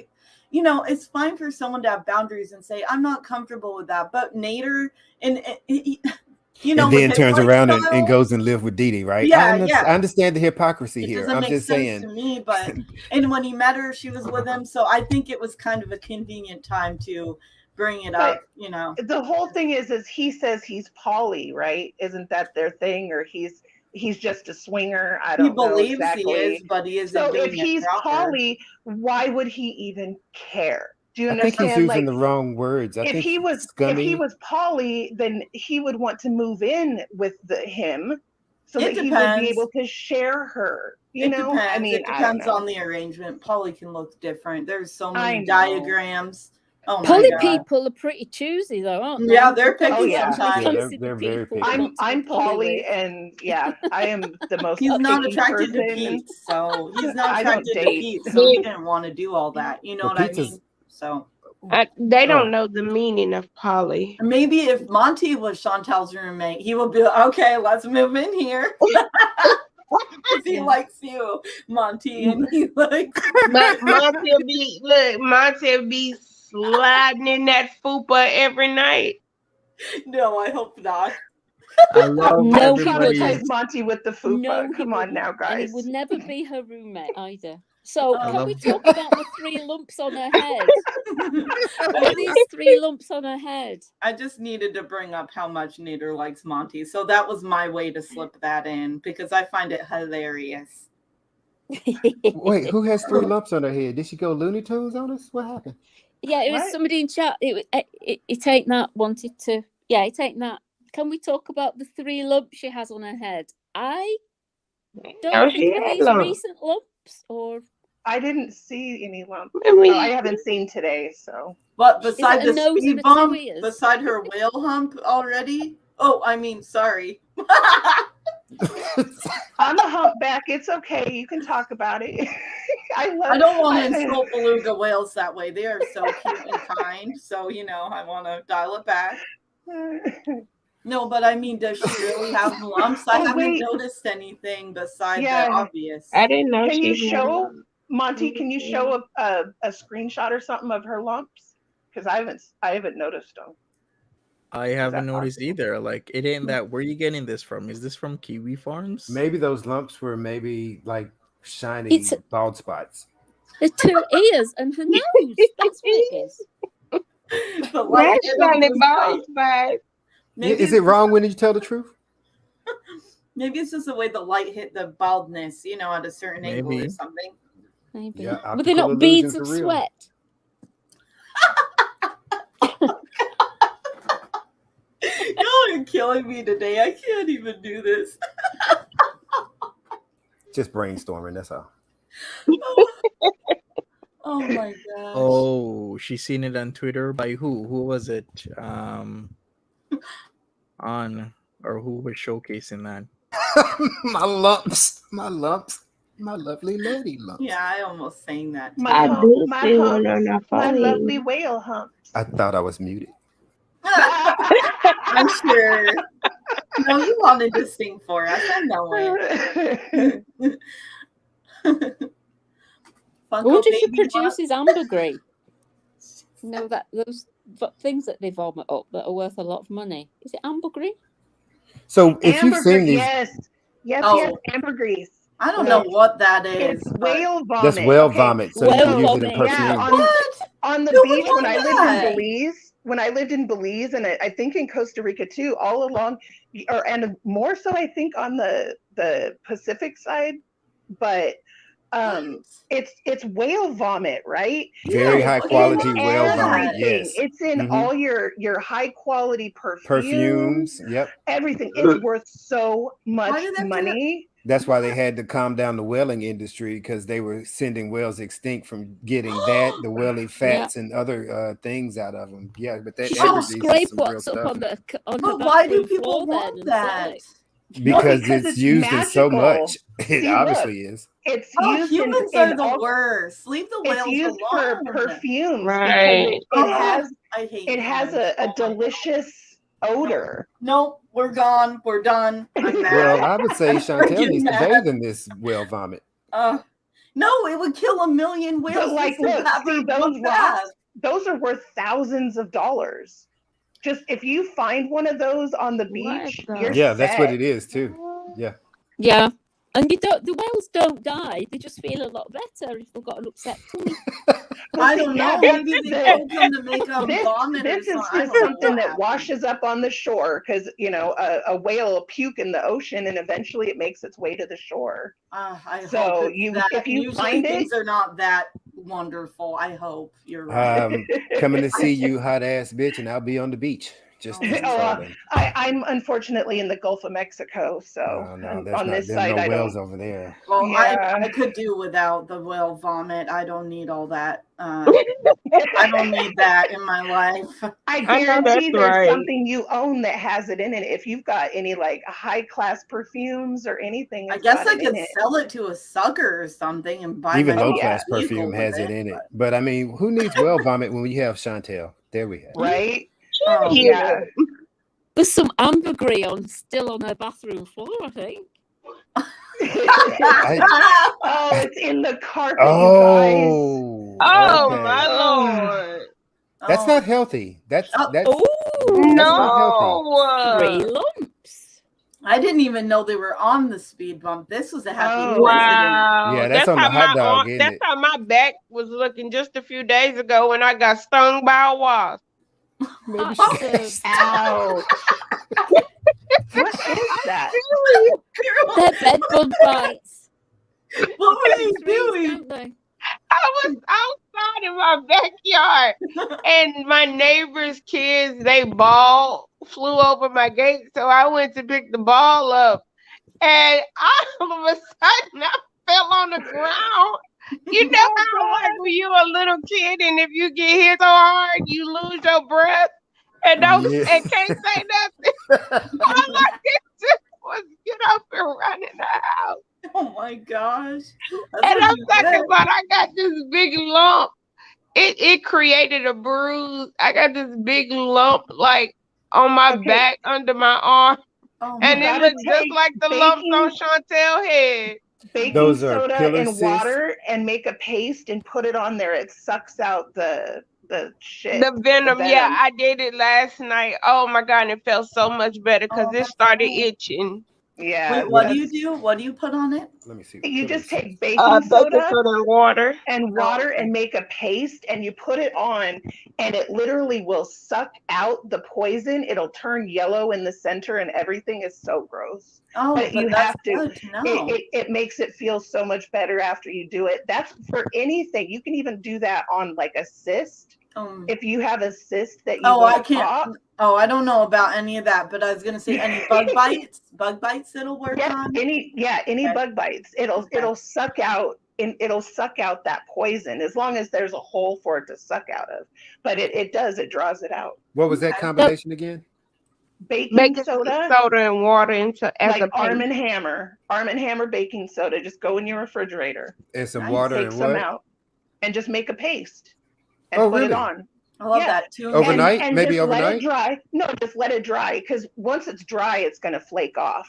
you know, it's fine for someone to have boundaries and say I'm not comfortable with that. But Nader and you know, And with then his turns around and lifestyle, goes and live with Dee Dee, right? yeah, I understand the hypocrisy it here. doesn't I'm make just sense saying. to me. But and when he met her, she was with him, so I think it was kind of a convenient time to bring it But up. You know, the whole thing is he says he's poly, right? Isn't that their thing? Or he's just a swinger? I he don't know believes he is, exactly. but he isn't So if doing it he's proper. poly, why would he even care? Do you I think he's understand? using Like the wrong words. I if think he was scummy. poly, then he would want to move in with him so It that he would be depends. able to share her. You It know? depends. I mean, It I don't depends know. on the arrangement. Poly can look different. There's so I many know. diagrams. Oh my Poly god. people are pretty choosy, though, aren't they? Yeah, they're They've got Oh picky yeah. to sometimes. Yeah, fancy the they're very people picky. they want to be I'm poly, with. and yeah, I am the most He's not picky attracted to person. Pete, so he's not I don't attracted to date. Pete, so he didn't want to do all that. You know Well, what I pizza's. mean? So They Oh, don't know the meaning of poly. maybe if Monty was Chantal's roommate, he would be like, okay, let's move in here. Because he Yeah. likes you, Monty, and he likes Monty will be sliding in that fupa every night. No, I hope not. I love No, I've he everybody. traumatized Monty with the fupa. No, he Come on now, wouldn't. And he guys. would never be her roommate either. So I can love. we talk about the 3 lumps on her head? What are these 3 lumps on her head? I just needed to bring up how much Nader likes Monty. So that was my way to slip that in because I find it hilarious. Wait, who has 3 lumps on her head? Did she go Looney Tunes on us? What happened? Yeah, it was What? somebody in chat. It ain't that wanted to. Yeah, it ain't that. Can we talk about the 3 lumps she has on her head? I don't Oh, think she are had these lumps. recent lumps or I didn't see any lump. I mean, Oh, I haven't seen today, so. But is beside it a the nose speed and a 2 bump, ears? beside her whale hump already. Oh, I mean, sorry. I'm a humpback. It's okay. You can talk about it. I I don't want to I- insult beluga whales that way. They are so cute and kind. So, you know, I want to dial it back. No, but I mean, does she really have lumps? I Oh, haven't wait. noticed anything besides Yeah. the obvious. I didn't know Can she you had show lumps. Monty, can you show a screenshot or something of her lumps? Because I haven't noticed them. I haven't noticed either. Like, it ain't that. Where are you getting this from? Is this from Kiwi Farms? Maybe those lumps were like shiny bald spots. The 2 ears and her nose. That's what it is. Is it wrong when you tell the truth? Maybe it's just the way the light hit the baldness, at a certain angle or something. Maybe. Yeah, Were they not beads of sweat? Y'all are killing me today. I can't even do this. Just brainstorming, that's all. Oh my gosh. Oh, she's seen it on Twitter by who? Who was it? Or who was showcasing that? My lumps. My lovely lady lumps. Yeah, I almost sang that. My lovely whale humps. I thought I was muted. I'm sure. No, you wanted to sing for us. I know it. I wonder if she produces ambergris. That those things that they vomit up that are worth a lot of money. Is it ambergris? So if you've seen these, yes, ambergris. I don't know what that is. It's whale vomit. That's whale vomit. So you can use it in perfume. Yeah, on the beach when I lived in Belize. When I lived in Belize, and I think in Costa Rica too, all along, and more so, I think on the Pacific side, but it's whale vomit, right? Very high quality whale vomit. Yes, it's in all your high quality perfumes. Yep, everything. It's worth so much money. That's why they had to calm down the whaling industry, because they were sending whales extinct from getting the whaling fats and other things out of them. Yeah, but that scrape what's up on the why do people want that? Because it's used in so much. It obviously is. It's used humans are the worst. Leave the whales alone. It's used for perfumes. Right. It has a delicious odor. Nope, we're gone. We're done. I'm mad. Well, I would say Chantel needs to bathe in this whale vomit. No, it would kill a million whales. But like, look, see, those are worth thousands of dollars. Just if you find one of those on the beach, you're set. That's what it is too. Yeah. And the whales don't die; they just feel a lot better if they've got an upset tummy. I don't know. Maybe they told them to make a vomit. This is just something that washes up on the shore, because a whale will puke in the ocean, and eventually it makes its way to the shore. So if you find it, things are not that wonderful. I hope you're right. Coming to see you, hot ass bitch, and I'll be on the beach. I'm unfortunately in the Gulf of Mexico, so on this side, no whales over there. Well, I could do without the whale vomit. I don't need all that. I don't need that in my life. I guarantee there's something you own that has it in it. If you've got any like high class perfumes or anything, I guess I could sell it to a sucker or something and buy. Even low class perfume has it in it. But I mean, who needs whale vomit when we have Chantel? There we have. Right. There's some ambergris still on her bathroom floor, I think. It's in the carpet. Oh, my Lord. That's not healthy. That's no. Not healthy. 3 lumps. I didn't even know they were on the speed bump. This was a happy wow. Yeah, that's on the hot dog. That's how my back was looking just a few days ago when I got stung by a wasp. Maybe Ouch. What is that? They're bed bug bites. What were you doing? I was outside in my backyard, and my neighbor's kids, they ball flew over my gate, so I went to pick the ball up, and all of a sudden I fell on the ground. You know how like when you're a little kid, and if you get hit so hard, you lose your breath and and can't say nothing. All I could do was get up and run in the house. Oh my gosh! And I'm talking about, I got this big lump. It created a bruise. I got this big lump like on my back under my arm, and it looked just like the lumps on Chantel's head. baking Those are soda pillar and cysts? water and make a paste and put it on there. It sucks out the shit. The venom, yeah, I did it last night. Oh my God, it felt so much better because it started itching. Yeah. Wait, what do you do? What do you put on it? Let me see. You just take Baking baking soda and water. and make a paste and you put it on and it literally will suck out the poison. It'll turn yellow in the center and everything is so gross. Oh, but you that's have to. good to know. It makes it feel so much better after you do it. That's for anything. You can even do that on like a cyst. If you have a cyst that you I can't. pop. Oh, I don't know about any of that, but I was gonna say any bug bites it'll work on. Any bug bites. It'll suck out and it'll suck out that poison as long as there's a hole for it to suck out of. But it draws it out. What was that combination again? Baking soda and water into as like a paste. Arm and Hammer baking soda. Just go in your refrigerator and some water take and some what? out and just make a paste and put it on. I love that too. Overnight? And Maybe just overnight? Let it dry. No, just let it dry because once it's dry, it's going to flake off.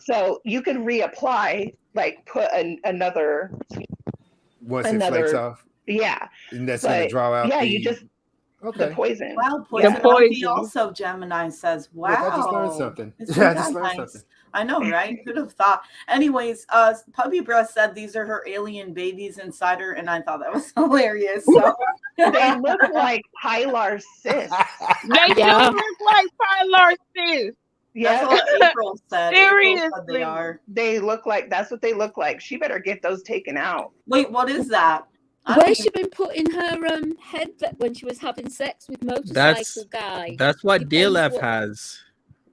So you can reapply, like put another. Once it flakes off. Yeah. And that's going to draw out. Yeah, the, you just the poison. Wow, poison. Also, Gemini says, "Wow, look, I just learned something." I just learned something. I know, right? Who'd have thought? Anyways, Puppy Breast said these are her alien babies inside her, and I thought that was hilarious. So they look like pilar cysts. They do look like pilar cysts. Yeah, that's what April said. Seriously, April said they are. They look like that's what they look like. She better get those taken out. Wait, what is that? Where's she been putting her head when she was having sex with motorcycle guy? That's what DLF has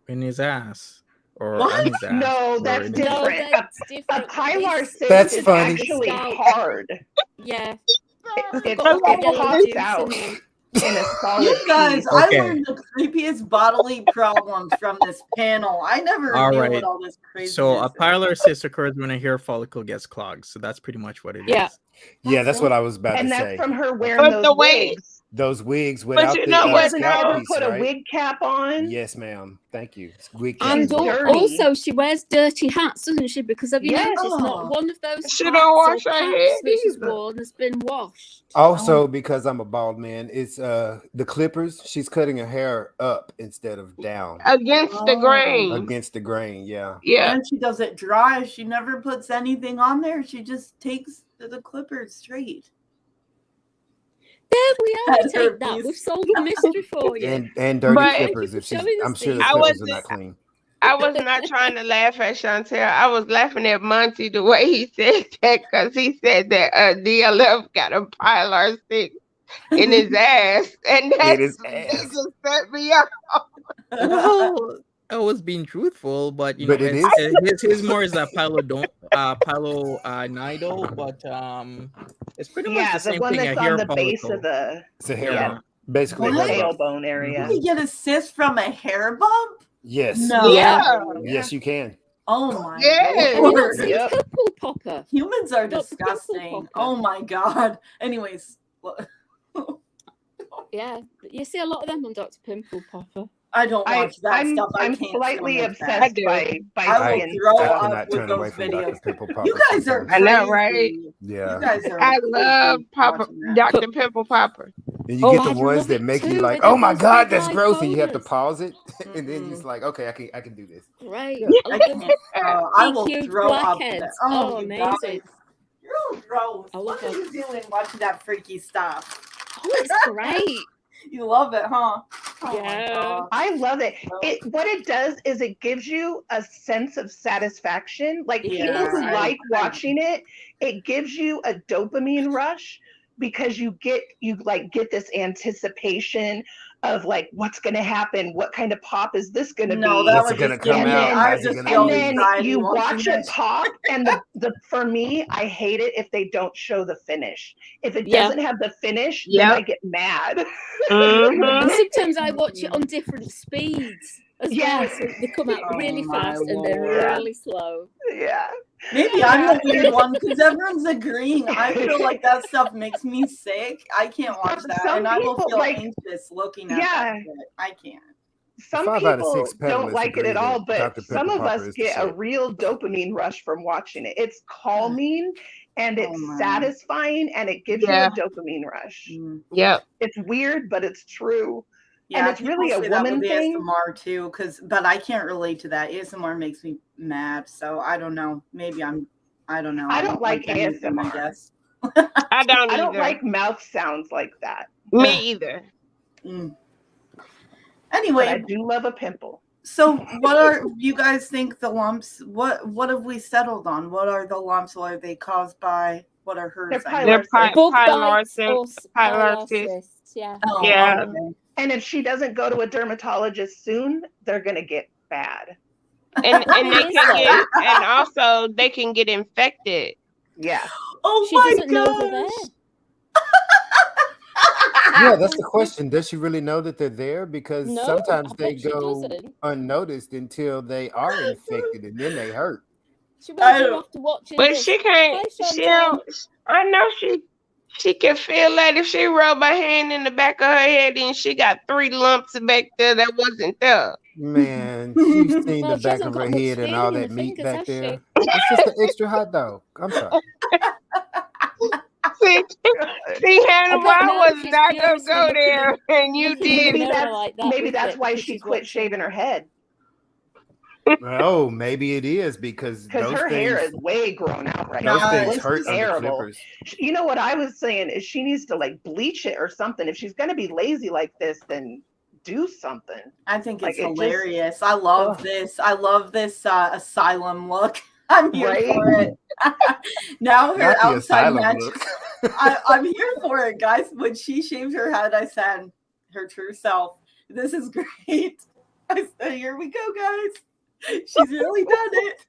in his ass. Or what? his ass, no, that's different. A pilar cyst is actually hard. Yeah. It pops out in a solid You guys, piece. I learned the creepiest bodily problems from this panel. I never knew what all this crazy is. So a pilar cyst occurs when a hair follicle gets clogged. So that's pretty much what it is. Yeah, that's what I was about to say. And that's from her wearing those wigs. Those wigs without she the doesn't scalp ever piece, put right? a wig cap on. Yes, ma'am. Thank you. Wig And cap. also, she wears dirty hats, doesn't she? Because have you noticed not one of those she don't wash her hair that she's worn has been washed. Also, because I'm a bald man, it's the clippers. She's cutting her hair up instead of down. Against the grain. Against the grain, yeah. Yeah. And she does it dry. She never puts anything on there. She just takes the clippers straight. There we are. Take that. We've solved the mystery for you. And dirty clippers. If I'm sure the clippers are not clean. I was not trying to laugh at Chantel. I was laughing at Monty the way he said that because he said that DLF got a pilar cyst in his ass, and that just set me up. Well, I was being truthful, but you know, his more is a pilonidal, but it's pretty much the same one thing. that's on the base of the. It's a hair bump, basically the tailbone area. You can get a cyst from a hair bump? Yes. No. Yes, you can. Oh my God. Yep. Pimple popper. Humans are disgusting. Oh my God. Anyways. Yeah, you see a lot of them on Dr. Pimple Popper. I don't watch that stuff. I'm slightly obsessed by I will throw up with those videos. You guys are crazy. I know, right? Yeah. You guys are I love Dr. Pimple Popper. And you get the ones that make you like, oh my God, that's gross, and you have to pause it, and then you're just like, okay, I can do this. Right. I will throw up. Oh, amazing. You're gross. What are you doing watching that freaky stuff? Oh, it's great. You love it, huh? Oh yeah, I love it. What it does is it gives you a sense of satisfaction. Like people who like watching it, it gives you a dopamine rush because you get this anticipation of like what's going to happen, what kind of pop is this going to be? That was going to come out. And then you watch it pop, and the for me, I hate it if they don't show the finish. If it doesn't have the finish, then I get mad. And sometimes I watch it on different speeds as well, so they come out really fast and then really slow. Yeah. Maybe I'm the weird one because everyone's agreeing. I feel like that stuff makes me sick. I can't watch that, and I will feel anxious looking at that shit. I can't. some 5 out of people 6 don't panelists like it agree at all, that but Dr. some Pepper of us Popper is the get a shit. real dopamine rush from watching it. It's calming and it's man. satisfying and it gives you Yeah. a dopamine rush. Yep. It's weird, but it's true. Yeah, And it's people really a say that with woman thing. ASMR too, but I can't relate to that. ASMR makes me mad, so I don't know. Maybe I don't know. I don't like anything, I ASMR. guess. I don't I either. don't like mouth sounds like that. Me either. Mm. But Anyway, I do love a pimple. so what are you guys think the lumps? What have we settled on? What are the lumps? What are they caused by? What are hers? They're I mean? They're pylocysts. Bug bites pylocyst. or pylocysts. Yeah. Oh, Yeah. okay. And if she doesn't go to a dermatologist soon, they're gonna get bad. And they It is can though. get, and also they can get infected. Yeah. Oh She my doesn't know they're there. gosh. Yeah, that's the question. Does she really know that they're there? Because No, sometimes I they bet she go doesn't. unnoticed until they are infected and then they hurt. She I won't do don't- after watching But this. she can't. Hi, She Chantal. don't. I know she can feel that if she rub her hand in the back of her head and she got 3 lumps back there that wasn't there. Man, she's seen Well, the she back hasn't of her got much head and skin all in that her meat fingers, back has she? there. It's just an extra hot dog. I'm sorry. See, Hannah, bet I now was she's not gonna furiously go looking in- there, and you looking in the did. Maybe mirror that's like that maybe with that's it why because she she's quit watching. shaving her head. Oh, maybe it is because Because those her hair things is way grown out right those now. things It's hurt under terrible. clippers. You know what I was saying is she needs to like bleach it or something. If she's gonna be lazy like this, then do something. I think Like, it's it just- hilarious. I love Ugh. this. I love this asylum look. I'm here Right? for it. Now her Not the outside asylum match. look. I'm here for it, guys. When she shaved her head, I said, her true self. This is great. I said, here we go, guys. She's really done it.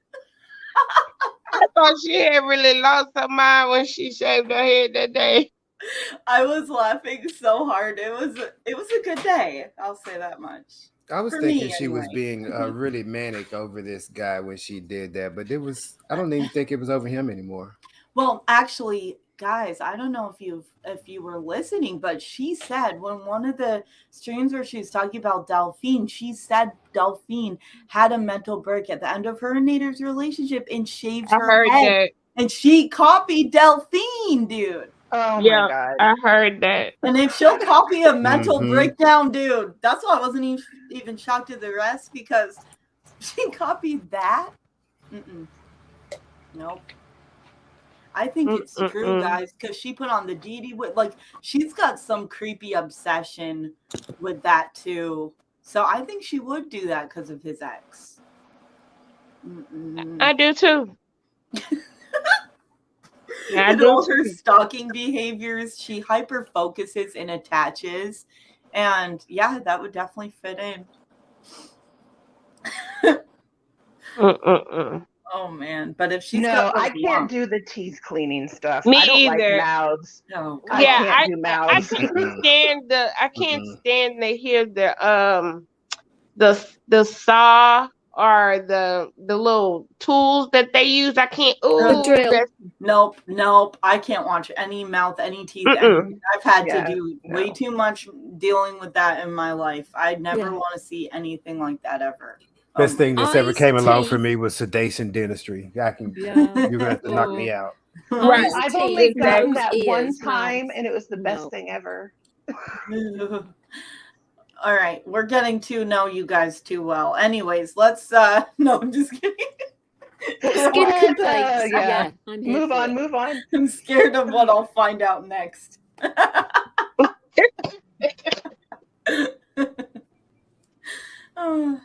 I thought she had really lost her mind when she shaved her head that day. I was laughing so hard. It was a good day. I'll say that much. I was For thinking me, she was anyway. being really manic over this guy when she did that, but I don't even think it was over him anymore. Well, actually, guys, I don't know if you were listening, but she said when one of the streams where she was talking about Delphine, she said Delphine had a mental break at the end of her and Nader's relationship and shaved I her heard head. that. And she copied Delphine, dude. Oh Yeah, my god. I heard that. And if she'll copy a mental Mhm. breakdown, dude, that's why I wasn't even shocked at the rest because she copied that. Mm-mm. Nope. I think it's true, guys, because she put on the Dee with she's got some creepy obsession with that too. So I think she would do that because of his ex. I do too. I And do all her too. stalking behaviors, she hyper focuses and attaches. And yeah, that would definitely fit in. Oh man. But if she's No, got I those can't lumps- do the teeth cleaning stuff. Me I don't either. like mouths. Oh, I Yeah, can't do I mouths. can't stand I can't Mm-mm. stand to hear the saw or the little tools that they use. I can't. The Ooh, drill. that's Nope. I can't watch any mouth, any teeth. Mm-mm. I've had Yeah, to do no. way too much dealing with that in my life. I never Yeah. want to see anything like that ever. Best thing that's ever Eyes, came along for teeth. me was sedation dentistry. Yeah. You're gonna have to knock me out. Right. Eyes, I've only teeth, gotten nose, that one ears, time, mouth. and it was the best No. thing ever. All right, we're getting to know you guys too well. Anyways, let's no, I'm just kidding. Skin What? complaints. Yeah. I'm here Move for on, it. move on. I'm scared of what I'll find out next. Oh.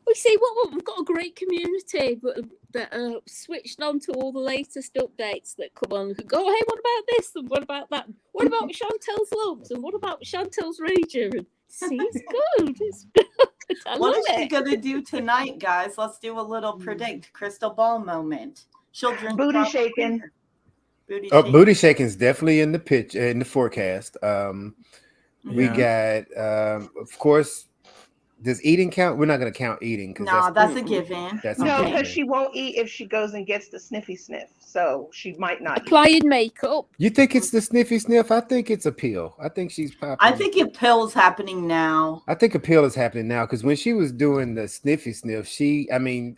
We see what we've got a great community, but that are switched on to all the latest updates that come on. Who go, hey, what about this and what about that? What about Chantel's lumps and what about Chantel's rager? And see, it's good. It's good. I What love is she it. gonna do tonight, guys? Let's do a little predict crystal ball moment. She'll drink Booty coffee. shaking. Booty Oh, shaking. booty shaking's definitely in the forecast. We Yeah. got of course Does eating count? We're not going to count eating because No, that's a Mm-mm. given. that's No, a Okay. because given. she won't eat if she goes and gets the sniffy sniff. So she might not eat. Applying makeup. You think it's the sniffy sniff? I think it's a pill. I think she's popping. I think a pill's happening now. I think a pill is happening now because when she was doing the sniffy sniff,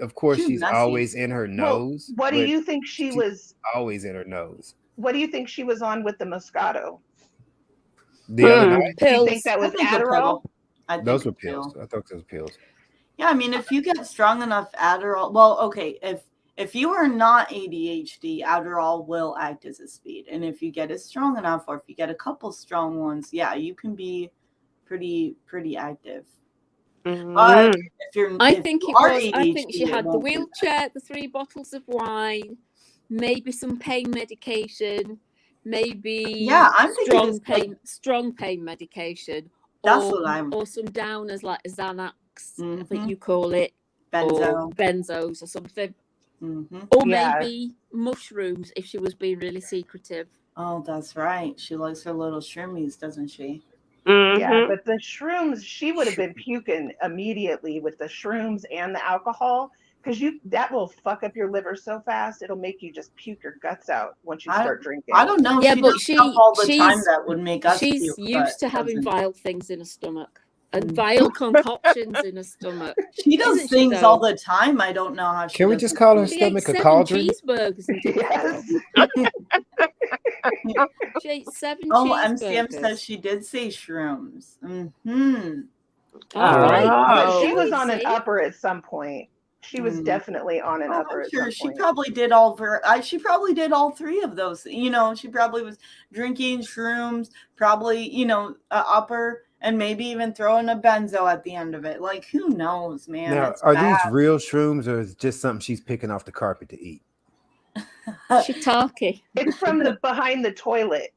of course, She's she's messy. always in her Well, nose. what do but you think she was? always in her nose? What do you think she was on with the Moscato? The other Hmm. night, Do you Pills. think that I was think a Adderall? pill. I think those a were pills. pill. I thought those were pills. Yeah, I mean, if you get strong enough Adderall, well, okay, if you are not ADHD, Adderall will act as a speed, and if you get it strong enough, or if you get a couple strong ones, yeah, you can be pretty active. But Mhm. I if think you it are was. I think ADHD, she it had the won't do that. wheelchair, the 3 bottles of wine, maybe some pain medication, maybe Yeah, I'm thinking it's like strong pain medication, that's what I'm. or some downers like Xanax, I think Mhm. you call it, or Benzo. benzos or something, Hmm. or Yeah. maybe mushrooms if she was being really secretive. Oh, that's right. She likes her little shrimmies, doesn't she? Yeah, Mhm. but the shrooms, she would have been puking immediately with the shrooms and the alcohol because that will fuck up your liver so fast it'll make you just puke your guts out once you start drinking. I don't know. Yeah, She but does stuff all the time that would make us she's puke, but used to having doesn't. vile things in her stomach and vile concoctions in her stomach. She does Isn't she, things though? all the time. I don't know how she. Can we just call her She ate stomach a 7 cauldron? cheeseburgers and didn't Yes. She ate 7 Oh, MCM cheeseburgers. says she did say shrooms. Mm-hmm. All right. But she Oh. was on an See? upper at some point. She was definitely on an upper I'm at sure some she point. probably did she probably did all 3 of those. You know, she probably was drinking shrooms, probably, upper, and maybe even throwing a benzo at the end of it. Like, who knows, man? Now, It's are bad. these real shrooms or is it just something she's picking off the carpet to eat? Shiitake. It's from the behind the toilet.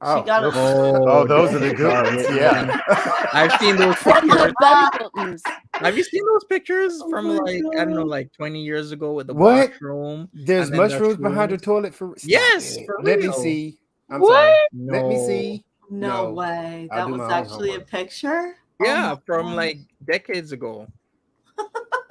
She got a- Oh, those are the good ones. Yeah. Yeah. I've seen those From pictures. her belly buttons. Have you seen those pictures Oh from my like I don't know, God. like 20 years ago with the What? mushroom? There's and then the mushrooms behind her shrooms? toilet for stop Yes, it. for Let me real. see. I'm What? sorry. No. Let me see. No No. way. I'll That do was my own actually a homework. picture? Yeah, Oh my from gosh. like decades ago.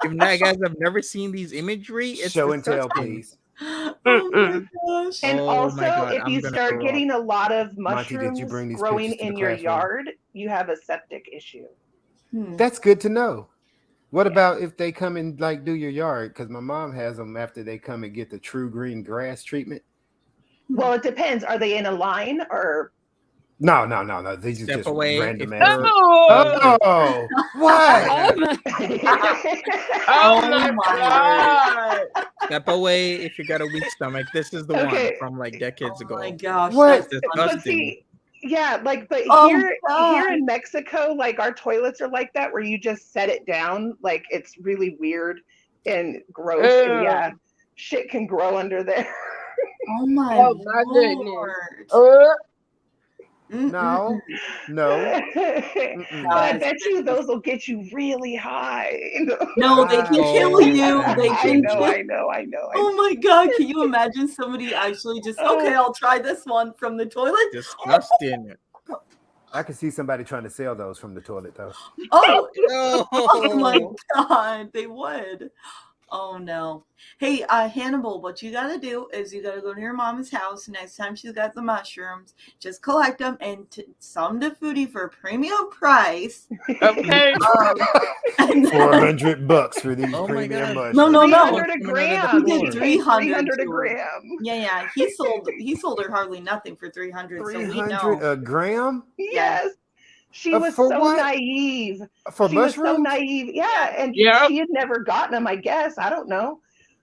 If you guys have never seen these imagery, it's Show and tell, disgusting. please. Oh my Mm-mm. gosh. And Oh also, my God, if I'm you gonna start throw up. getting a lot of Monty, did you mushrooms bring these growing pictures to the in your classroom? yard, you have a septic issue. That's good to know. What about if they come and like do your yard? Because my mom has them after they come and get the true green grass treatment. Well, it depends. Are they in a line or? No. These are Step just away random if ass. you're Oh. Oh, Oh what? my. Oh Oh my my God. step away if you got a weak stomach. This is the one Okay. from like decades Oh ago. my gosh. What? That's But disgusting. see, yeah, like, but Oh, here God. in Mexico, like our toilets are like that, where you just set it down. Like it's really weird and gross, and yeah, shit can grow under there. Oh my Oh my goodness. Lord. No. But I bet you those will get you really high. No, they can kill you. They I can know, kill. I know. Oh my God. Can you imagine somebody actually just, okay, I'll try this one from the toilet? Disgusting. I can see somebody trying to sell those from the toilet though. Oh, No. oh my God. They would. Oh no. Hey, Hannibal, what you gotta do is you gotta go to your mom's house next time she's got the mushrooms. Just collect them and some to Foodie for a premium price. Okay. And then, $400 for these Oh my premium God. mushrooms. No. 300 a gram. He She did paid 300 300 a to her. gram. Yeah. He sold her hardly nothing for 300. So we 300 know. a gram? Yes. She was for so what? naive. For She was so mushrooms? naive. Yeah. And Yeah. she had never gotten them, I guess. I don't know.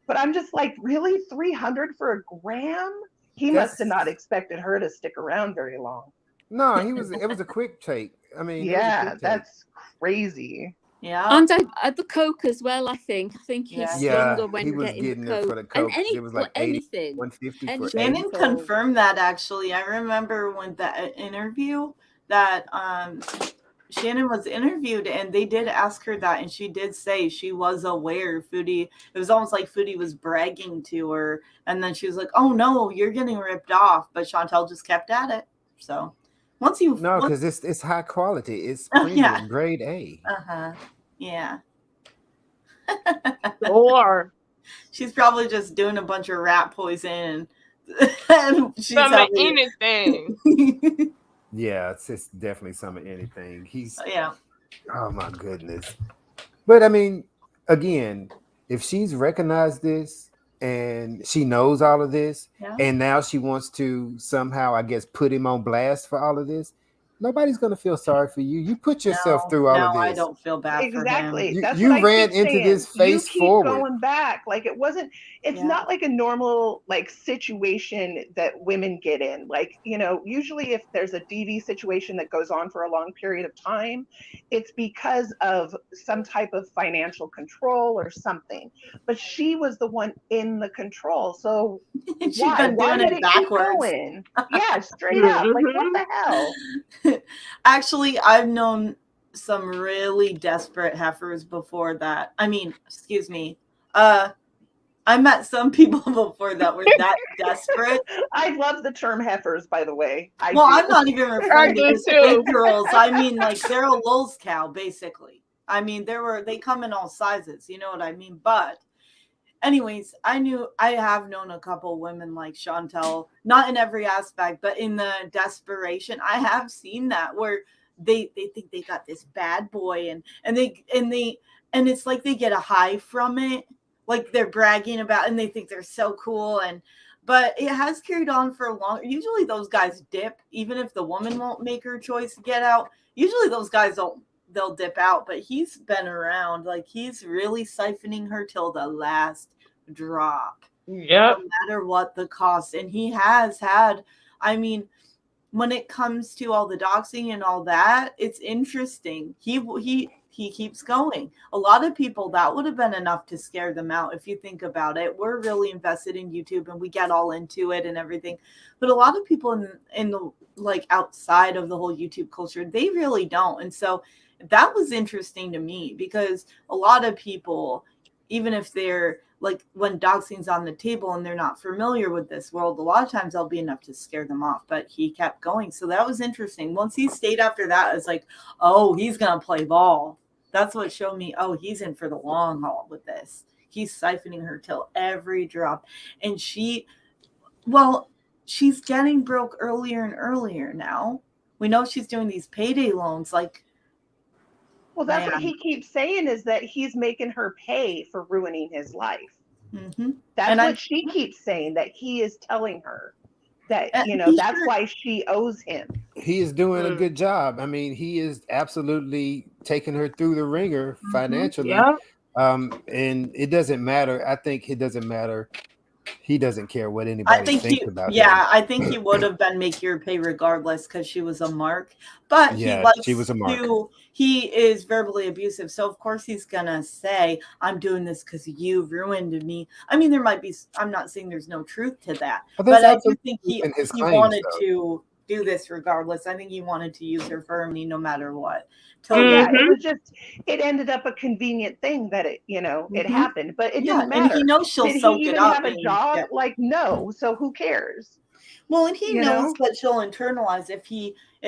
But I'm just like, really? 300 for a gram? He must have not expected her to stick around very long. No, it was a quick take. I mean, it was a Yeah, quick take. that's crazy. Yeah. And the coke as well, I think. I think he's Yeah, stronger when he was getting getting the it coke. for the coke. And It was like 80, anything. 150 for Anything. Shannon eight. confirmed that actually. I remember when the interview that Shannon was interviewed and they did ask her that and she did say she was aware Foodie, it was almost like Foodie was bragging to her and then she was like, oh no, you're getting ripped off. But Chantel just kept at it. So because it's high quality. It's premium grade A. Yeah. Or She's probably just doing a bunch of rat poison and she's some of having anything. Yeah, it's definitely some of anything. He's, yeah. oh my goodness. But I mean, again, if she's recognized this and she knows all of this, Yeah. and now she wants to somehow, I guess, put him on blast for all of this, nobody's going to feel sorry for you. You put yourself through all of I this. don't feel bad Exactly. for him. That's You what I ran keep into saying. this You face keep forward. going back. Like it wasn't, it's Yeah. not like a normal like situation that women get in. Like, you know, usually if there's a DV situation that goes on for a long period of time, it's because of some type of financial control or something. But she was the one in the control. So She's why? been Why doing let it it keep backwards. going? Yeah, straight up. Like what the hell? Actually, I've known some really desperate heifers before that. I mean, excuse me. I met some people before that were that desperate. I love the term heifers, by the way. Well, I'm not even referring to do just too. big girls. I mean, like they're a Lowe's cow, basically. I mean, they come in all sizes. You know what I mean? But anyways, I have known a couple women like Chantel, not in every aspect, but in the desperation. I have seen that where they think they got this bad boy and it's like they get a high from it. Like they're bragging about and they think they're so cool but it has carried on for a long. Usually those guys dip, even if the woman won't make her choice to get out. Usually those guys they'll dip out, but he's been around. Like he's really siphoning her till the last drop. Yep. No matter what the cost. And he has had, I mean, when it comes to all the doxing and all that, it's interesting. He keeps going. A lot of people, that would have been enough to scare them out if you think about it. We're really invested in YouTube and we get all into it and everything. But a lot of people in the like outside of the whole YouTube culture, they really don't. And so that was interesting to me because a lot of people, even if they're like when doxing's on the table and they're not familiar with this world, a lot of times that'll be enough to scare them off. But he kept going. So that was interesting. Once he stayed after that, it's like, oh, he's going to play ball. That's what showed me, oh, he's in for the long haul with this. He's siphoning her till every drop. And she's getting broke earlier and earlier now. We know she's doing these payday loans. Like, well, that's what he keeps saying is that he's making her pay for ruining his life. Mm-hmm. That's what she keeps saying, that he is telling her that, you know, that's why she owes him. He is doing a good job. I mean, he is absolutely taking her through the ringer financially. Yeah. And it doesn't matter. I think it doesn't matter. He doesn't care what anybody thinks about him. I think he would have been make your pay regardless because she was a mark. But she was a mark. He is verbally abusive. So, of course, he's going to say, I'm doing this because you ruined me. I mean, there might be, I'm not saying there's no truth to that. But I do think he wanted to do this regardless. I think he wanted to use her for me no matter what. It was just, it ended up a convenient thing that it, you know, it happened, but it didn't matter. And he knows she'll Did soak he it even up. have a job? Like, no. So who cares? Well, and he knows that she'll internalize if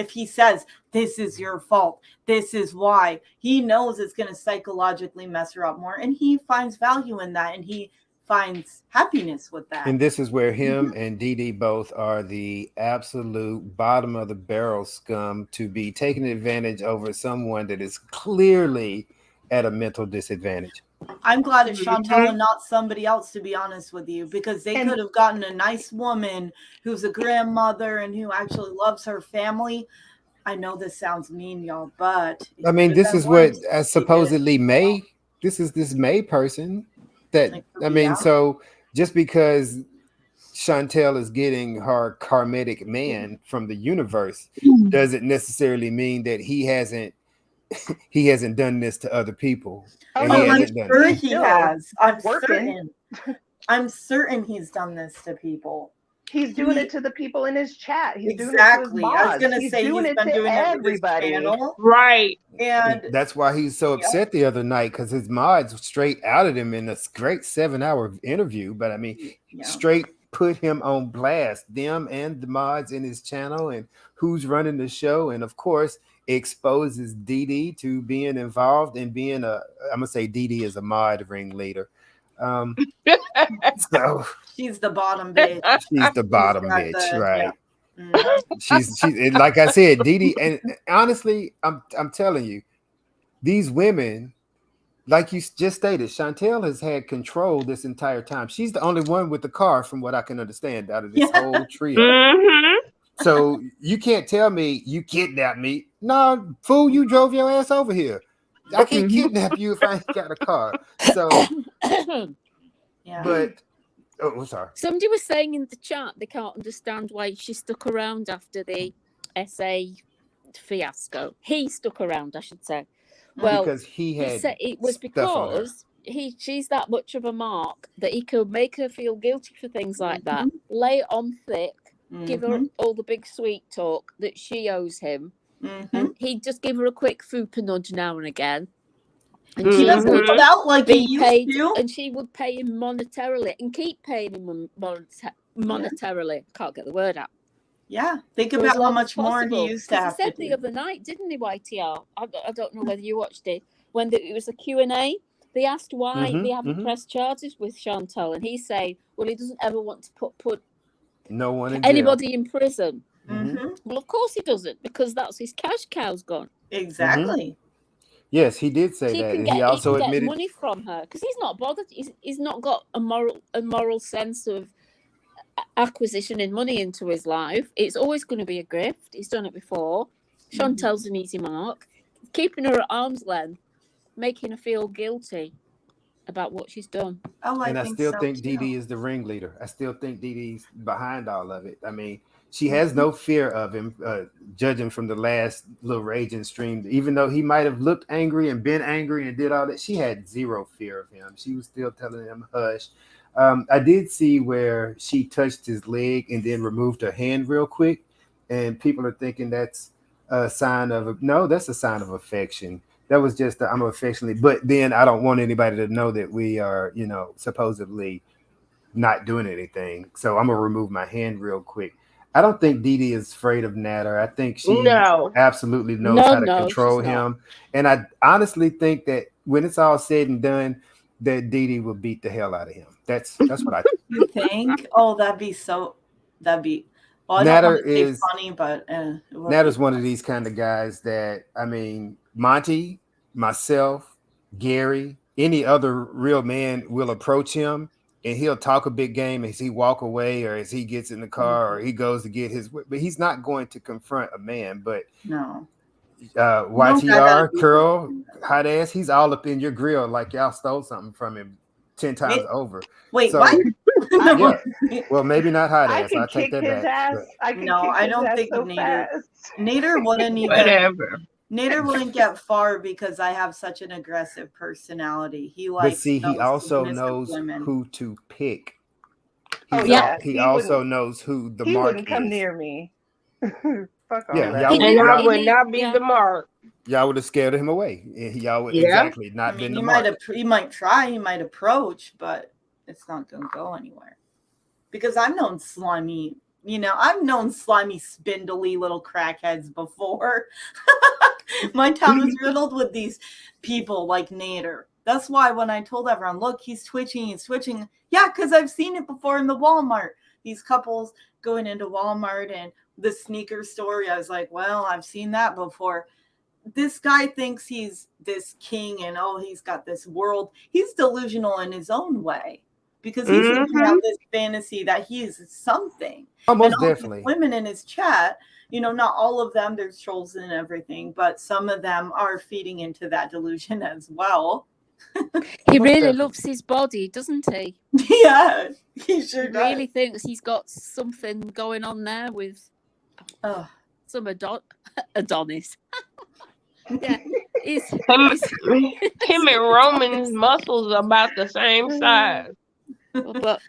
he says, this is your fault, this is why. He knows it's going to psychologically mess her up more. And he finds value in that. And he finds happiness with that. And this is where him and Dee Dee both are the absolute bottom of the barrel scum to be taking advantage over someone that is clearly at a mental disadvantage. I'm glad it's Chantel and not somebody else, to be honest with you, because they could have gotten a nice woman who's a grandmother and who actually loves her family. I know this sounds mean, y'all, but I mean, this is what supposedly May. This is this May person that I mean, so just because Chantel is getting her karmic man from the universe doesn't necessarily mean that he hasn't done this to other people. I'm sure he has. I'm certain he's done this to people. He's doing it to the people in his chat. He's doing it to his mods. I was going to say doing he's been doing everybody. It with his channel. Right. And that's why he's so upset the other night, because his mods straight outed him in a great 7-hour interview. But I mean, straight put him on blast, them and the mods in his channel and who's running the show. And of course, exposes Dee Dee to being involved and being I'm gonna say Dee Dee is a mod ringleader. So She's the bottom bitch. she's the bottom got bitch, the- right? Mhm. She's and like I said, Dee Dee, and honestly, I'm telling you, these women, like you just stated, Chantel has had control this entire time. She's the only one with the car, from what I can understand, out of this whole trio. Mm-hmm. So you can't tell me you kidnapped me. No, fool, you drove your ass over here. I can't kidnap you if I ain't got a car. So, Yeah. but oh, sorry. Somebody was saying in the chat they can't understand why she stuck around after the SA fiasco. He stuck around, I should say. Well, Because he had said it was stuff on her. because she's that much of a mark that he could make her feel guilty for things like that, lay it on thick, give her all the big sweet talk that she owes him, and he'd just give her a quick fupa nudge now and again. And He doesn't put out like he used to. and she would pay him monetarily and keep paying him monetarily. Can't get the word out. Yeah, think For as about how long much as more possible. he used to have He said to the do. other night, didn't he, YTR? I don't know whether you watched it. When it was a Q&A, they asked why they haven't pressed charges with Chantal, and he said, well, he doesn't ever want to put no one in anybody in prison. Mm-hmm. Well, of course he doesn't, because that's his cash cow's gone. Exactly. Yes, he did say He that, can and get, he also get admitted money from her because he's not bothered. He's not got a moral sense of acquisitioning money into his life. It's always going to be a grift. He's done it before. Chantel's an easy mark. Keeping her at arm's length, making her feel guilty about what she's done. Oh, and I still think Dee Dee is the ringleader. I still think Dee Dee's behind all of it. I mean, she has no fear of him, judging from the last little raging stream. Even though he might have looked angry and been angry and did all that, she had zero fear of him. She was still telling him, hush. I did see where she touched his leg and then removed her hand real quick. And people are thinking that's a sign of, no, that's a sign of affection. That was just, I'm affectionately, but then I don't want anybody to know that we are, supposedly not doing anything. So I'm going to remove my hand real quick. I don't think Dee Dee is afraid of Natter. I think she absolutely knows how to control him. And I honestly think that when it's all said and done, that Dee Dee will beat the hell out of him. That's what I think. You think? Oh, that'd be. Well, I Natter don't want to say is funny, but Natter's one of these kind of guys that, I mean, Monty, myself, Gary, any other real man will approach him and he'll talk a big game as he walk away or as he gets in the car or he goes to get his, but he's not going to confront a man. But no, YTR, Curl, hot ass, he's all up in your grill like y'all stole something from him 10 times over. Wait, so, what? Yeah. Well, maybe not hot ass. I'll take that back. I don't think Nader. Nader wouldn't even. Whatever. Nader wouldn't get far because I have such an aggressive personality. He likes. But see, he also knows who to pick. He also knows who the he mark wouldn't come is. near me. Fuck all Yeah, that. And I would not be the mark. Y'all would have scared him away. Y'all would exactly not been the mark. He might try. He might approach, but it's not going to go anywhere. Because I've known slimy. I've known slimy, spindly little crackheads before. My town is riddled with these people like Nader. That's why when I told everyone, look, he's twitching. Yeah, because I've seen it before in the Walmart. These couples going into Walmart and the sneaker store. I was like, well, I've seen that before. This guy thinks he's this king and, he's got this world. He's delusional in his own way. Because he's looking at this fantasy that he is something. Almost definitely. Women in his chat, not all of them, there's trolls and everything, but some of them are feeding into that delusion as well. He really loves his body, doesn't he? Yeah, he sure does. Really thinks he's got something going on there with some Adonis. Yeah, him and Roman's muscles are about the same size. But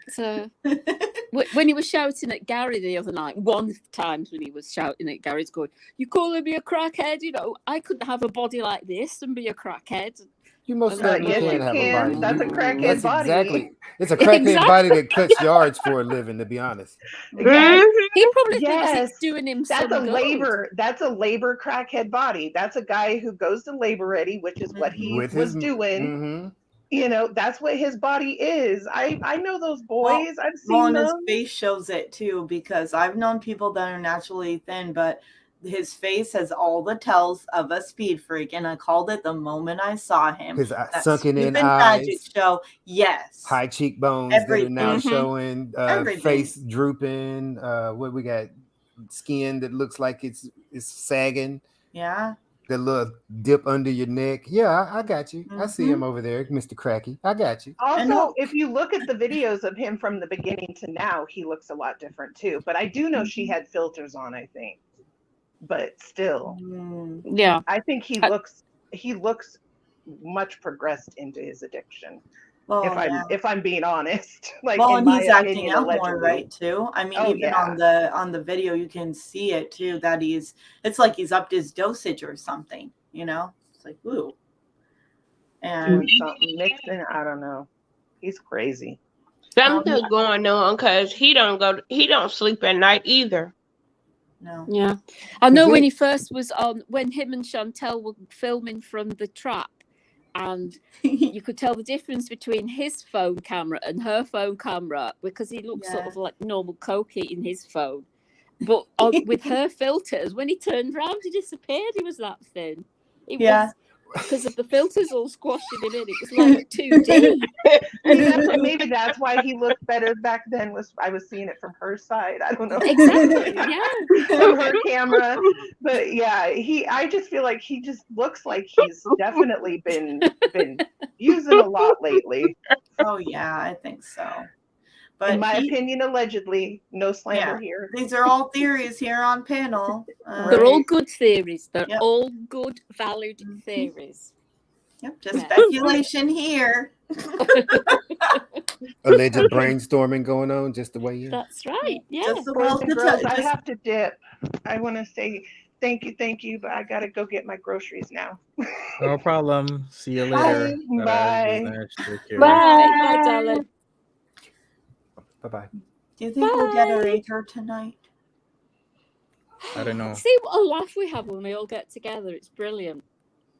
when he was shouting at Gary the other night, one of the times when he was shouting at Gary's going, "You calling me a crackhead? I couldn't have a body like this and be a crackhead." You most I certainly Yes, can you have a can. body. That's a crackhead That's body. exactly. It's a crackhead body that cuts yards for a living. To be honest. Yes. He probably thinks Yes. it's doing him That's some a good. labor. That's a labor crackhead body. That's a guy who goes to labor ready, which is what he With was his. doing. Mm-hmm. You know, that's what his body is. I know those Well, boys. I've well, seen and his them. face shows it too, because I've known people that are naturally thin, but his face has all the tells of a speed freak, and I called it the moment I saw him. His That sunken in stupid magic eyes, show, yes, high cheekbones that are now everything, showing, everything. face drooping. What we got? Skin that looks like it's sagging. Yeah. The little dip under your neck. Yeah, I got you. I see him over there, Mr. Cracky. I got you. Also, if you look at the videos of him from the beginning to now, he looks a lot different too. But I do know she had filters on, I think. But still, yeah, I think he looks much progressed into his addiction. Well, if I'm being honest, like well, in and my he's acting opinion, out allegedly. more, right? Too. I mean, Oh, even yeah. on the video, you can see it too. That it's like he's upped his dosage or something. You know, it's like ooh, and something mixing. I don't know. He's crazy. Something's going on because he don't sleep at night either. No. Yeah. I know when he first was on, when him and Chantel were filming from the trap, and you could tell the difference between his phone camera and her phone camera, because he looked sort of like normal Cokie in his phone. But with her filters, when he turned around, he disappeared. He was that thin. It was because of the filters all squashing him in. It was like 2D. Maybe that's why he looked better back then. I was seeing it from her side. I don't know. Exactly. Yeah. From her camera. But yeah, I just feel like he just looks like he's definitely been using a lot lately. Oh yeah, I think so. But in my opinion, allegedly, no slander here. These are all theories here on panel. They're all good theories. They're all good, valid theories. Yep, just speculation here. Alleged brainstorming going on just the way you. That's right. Yeah. Just the Boys and girls, I have to dip. I want to say thank you, but I gotta go get my groceries now. No problem. See you later. Bye. Bye, darling. Bye-bye. Do you think we'll get a rager tonight? I don't know. See what a laugh we have when we all get together. It's brilliant.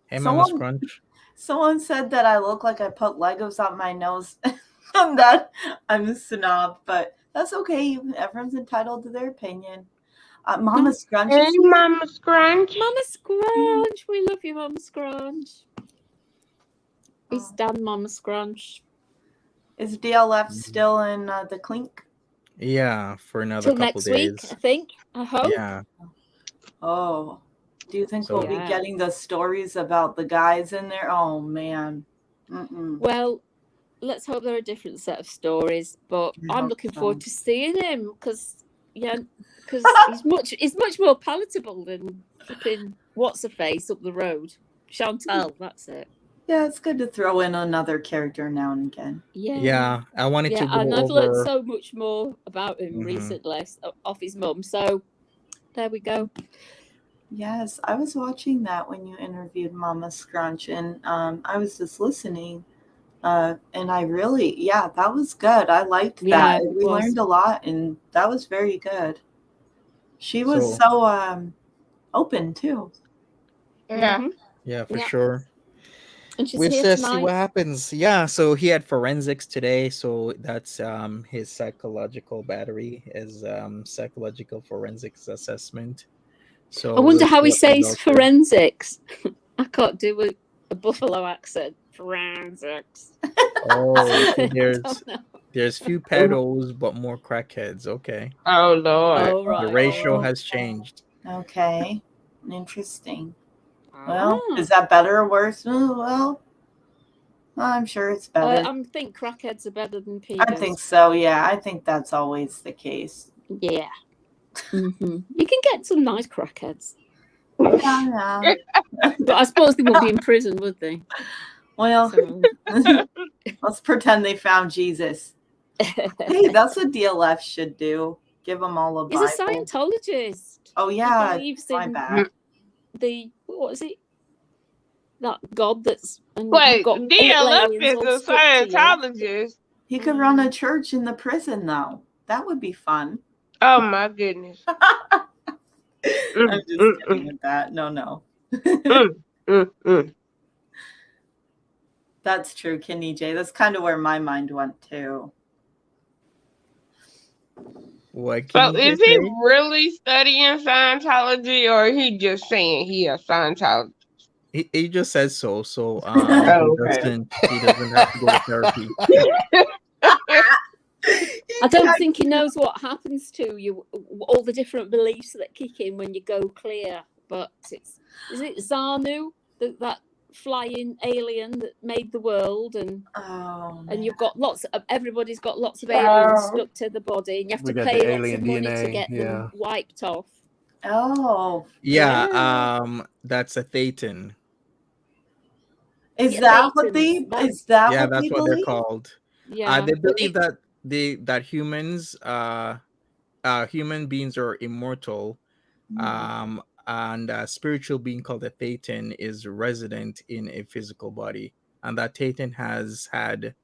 Hey, Mama Scrunch. Someone said that I look like I put Legos on my nose and that I'm a snob, but that's okay. Everyone's entitled to their opinion. Mama Scrunch. Hey, Mama Scrunch. Mama Scrunch. We love you, Mama Scrunch. We stand Mama Scrunch. Is DLF still in the clink? Yeah, for another Till couple next days. week, I think. I hope. Yeah. Oh, do you think So- we'll be getting the stories about the guys in there? Oh man. Mm-mm. Well, let's hope they're a different set of stories. But I'm looking forward to seeing him because he's much more palatable than flipping what's a face up the road. Chantal, that's it. Yeah, it's good to throw in another character now and again. Yeah, I wanted to go and I've over. learned so much more about him recently off his mum. So there we go. Yes, I was watching that when you interviewed Mama Scrunch, and I was just listening, and I really, that was good. I liked that. Yeah, We learned a lot, and that was very good. She was So- so open too. Yeah. Yeah, for sure. And she's We'll here just see tonight. what happens. Yeah, so he had forensics today, so that's his psychological battery, his psychological forensics assessment. So I wonder we'll how he see what says results are. forensics. I can't do a buffalo accent. Forensics. Oh, so Don't know. there's few pedos but more crackheads. Okay, Oh Lord. Oh, right. the ratio has changed. Okay, interesting. Well, is that better or worse? Well, I'm sure it's better. I think crackheads are better than pedos. I think so. Yeah, I think that's always the case. Yeah. You can get some nice crackheads. Yeah. But I suppose they wouldn't be in prison, would they? Well, So, let's pretend they found Jesus. Hey, that's what DLF should do. Give them all a he's Bible. a Scientologist. Oh yeah, He believes my in bad. what is it? that god that's and Wait, you've got all DLF aliens is all a stuck to you. Scientologist. He could run a church in the prison, though. That would be fun. Oh my goodness. I'm just kidding with that. No. That's true, Kenny J. That's kind of where my mind went too. What So can you is he say? really studying Scientology, or he just saying he a Scientologist? He just says so. So Oh, okay. he doesn't have to go to therapy. I don't think he knows what happens to you, all the different beliefs that kick in when you go clear. But is it Xanu, that flying alien that made the world, and you've got everybody's got lots of aliens stuck to the body, and you have to pay lots of money to get them wiped off. Oh, yeah. That's a Thetan. Is that what they? Is that yeah? what That's they what believe? they're called. Yeah, they believe that humans, human beings are immortal, and a spiritual being called a Thetan is resident in a physical body, and that Thetan has had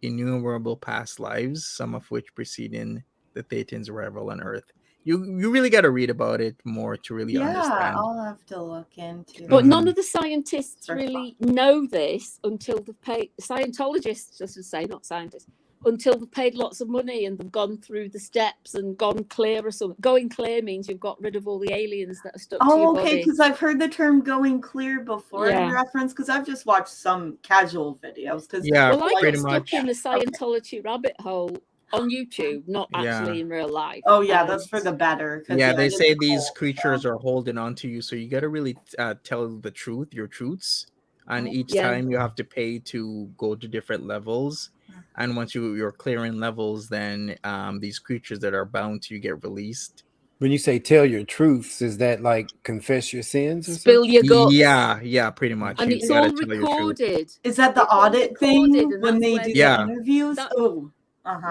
innumerable past lives, some of which preceding the Thetan's arrival on Earth. You really got to read about it more to really understand. I'll have to look into. But none of the scientists really know this until they've paid. Scientologists, I should say, not scientists, until they've paid lots of money and they've gone through the steps and gone clear or something. Going clear means you've got rid of all the aliens that are stuck to your body. Because I've heard the term going clear before in reference, because I've just watched some casual videos. I got stuck in the Scientology rabbit hole on YouTube, not actually in real life. Oh yeah, that's for the better. Yeah, they say these creatures are holding on to you, so you got to really tell the truth, your truths, and each time you have to pay to go to different levels. And once you're clearing levels, then these creatures that are bound to you get released. When you say tell your truths, is that like confess your sins or spill your guts? Yeah, pretty much. And it's all recorded. Is that the audit thing when they do the interviews?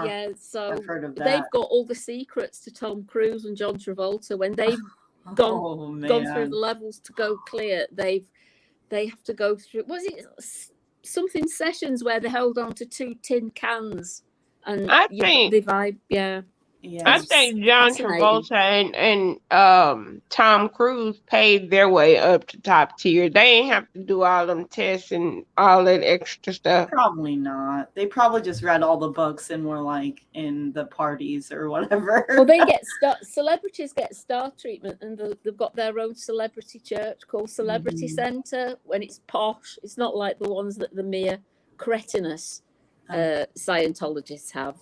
Yeah, so I've heard of that. They've got all the secrets to Tom Cruise and John Travolta. When they've gone through the levels to go clear, they have to go through. Was it something sessions where they hold on to 2 tin cans and I think they vibe? Yeah. I think John Travolta and Tom Cruise paid their way up to top tier. They ain't have to do all them tests and all that extra stuff. Probably not. They probably just read all the books and were like in the parties or whatever. Well, they get celebrities get star treatment, and they've got their own celebrity church called Celebrity Centre. When it's posh, it's not like the ones that the mere cretinous Scientologists have.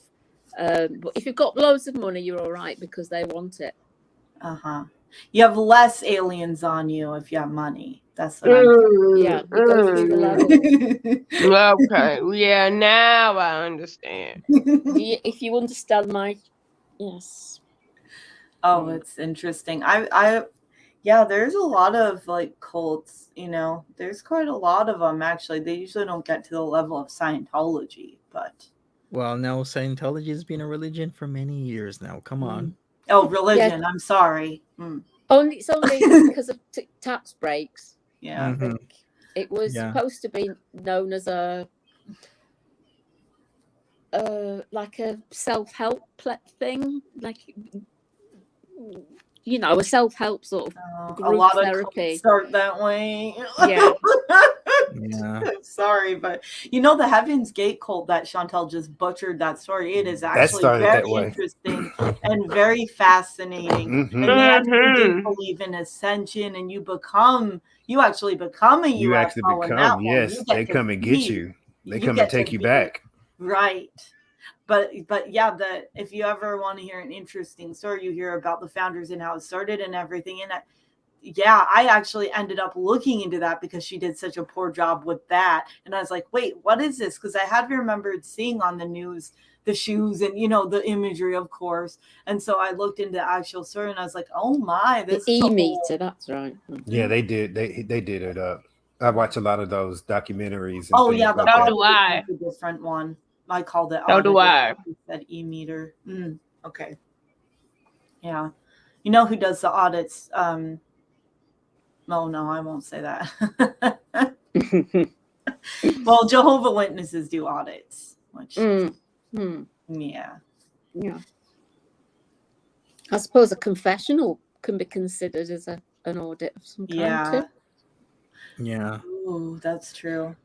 But if you've got loads of money, you're all right because they want it. You have less aliens on you if you have money. That's what you go through the level. Okay, yeah, now I understand. If you understand my, yes. Oh, it's interesting. There's a lot of like cults. There's quite a lot of them actually. They usually don't get to the level of Scientology, but. Well, no, Scientology has been a religion for many years now. Come on. Oh, religion. Yeah. I'm sorry. It's only because of tax breaks. Yeah. I think it was supposed to be known as a self-help thing, like a self-help sort of group a lot therapy. Of start that way. Yeah. I'm sorry, but the Heaven's Gate cult that Chantel just butchered that story. It is actually very interesting and very fascinating. And they actually do believe in ascension, and you actually become a You UFO. actually become, yes. They come and get you. They come and take you back. Right. But if you ever want to hear an interesting story, you hear about the founders and how it started and everything. And I actually ended up looking into that because she did such a poor job with that. And I was like, wait, what is this? Because I had remembered seeing on the news the shoes and, the imagery, of course. And so I looked into the actual story and I was like, oh my, this is E-meter, that's right. Yeah, they did. They did it up. I watch a lot of those documentaries. Oh, yeah, so do I. A different one. I called it. So do I. Said E-meter. Okay. Yeah. You know who does the audits? Oh no, I won't say that. Well, Jehovah Witnesses do audits, which yeah. I suppose a confessional can be considered as an audit of some kind too. Yeah. Ooh, that's true.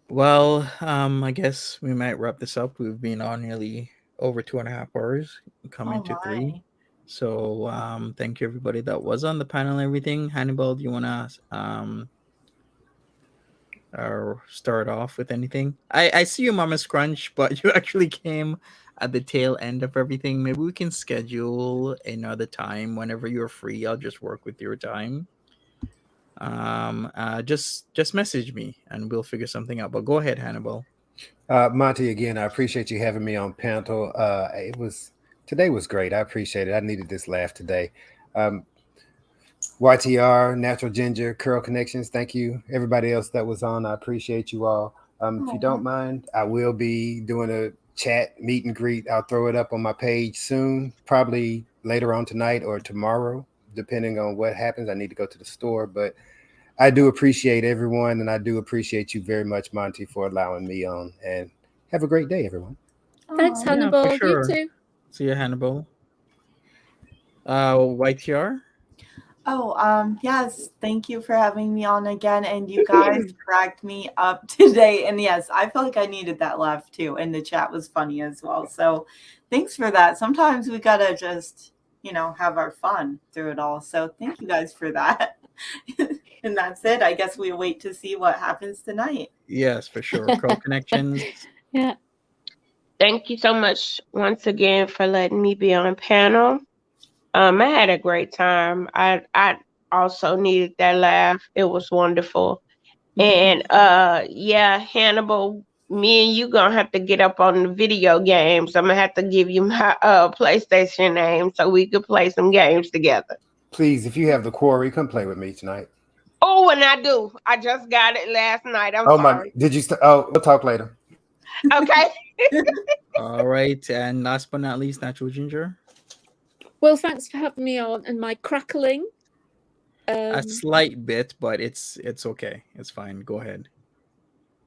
Well, I guess we might wrap this up. We've been on nearly over 2.5 hours, coming to 3. My. So, thank you everybody that was on the panel and everything. Hannibal, do you want to or start off with anything? I see you, Mama Scrunch, but you actually came at the tail end of everything. Maybe we can schedule another time whenever you're free. I'll just work with your time. Just message me and we'll figure something out. But go ahead, Hannibal. Monty, again, I appreciate you having me on panel. Today was great. I appreciate it. I needed this laugh today. YTR, Natural Ginger, Curl Connections, thank you. Everybody else that was on, I appreciate you all. If you don't mind, I will be doing a chat meet and greet. I'll throw it up on my page soon, probably later on tonight or tomorrow, depending on what happens. I need to go to the store, but I do appreciate everyone, and I do appreciate you very much, Monty, for allowing me on. And have a great day, everyone. Thanks, Hannibal. Yeah, for sure. You too. See you, Hannibal. YTR. Oh, yes, thank you for having me on again. And you guys cracked me up today. And yes, I feel like I needed that laugh too. And the chat was funny as well. So thanks for that. Sometimes we gotta just, have our fun through it all. So thank you guys for that. And that's it. I guess we wait to see what happens tonight. Yes, for sure. Curl Connections. Yeah. Thank you so much once again for letting me be on panel. I had a great time. I also needed that laugh. It was wonderful. And yeah, Hannibal, me and you gonna have to get up on the video games. I'm gonna have to give you my PlayStation name so we could play some games together. Please, if you have the quarry, come play with me tonight. Oh, and I do. I just got it last night. I'm sorry. Did you? We'll talk later. Okay. All right, and last but not least, Natural Ginger. Well, thanks for having me on and my crackling. A slight bit, but it's okay. It's fine. Go ahead.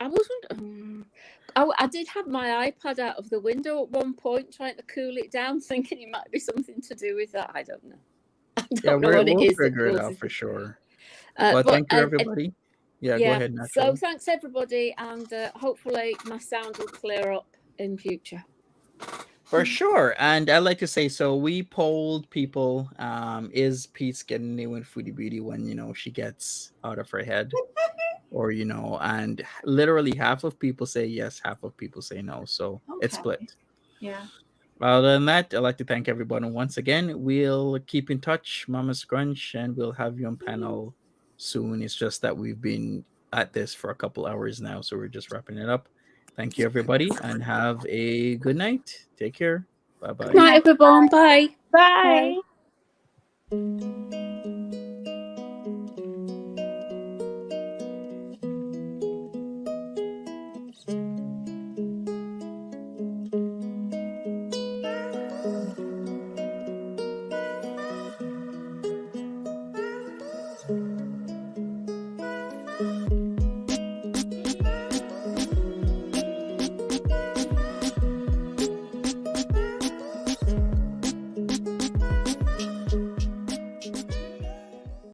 I wasn't. I did have my iPad out of the window at one point, trying to cool it down, thinking it might be something to do with that. I don't know. I don't know what it we'll is. figure it out for sure. But thank you, everybody. Go ahead, Natural. So thanks, everybody, and hopefully my sound will clear up in future. For sure. And I'd like to say, so we polled people, is Pete's getting new in Foodie Beauty when, she gets out of her head? Or, and literally half of people say yes, half of people say no. So it's split. Yeah. Other than that, I'd like to thank everyone once again. We'll keep in touch, Mama Scrunch, and we'll have you on panel soon. It's just that we've been at this for a couple hours now, so we're just wrapping it up. Thank you, everybody, and have a good night. Take care. Bye-bye. Good night, everyone. Bye. Bye. Bye.